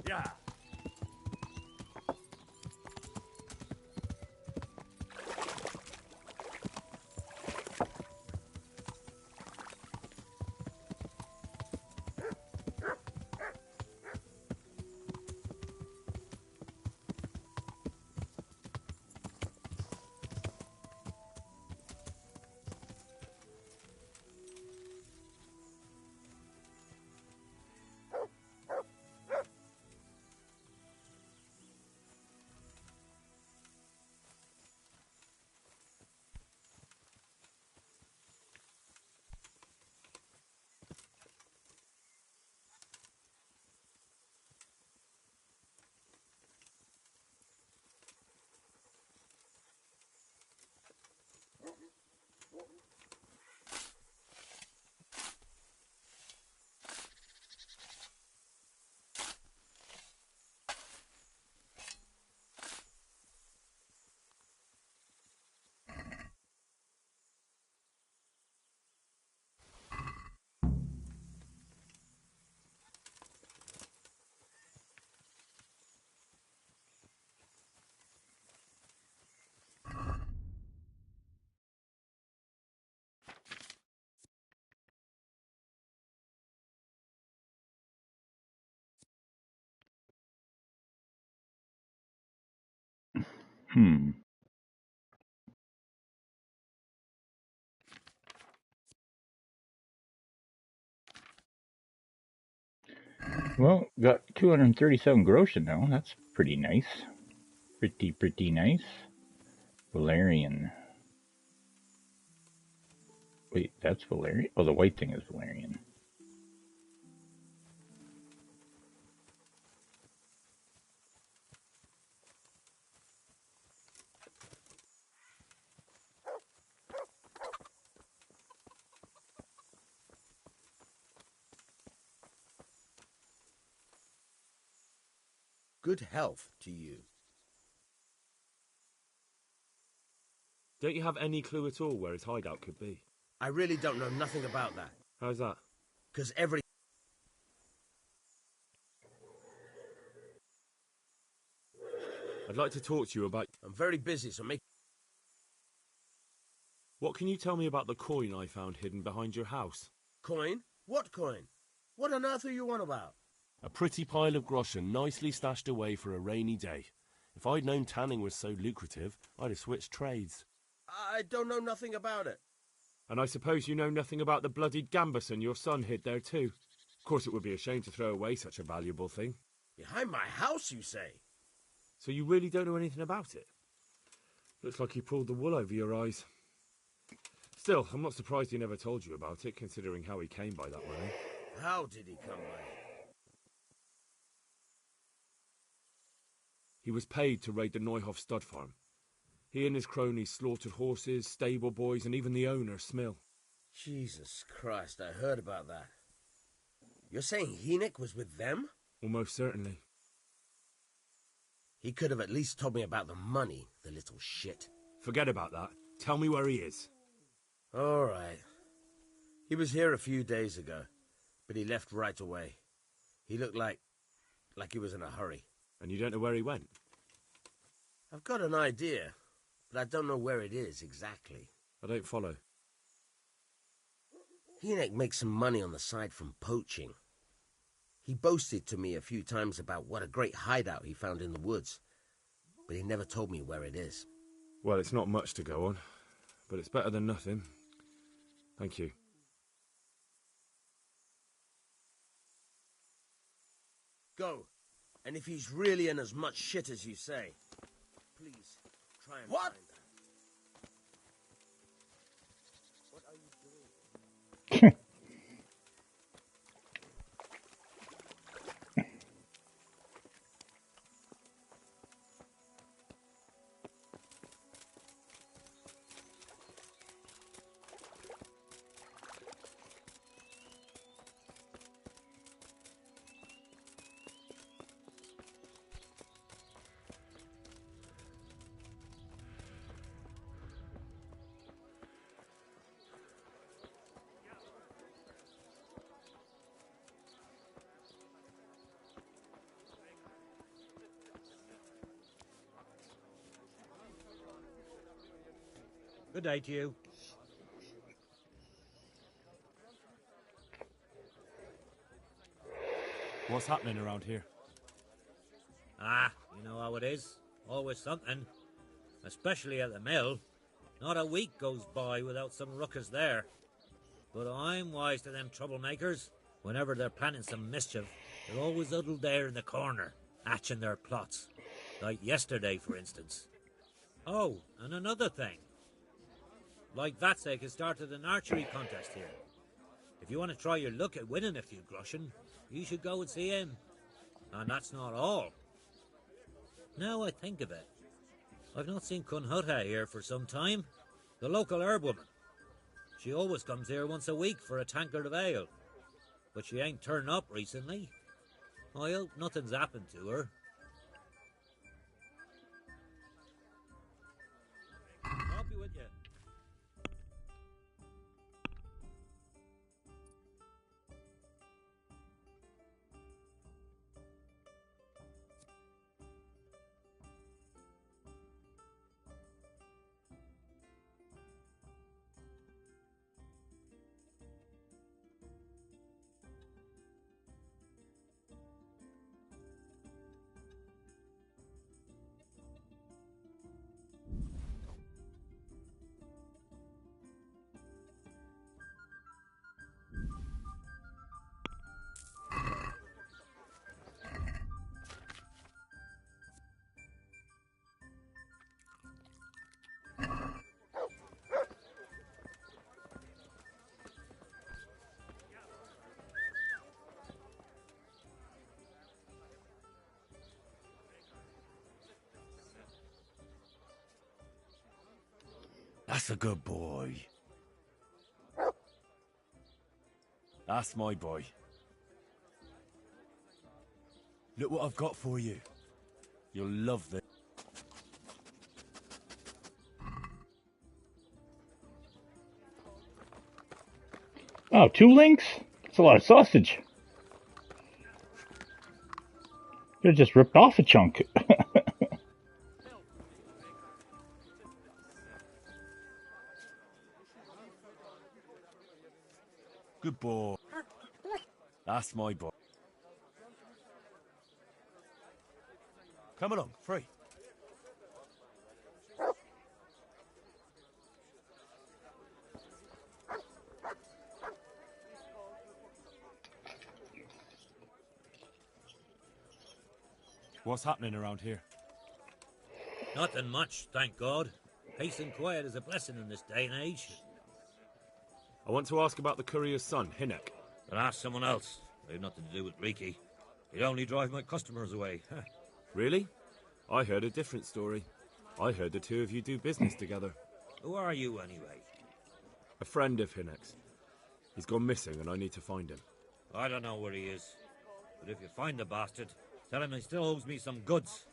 Yeah. Well, got 237 groschen now. That's pretty nice. Pretty nice. Valerian. Wait, that's Valerian? Oh, the white thing is Valerian. Good health to you. Don't you have any clue at all where his hideout could be? I really don't know nothing about that. How's that? Because every... I'd like to talk to you about... I'm very busy, so make... What can you tell me about the coin I found hidden behind your house? Coin? What coin? What on earth are you on about? A pretty pile of groschen nicely stashed away for a rainy day. If I'd known tanning was so lucrative, I'd have switched trades. I don't know nothing about it. And I suppose you know nothing about the bloodied gambeson your son hid there too. Of course it would be a shame to throw away such a valuable thing. Behind my house, you say? So you really don't know anything about it? Looks like you pulled the wool over your eyes. Still, I'm not surprised he never told you about it, considering how he came by that money. How did he come by it? He was paid to raid the Neuhoff stud farm. He and his cronies slaughtered horses, stable boys, and even the owner, Smill. Jesus Christ, I heard about that. You're saying Hynek was with them? Almost certainly. He could have at least told me about the money, the little shit. Forget about that. Tell me where he is. All right. He was here a few days ago, but he left right away. He looked like like he was in a hurry. And you don't know where he went? I've got an idea, but I don't know where it is exactly. I don't follow. Hynek makes some money on the side from poaching. He boasted to me a few times about what a great hideout he found in the woods, but he never told me where it is. Well, it's not much to go on, but it's better than nothing. Thank you. Go, and if he's really in as much shit as you say, please try and find that. What are you doing? Good day to you. What's happening around here? Ah, you know how it is. Always something. Especially at the mill. Not a week goes by without some ruckus there. But I'm wise to them troublemakers. Whenever they're planning some mischief, they're always huddled there in the corner, hatching their plots. Like yesterday, for instance. Oh, and another thing. Like Vatsek has started an archery contest here. If you want to try your luck at winning a few groschen, you should go and see him. And that's not all. Now I think of it, I've not seen HUZZAH here for some time. The local herb woman. She always comes here once a week for a tankard of ale. But she ain't turned up recently. I hope nothing's happened to her. I'll be with you. That's a good boy. That's my boy. Look what I've got for you. You'll love this. Oh, 2 links? That's a lot of sausage. Could have just ripped off a chunk. Good boy. That's my boy. Come along, free. What's happening around here? Nothing much, thank God. Peace and quiet is a blessing in this day and age. I want to ask about the courier's son, Hynek. But ask someone else. They've nothing to do with Riki. He'd only drive my customers away. Really? I heard a different story. I heard the two of you do business together. Who are you, anyway? A friend of Hynek's. He's gone missing and I need to find him. I don't know where he is. But if you find the bastard, tell him he still owes me some goods.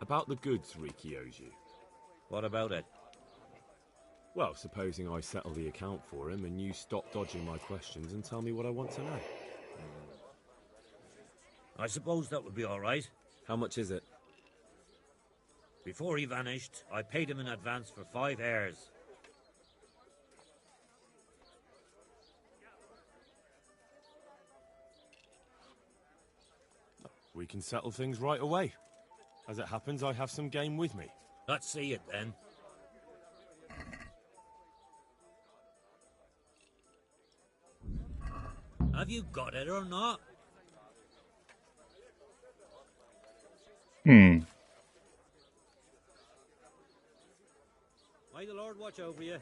About the goods Riki owes you. What about it? Well, supposing I settle the account for him and you stop dodging my questions and tell me what I want to know. I suppose that would be all right. How much is it? Before he vanished, I paid him in advance for 5 heirs. We can settle things right away. As it happens, I have some game with me. Let's see it then. Have you got it or not? Hmm. May the Lord watch over you.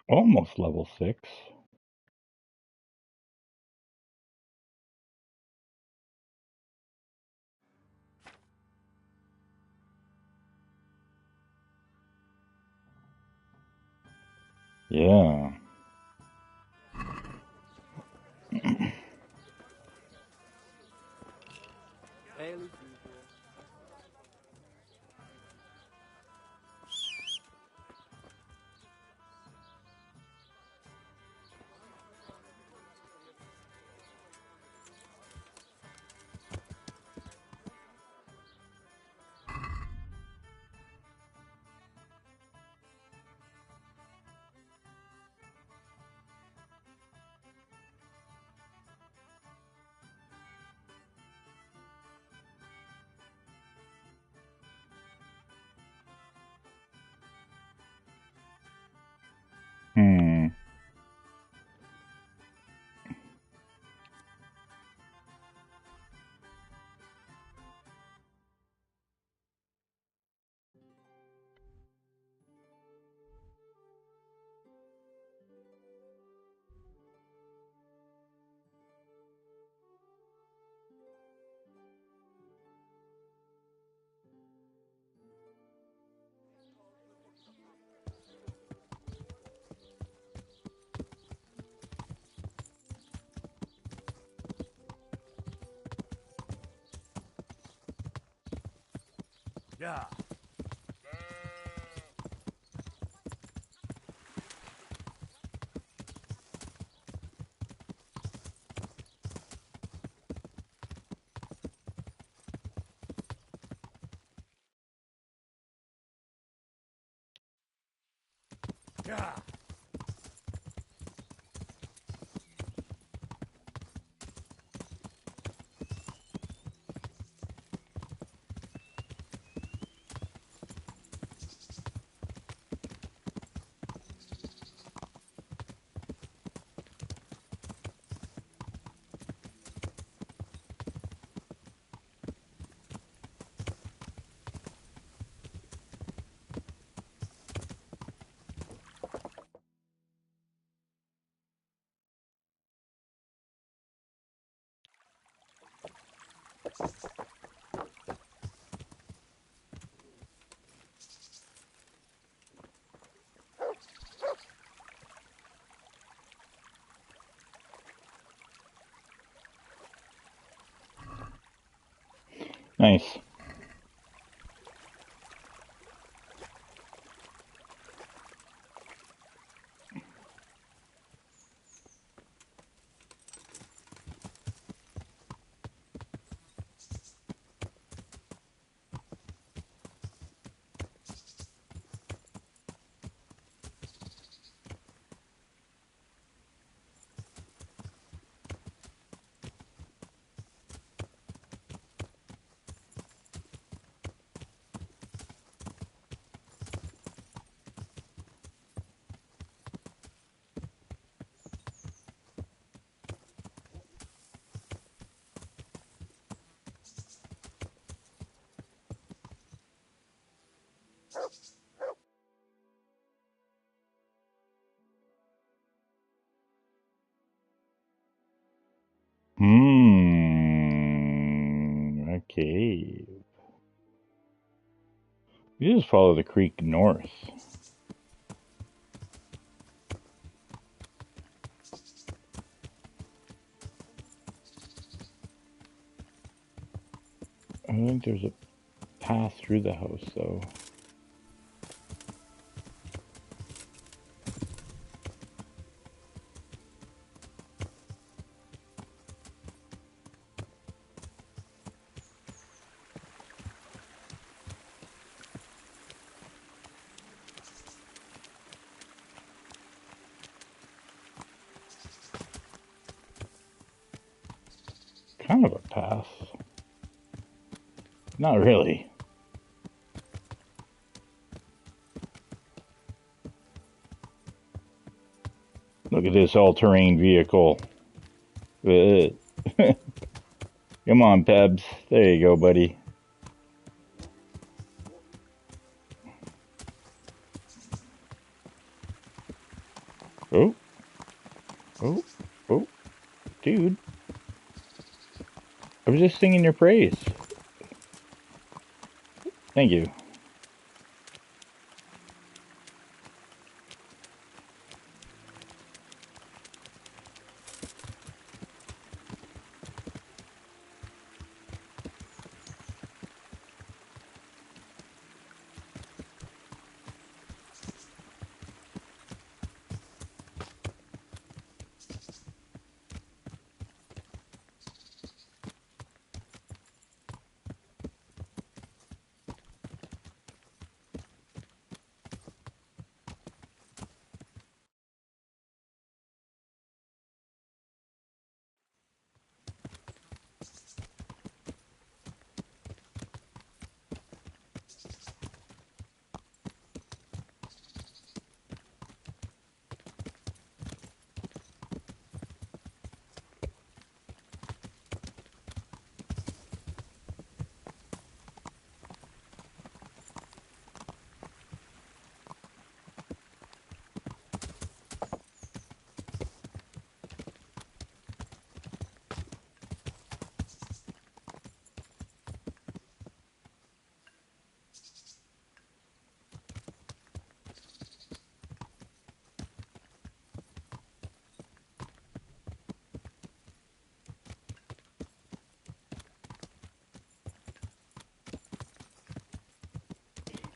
Almost level 6. Yeah. Hmm. Yeah. Yeah. Nice. Okay. You just follow the creek north. I think there's a path through the house, though. Kind of a path. Not really. Look at this all-terrain vehicle. Come on, Pebs. There you go, buddy. Oh. Oh. Oh. Dude. I was just singing your praise. Thank you.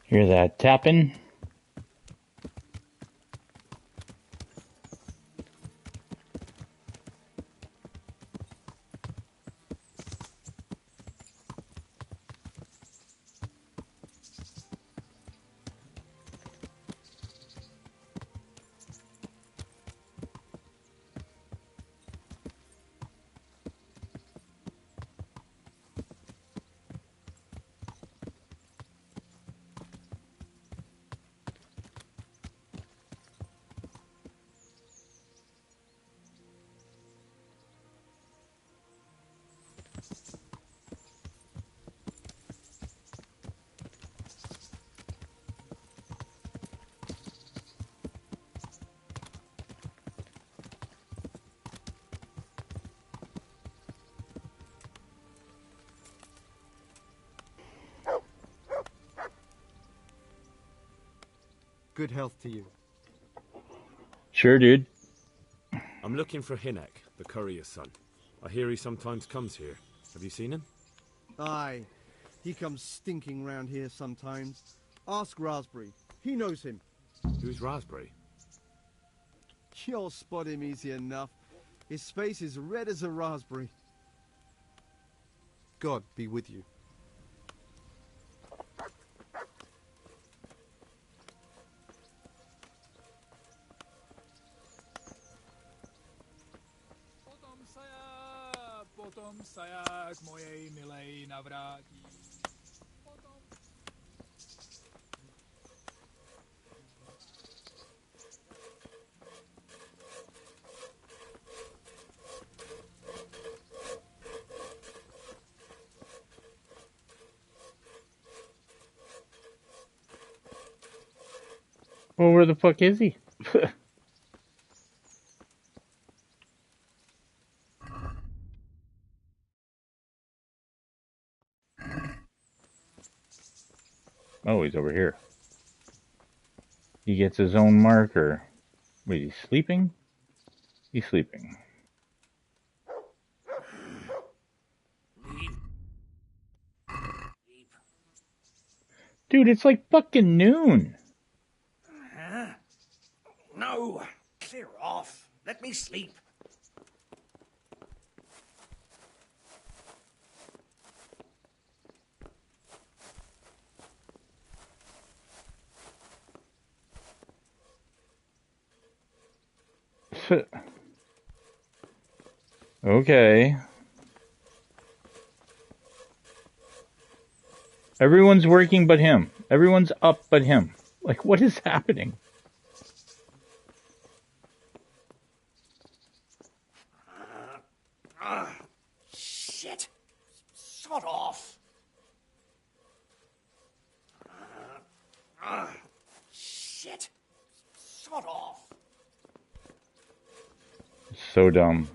Hear that tapping? Good health to you. Sure, dude. I'm looking for Hinek, the courier's son. I hear he sometimes comes here. Have you seen him? Aye. He comes stinking round here sometimes. Ask Raspberry. He knows him. Who's Raspberry? You'll spot him easy enough. His face is red as a raspberry. God be with you. Potom saya k mojej milej navrátí. Well, where the fuck is he? Oh, he's over here. He gets his own marker. Wait, he's sleeping? He's sleeping. Dude, it's like fucking noon. No! Clear off! Let me sleep! Okay. Everyone's working but him. Everyone's up but him. Like, what is happening? Shit! Sod off! Shit! Sod off! So dumb.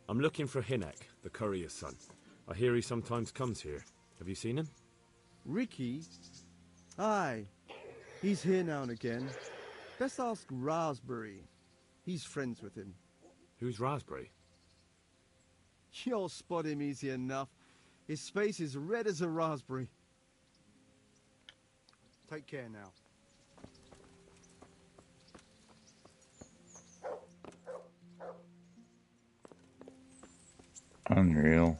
I'm looking for Hinek, the courier's son. I hear he sometimes comes here. Have you seen him? Ricky? Aye. He's here now and again. Best ask Raspberry. He's friends with him. Who's Raspberry? You'll spot him easy enough. His face is red as a raspberry. Take care now. Unreal.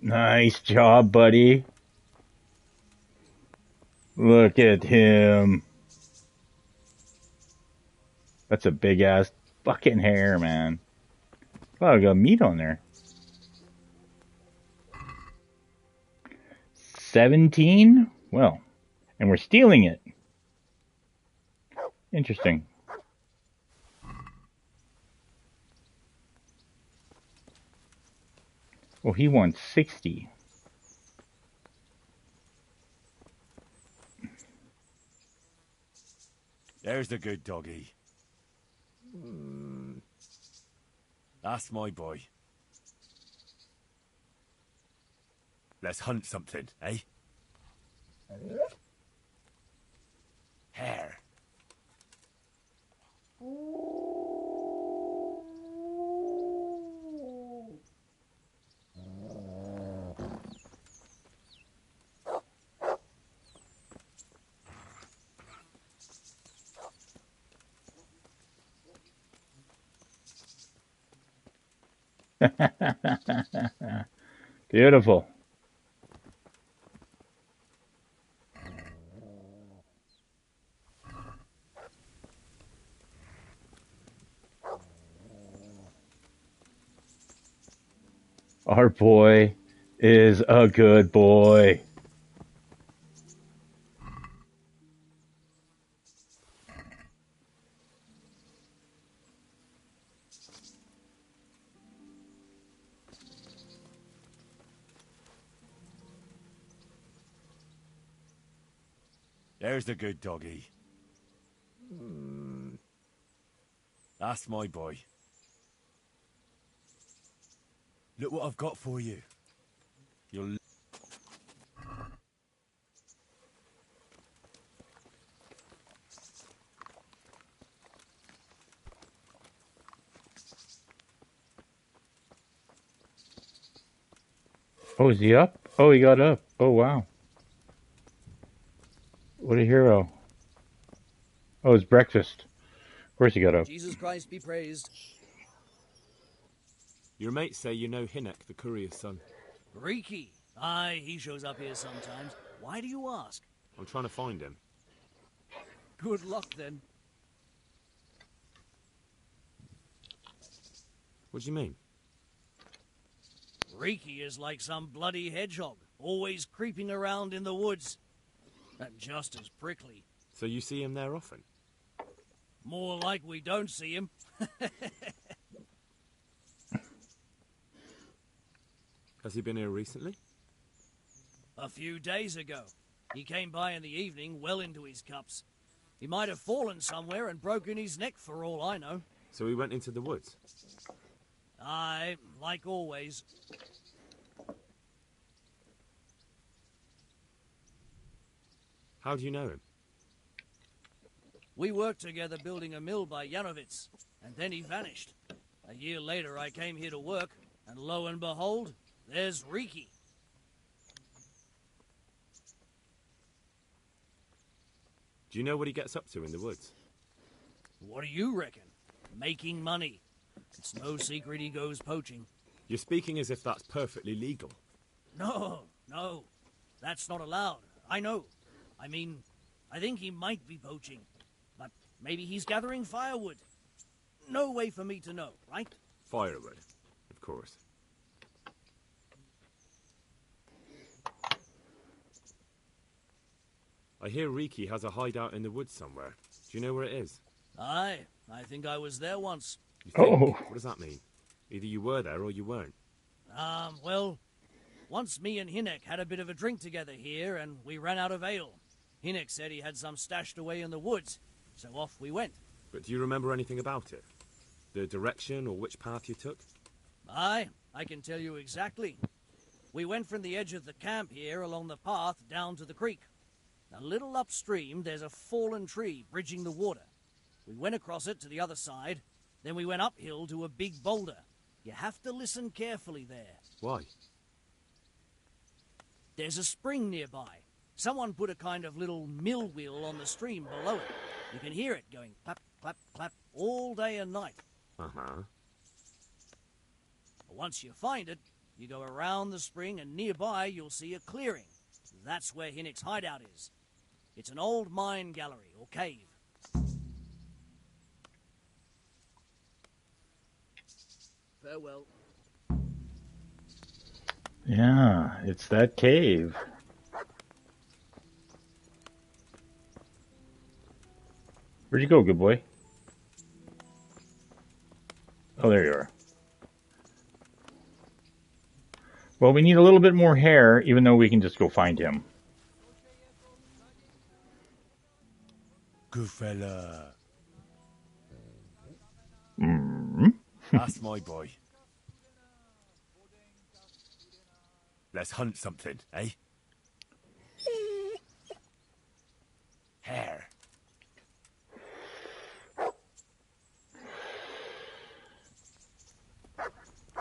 Nice job, buddy. Look at him. That's a big ass fucking hair, man. Oh, I got meat on there. 17? Well, and we're stealing it. Interesting. Well, he wants 60. There's the good doggy. That's my boy. Let's hunt something, eh? Hare. Beautiful. Our boy is a good boy. There's the good doggy. That's my boy. Look what I've got for you. You'll... Oh, is he up? Oh, he got up. Oh, wow. What a hero. Oh, it's breakfast. Of course he got up. Jesus Christ be praised. Your mates say you know Hinek, the courier's son. Riki. Aye, he shows up here sometimes. Why do you ask? I'm trying to find him. Good luck, then. What do you mean? Riki is like some bloody hedgehog, always creeping around in the woods. And just as prickly. So you see him there often? More like we don't see him. Has he been here recently? A few days ago. He came by in the evening, well into his cups. He might have fallen somewhere and broken his neck for all I know. So he went into the woods? Aye, like always. How do you know him? We worked together building a mill by Yanovitz, and then he vanished. A year later I came here to work, and lo and behold, there's Riki. Do you know what he gets up to in the woods? What do you reckon? Making money. It's no secret he goes poaching. You're speaking as if that's perfectly legal. No, that's not allowed. I know. I mean, I think he might be poaching, but maybe he's gathering firewood. No way for me to know, right? Firewood, of course. I hear Riki has a hideout in the woods somewhere. Do you know where it is? Aye, I think I was there once. You think? What does that mean? Either you were there or you weren't. Well, once me and Hinek had a bit of a drink together here, and we ran out of ale. Hinek said he had some stashed away in the woods, so off we went. But do you remember anything about it? The direction or which path you took? Aye, I can tell you exactly. We went from the edge of the camp here along the path down to the creek. A little upstream, there's a fallen tree bridging the water. We went across it to the other side, then we went uphill to a big boulder. You have to listen carefully there. Why? There's a spring nearby. Someone put a kind of little mill wheel on the stream below it. You can hear it going clap, clap, clap all day and night. Uh-huh. Once you find it, you go around the spring and nearby you'll see a clearing. That's where Hinek's hideout is. It's an old mine gallery or cave. Farewell. Yeah, it's that cave. Where'd you go, good boy? Oh, there you are. Well, we need a little bit more hair, even though we can just go find him. Good fella. Mm-hmm. That's my boy. Let's hunt something, eh? Hair.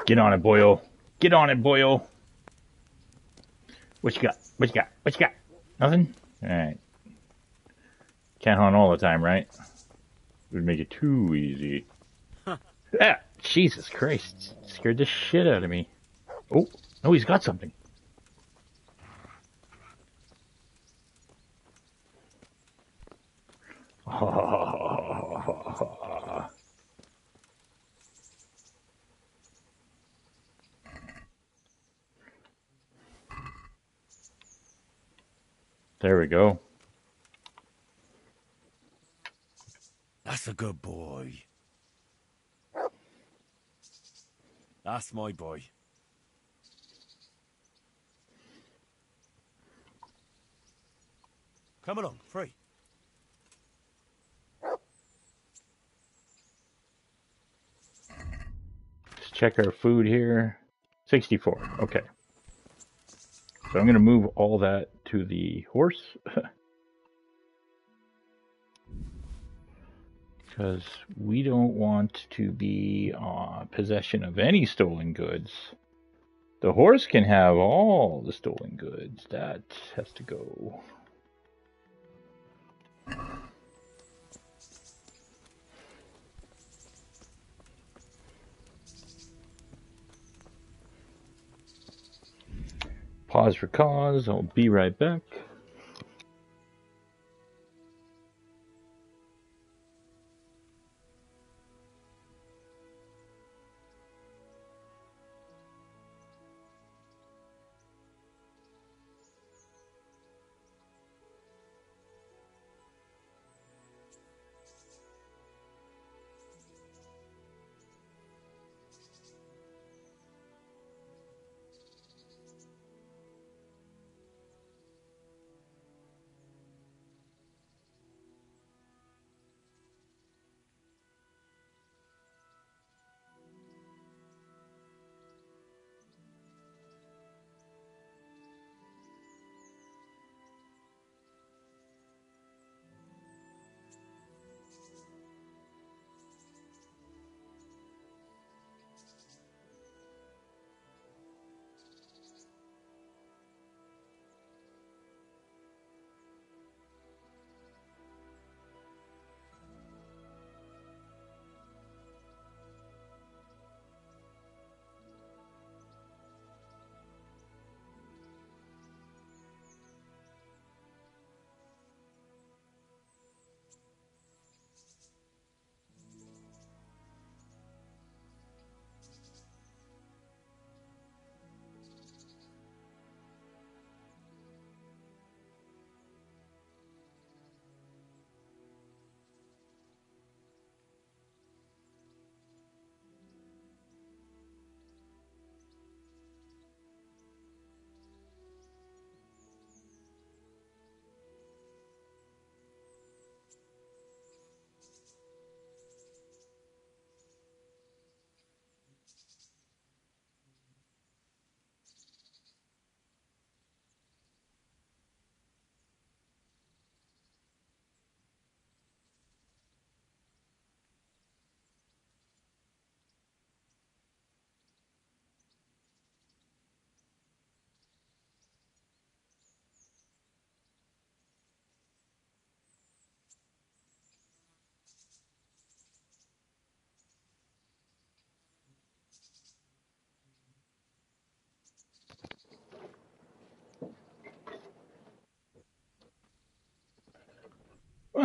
Get on it, boyo. Get on it, boyo. What you got? What you got? What you got? Nothing? Alright. Can't hunt all the time, right? It would make it too easy. Ah, Jesus Christ. Scared the shit out of me. Oh, no, he's got something. There we go. That's a good boy. That's my boy. Come along, free. Let's check our food here. 64. Okay. So I'm going to move all that to the horse. Because we don't want to be possession of any stolen goods. The horse can have all the stolen goods. That has to go. Pause for cause. I'll be right back.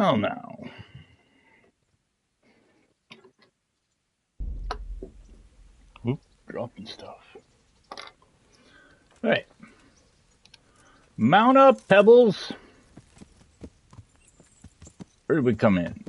Well, now. Oop, dropping stuff. Alright. Mount up, Pebbles. Where did we come in?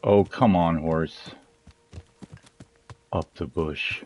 Oh, come on, horse. Up the bush.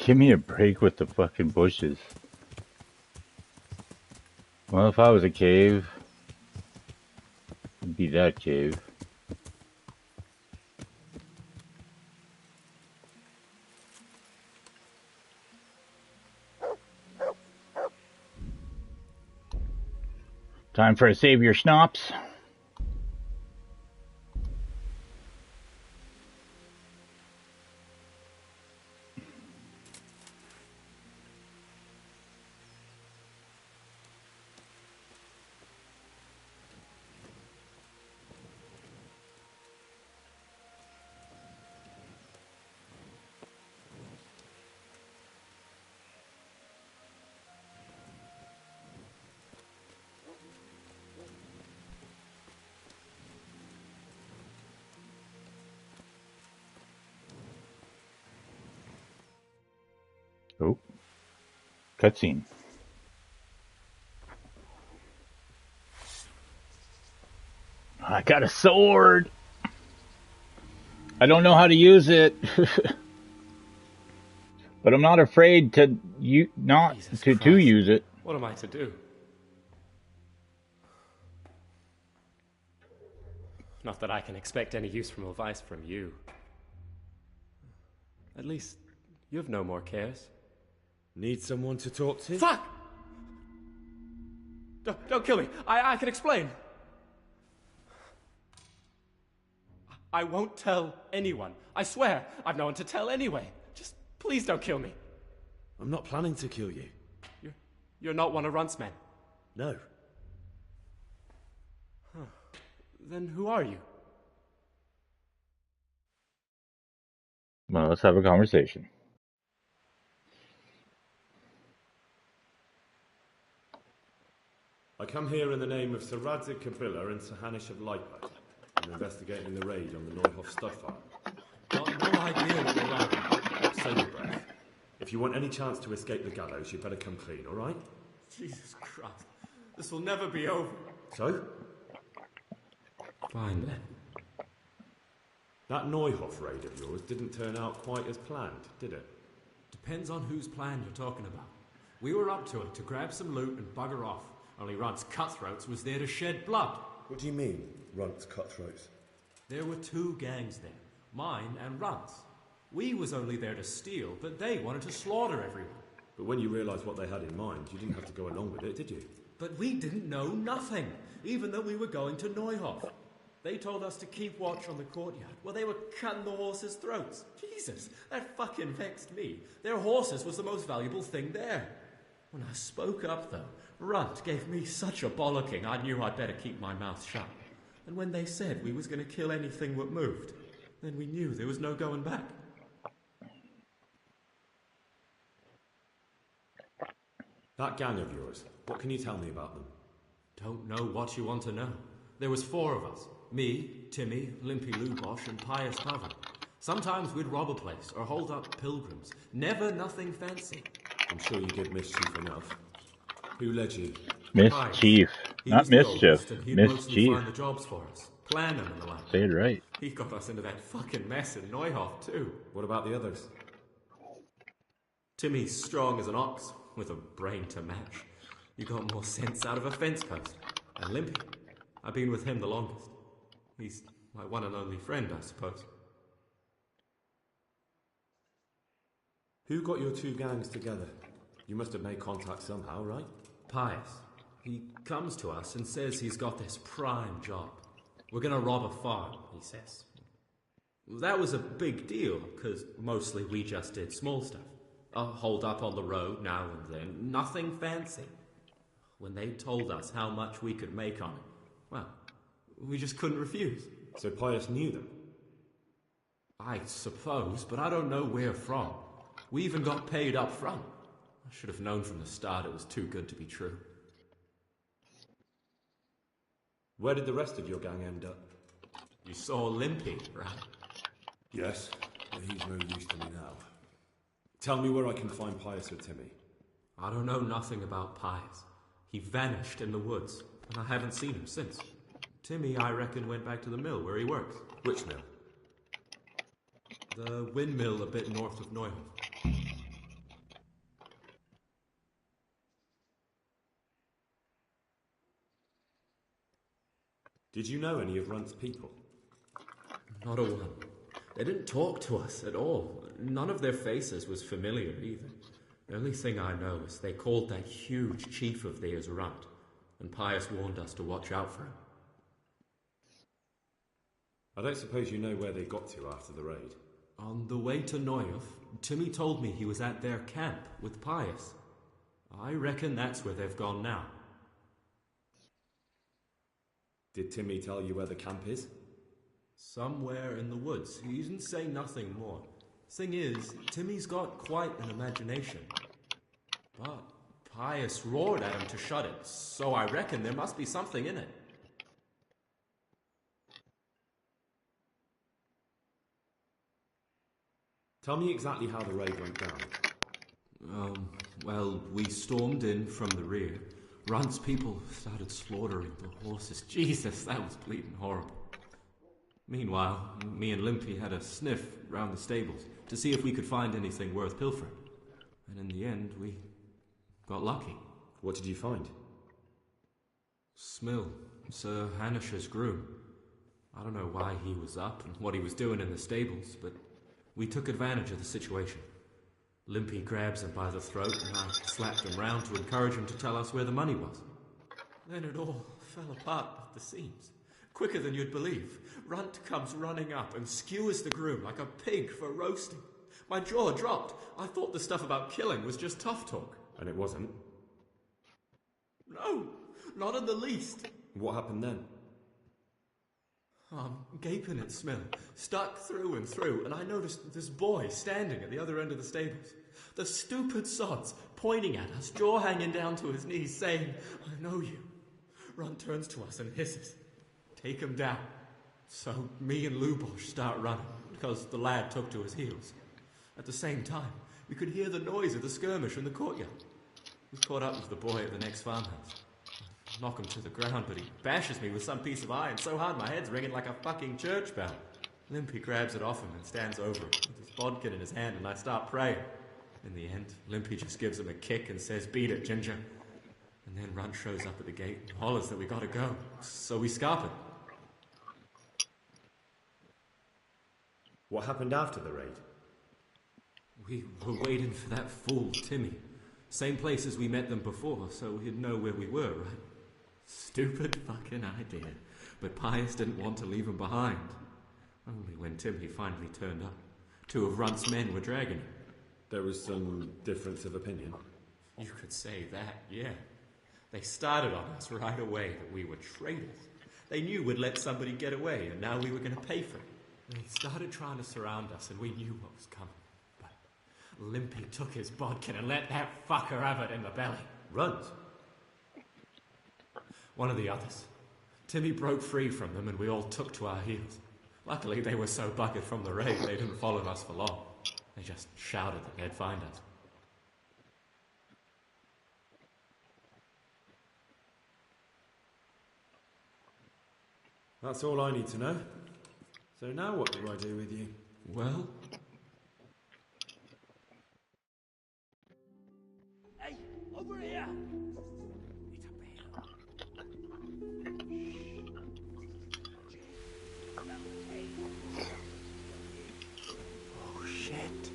Give me a break with the fucking bushes. Well, if I was a cave, it'd be that cave. Time for a save your schnapps. Oh, cutscene. I got a sword. I don't know how to use it, but I'm not afraid to use it. What am I to do? Not that I can expect any useful advice from you. At least, you've no more cares. Need someone to talk to? Fuck! Don't kill me. I can explain. I won't tell anyone. I swear. I've no one to tell anyway. Just please don't kill me. I'm not planning to kill you. You're not one of Runt's men? No. Huh. Then who are you? Well, let's have a conversation. I come here in the name of Sir Radzig Kabila and Sir Hanish of Lightlight. I'm investigating the raid on the Neuhoff stud farm. Got no idea what you're on. Save your breath. If you want any chance to escape the gallows, you better come clean, all right? Jesus Christ. This will never be over. So? Fine then. That Neuhoff raid of yours didn't turn out quite as planned, did it? Depends on whose plan you're talking about. We were up to it to grab some loot and bugger off. Only Runt's cutthroats was there to shed blood. What do you mean, Runt's cutthroats? There were two gangs there, mine and Runt's. We was only there to steal, but they wanted to slaughter everyone. But when you realised what they had in mind, you didn't have to go along with it, did you? But we didn't know nothing, even though we were going to Neuhoff. They told us to keep watch on the courtyard. Well, they were cutting the horses' throats. Jesus, that fucking vexed me. Their horses was the most valuable thing there. When I spoke up, though, Runt gave me such a bollocking I knew I'd better keep my mouth shut. And when they said we was going to kill anything that moved, then we knew there was no going back. That gang of yours, what can you tell me about them? Don't know what you want to know. There was 4 of us. Me, Timmy, Limpy Lubosh, and Pious Pavel. Sometimes we'd rob a place or hold up pilgrims. Never nothing fancy. I'm sure you did mischief enough. Who led you? Mischief. Not mischief. He'd mostly Mischief. find the jobs for us. Plan them and the like. Say it right. He got us into that fucking mess in Neuhof, too. What about the others? Timmy's strong as an ox, with a brain to match. You got more sense out of a fence post. And Limpy, I've been with him the longest. He's my one and only friend, I suppose. Who got your 2 gangs together? You must have made contact somehow, right? Pious. He comes to us and says he's got this prime job. We're gonna rob a farm, he says. That was a big deal, because mostly we just did small stuff. Hold up on the road now and then, nothing fancy. When they told us how much we could make on it, well, we just couldn't refuse. So Pius knew them? I suppose, but I don't know where from. We even got paid up front. I should have known from the start it was too good to be true. Where did the rest of your gang end up? You saw Limpy, right? Yes, but he's no use to me now. Tell me where I can find Pius or Timmy. I don't know nothing about Pius. He vanished in the woods, and I haven't seen him since. Timmy, I reckon, went back to the mill where he works. Which mill? The windmill a bit north of Neuhof. Did you know any of Runt's people? Not a one. They didn't talk to us at all. None of their faces was familiar either. The only thing I know is they called that huge chief of theirs Runt, and Pius warned us to watch out for him. I don't suppose you know where they got to after the raid? On the way to Neuhof, Timmy told me he was at their camp with Pius. I reckon that's where they've gone now. Did Timmy tell you where the camp is? Somewhere in the woods. He didn't say nothing more. Thing is, Timmy's got quite an imagination. But Pius roared at him to shut it, so I reckon there must be something in it. Tell me exactly how the raid went down. Well, we stormed in from the rear. Runt's people started slaughtering the horses. Jesus, that was bleeding horrible. Meanwhile, me and Limpy had a sniff round the stables to see if we could find anything worth pilfering. And in the end, we got lucky. What did you find? Smill, Sir Hanish's groom. I don't know why he was up and what he was doing in the stables, but we took advantage of the situation. Limpy grabs him by the throat and I slapped him round to encourage him to tell us where the money was. Then it all fell apart at the seams. Quicker than you'd believe. Runt comes running up and skewers the groom like a pig for roasting. My jaw dropped. I thought the stuff about killing was just tough talk. And it wasn't? No, not in the least. What happened then? I'm gaping at Smill, stuck through and through, and I noticed this boy standing at the other end of the stables. The stupid sods pointing at us, jaw hanging down to his knees, saying, "I know you." Runt turns to us and hisses, "Take him down." So me and Lubosh start running, because the lad took to his heels. At the same time, we could hear the noise of the skirmish in the courtyard. We caught up with the boy at the next farmhouse. I knock him to the ground, but he bashes me with some piece of iron so hard my head's ringing like a fucking church bell. Limpy grabs it off him and stands over him with his bodkin in his hand, and I start praying. In the end, Limpy just gives him a kick and says, "Beat it, Ginger." And then Runt shows up at the gate and hollers that we gotta go. So we scarp it. What happened after the raid? We were waiting for that fool, Timmy. Same place as we met them before, so he'd know where we were, right? Stupid fucking idea. but Pius didn't want to leave him behind. Only when Timmy finally turned up, two of Runt's men were dragging him. There was some difference of opinion. You could say that, yeah. They started on us right away that we were traitors. They knew we'd let somebody get away, and now we were going to pay for it. They started trying to surround us, and we knew what was coming. But Limpy took his bodkin and let that fucker have it in the belly. Runt? One of the others. Timmy broke free from them, and we all took to our heels. Luckily, they were so buggered from the raid, they didn't follow us for long. They just shouted that they'd find us. That's all I need to know. So now what do I do with you? Well... Hey, over here! Oh, shit.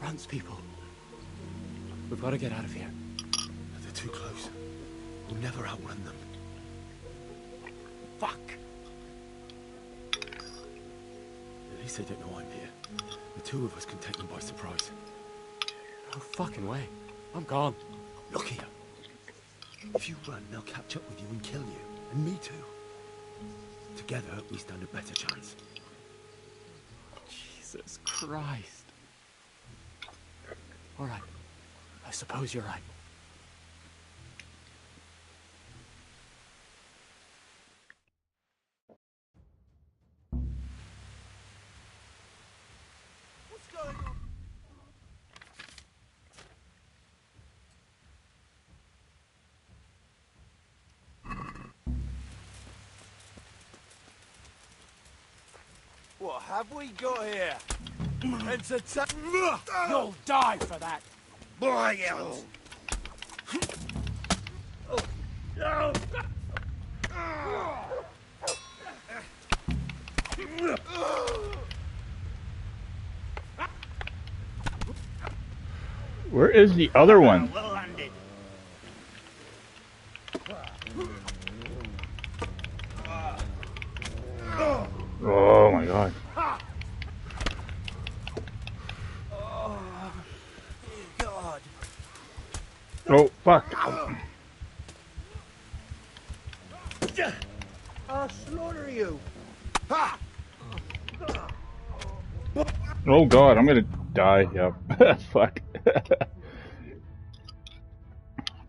Runt's people. We've got to get out of here. They're too close. We'll never outrun them. Fuck! At least they don't know I'm here. The two of us can take them by surprise. No fucking way. I'm gone. Look here. If you run, they'll catch up with you and kill you. And me too. Together, we stand a better chance. Jesus Christ. All right. I suppose you're right. What's going on? What have we got here? You'll die for that. Boy else. No. Where is the other one? Well landed. Oh my god. Oh, God. Oh, fuck. I'll slaughter you. Oh god, I'm gonna die. Yep. Fuck.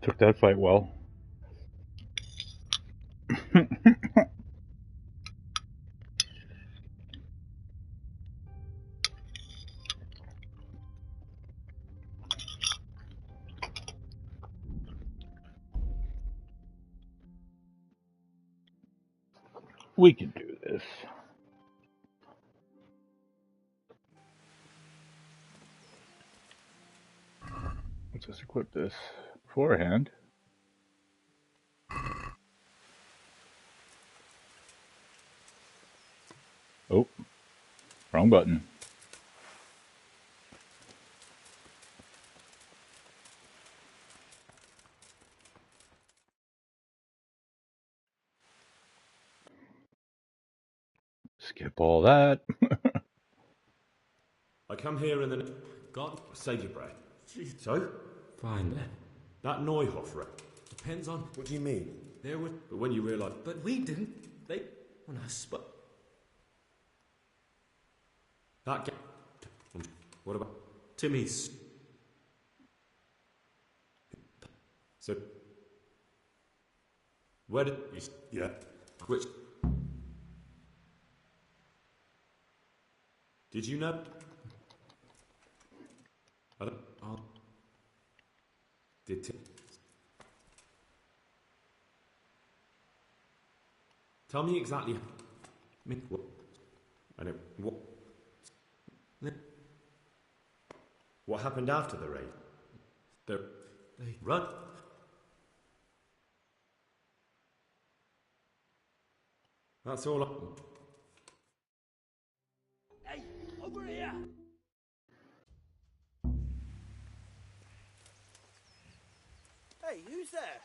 Took that fight well. We can do this. Let's just equip this beforehand. Oh, wrong button. Skip all that. I come here and then... God, save your breath. Jeez. So? Fine then. That Neuhoff wreck. Depends on... What do you mean? There were... But when you realise... But we didn't. They... When I spoke... That guy... What about... Timmy's... So... Where did... Yeah. Which... Did you know? I don't... Did Tell me exactly... What? I know... What... What happened after the raid? They... Run! That's all I... Hey, over here! Hey, who's there?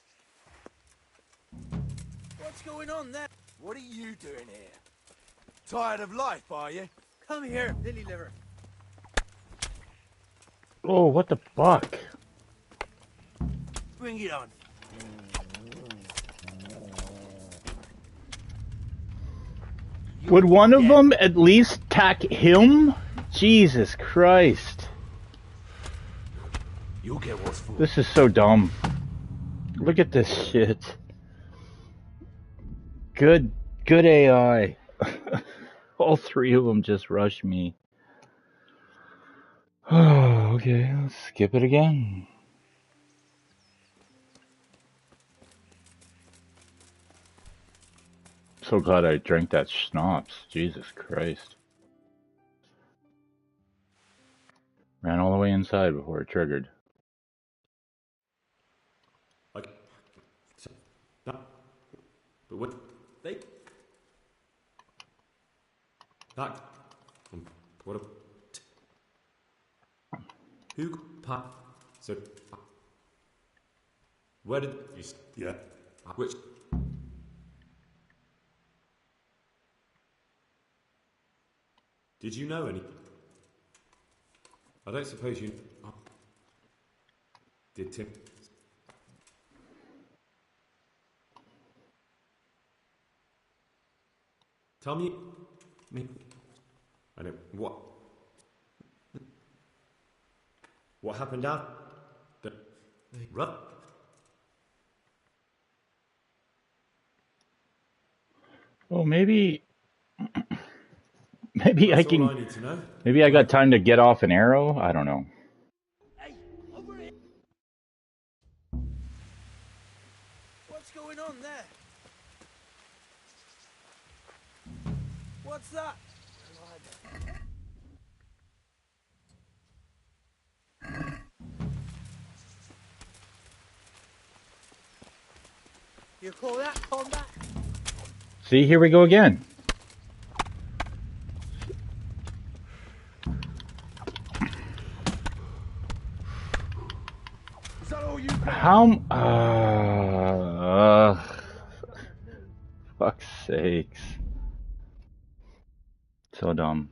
What's going on there? What are you doing here? Tired of life, are you? Come here, lily liver. Oh, what the fuck? Bring it on. Would one of them at least attack him? Jesus Christ. You'll get what's for. This is so dumb. Look at this shit. Good AI. All three of them just rushed me. Oh, okay, let's skip it again. So glad I drank that schnapps. Jesus Christ. Ran all the way inside before it triggered. Like, no, but what they that what a who pa so where did you yeah which did you know any? I don't suppose you did Tim. Tell me, I know what happened after the rub. Oh, maybe I That's can. all I need to know. Maybe I got time to get off an arrow. I don't know. What's going on there? What's that? You call that combat? See, here we go again. Is that all you got? How? Fuck's sakes. So dumb.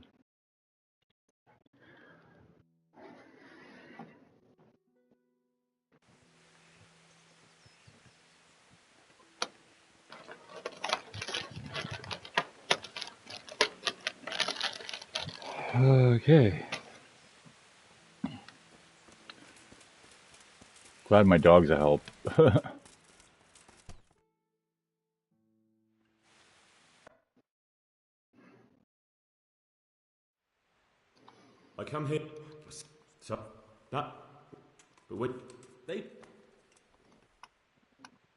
Okay. Glad my dog's a help. I come here, so that, but would they?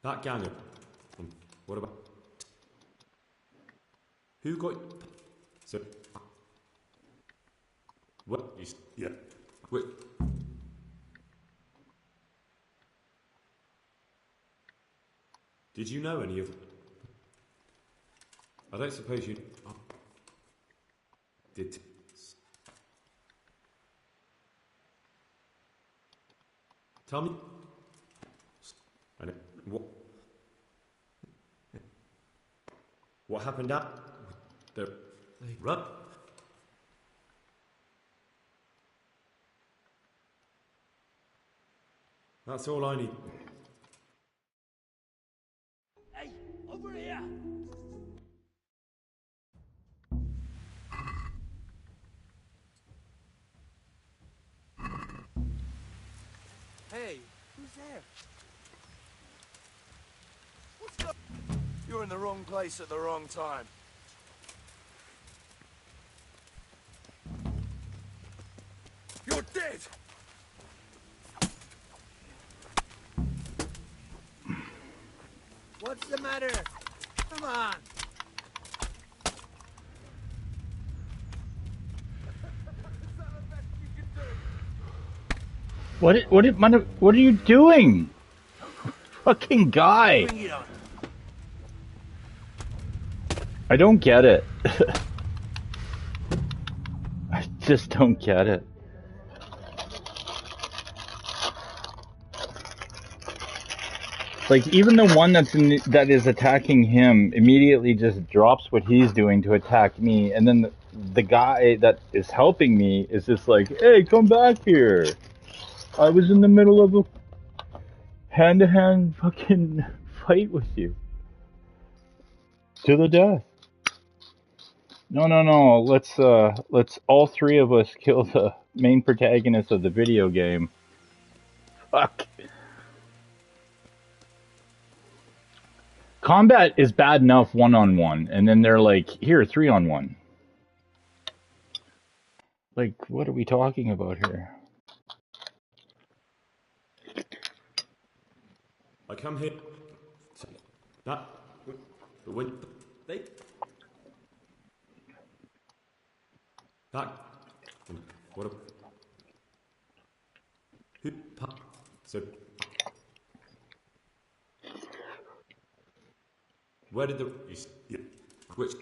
That gang of, what about? Who got? So, what? Yeah. Wait. Did you know any of? I don't suppose you did. Tell me. I know. What happened at the rub? That's all I need. Hey, over here! Hey, who's there? What's up? You're in the wrong place at the wrong time. You're dead! What's the matter? Come on! What are you doing? Fucking guy. Bring it on. I don't get it. I just don't get it. Like, even the one that is attacking him immediately just drops what he's doing to attack me, and then the guy that is helping me is just like, hey, come back here. I was in the middle of a hand-to-hand fucking fight with you. To the death. No. Let's all three of us kill the main protagonist of the video game. Fuck. Combat is bad enough 1-on-1, and then they're like, here, 3-on-1. Like, what are we talking about here? I come here. That. When they. That. What a. Who. So. Where did the. Which.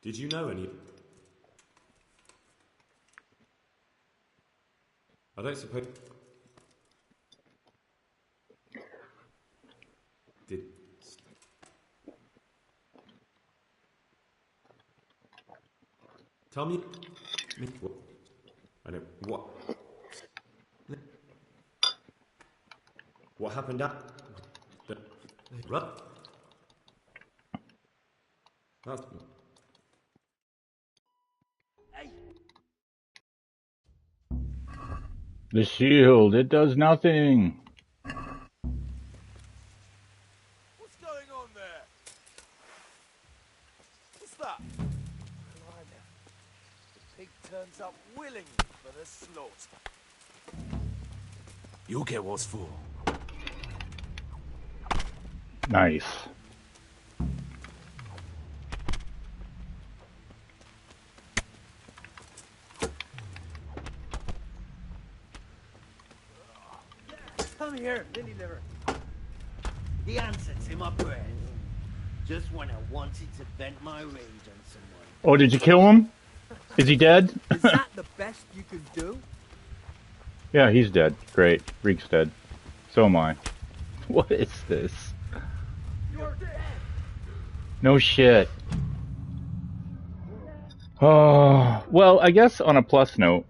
Did you know any? I don't suppose. Did. Tell me. What? I know. What? What happened at. What? That's. The shield, it does nothing. What's going on there? What's that? Blimey. The pig turns up willingly for the slaughter. You'll get what's for. Nice. Come here, lily liver. The answer to my prayers. Just when I wanted to vent my rage on someone. Oh, did you kill him? Is he dead? Is that the best you could do? Yeah, he's dead. Great. Reek's dead. So am I. What is this? You're dead. No shit. Oh, well, I guess on a plus note,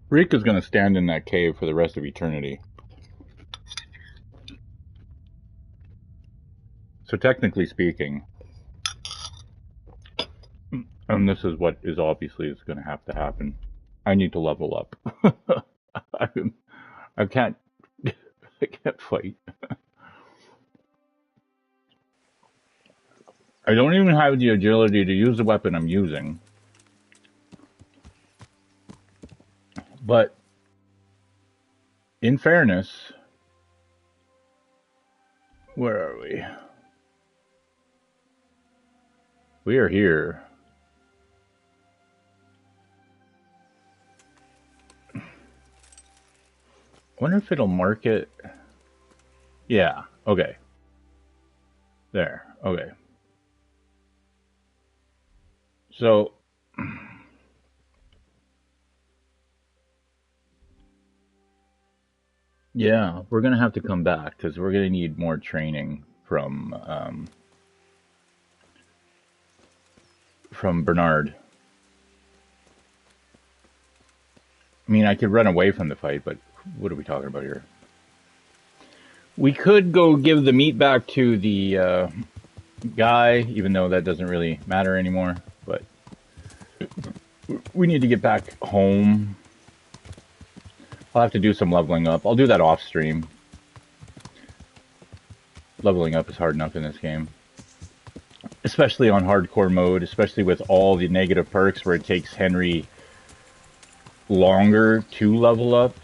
Reek is going to stand in that cave for the rest of eternity. So technically speaking, and this is what is obviously is going to have to happen, I need to level up. I can't fight. I don't even have the agility to use the weapon I'm using. But in fairness, where are we? We are here. I wonder if it'll mark it. Yeah, okay. There, okay. So, yeah, we're going to have to come back because we're going to need more training from Bernard. I mean, I could run away from the fight, but what are we talking about here? We could go give the meat back to the guy, even though that doesn't really matter anymore, but we need to get back home. I'll have to do some leveling up. I'll do that off stream. Leveling up is hard enough in this game. Especially on hardcore mode, especially with all the negative perks where it takes Henry longer to level up.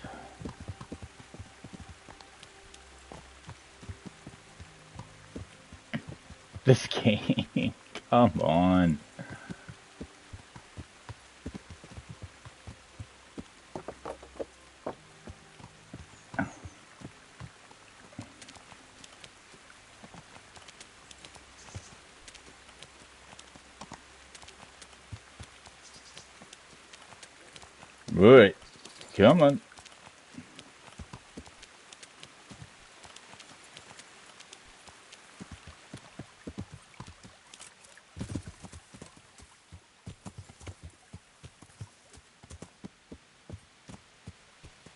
This game, come on. Alright, come on.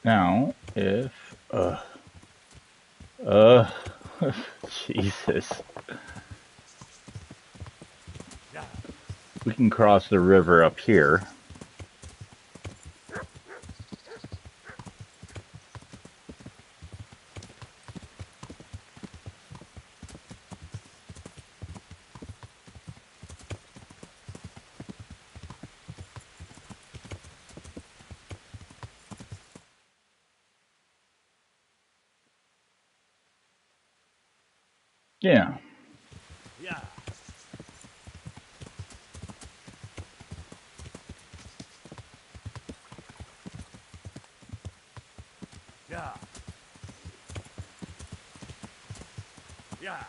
Now, if, Jesus. We can cross the river up here. Yeah. Yeah. Yeah. Yeah.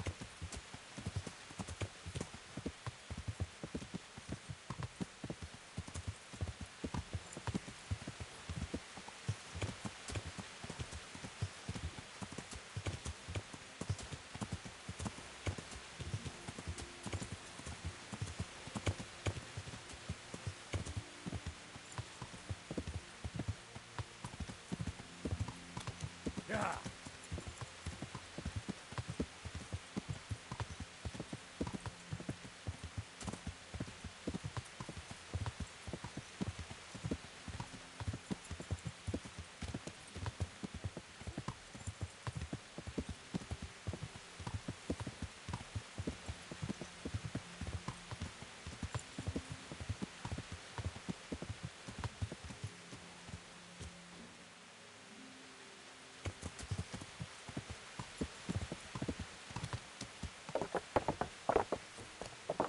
Yeah.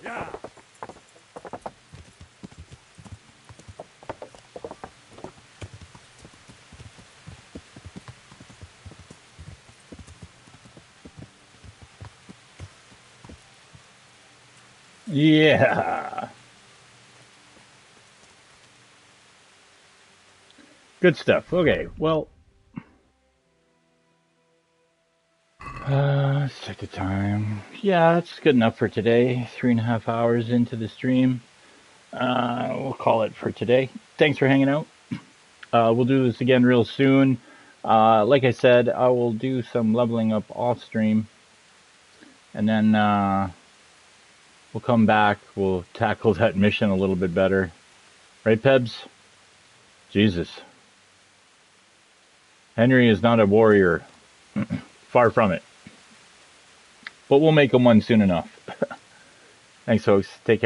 Yeah. Yeah. Good stuff. Okay, well, let's check the time. Yeah, that's good enough for today. 3.5 hours into the stream. We'll call it for today. Thanks for hanging out. We'll do this again real soon. Like I said, I will do some leveling up off stream. And then we'll come back. We'll tackle that mission a little bit better. Right, Pebs? Jesus. Henry is not a warrior. Far from it. But we'll make him one soon enough. Thanks, folks. Take care.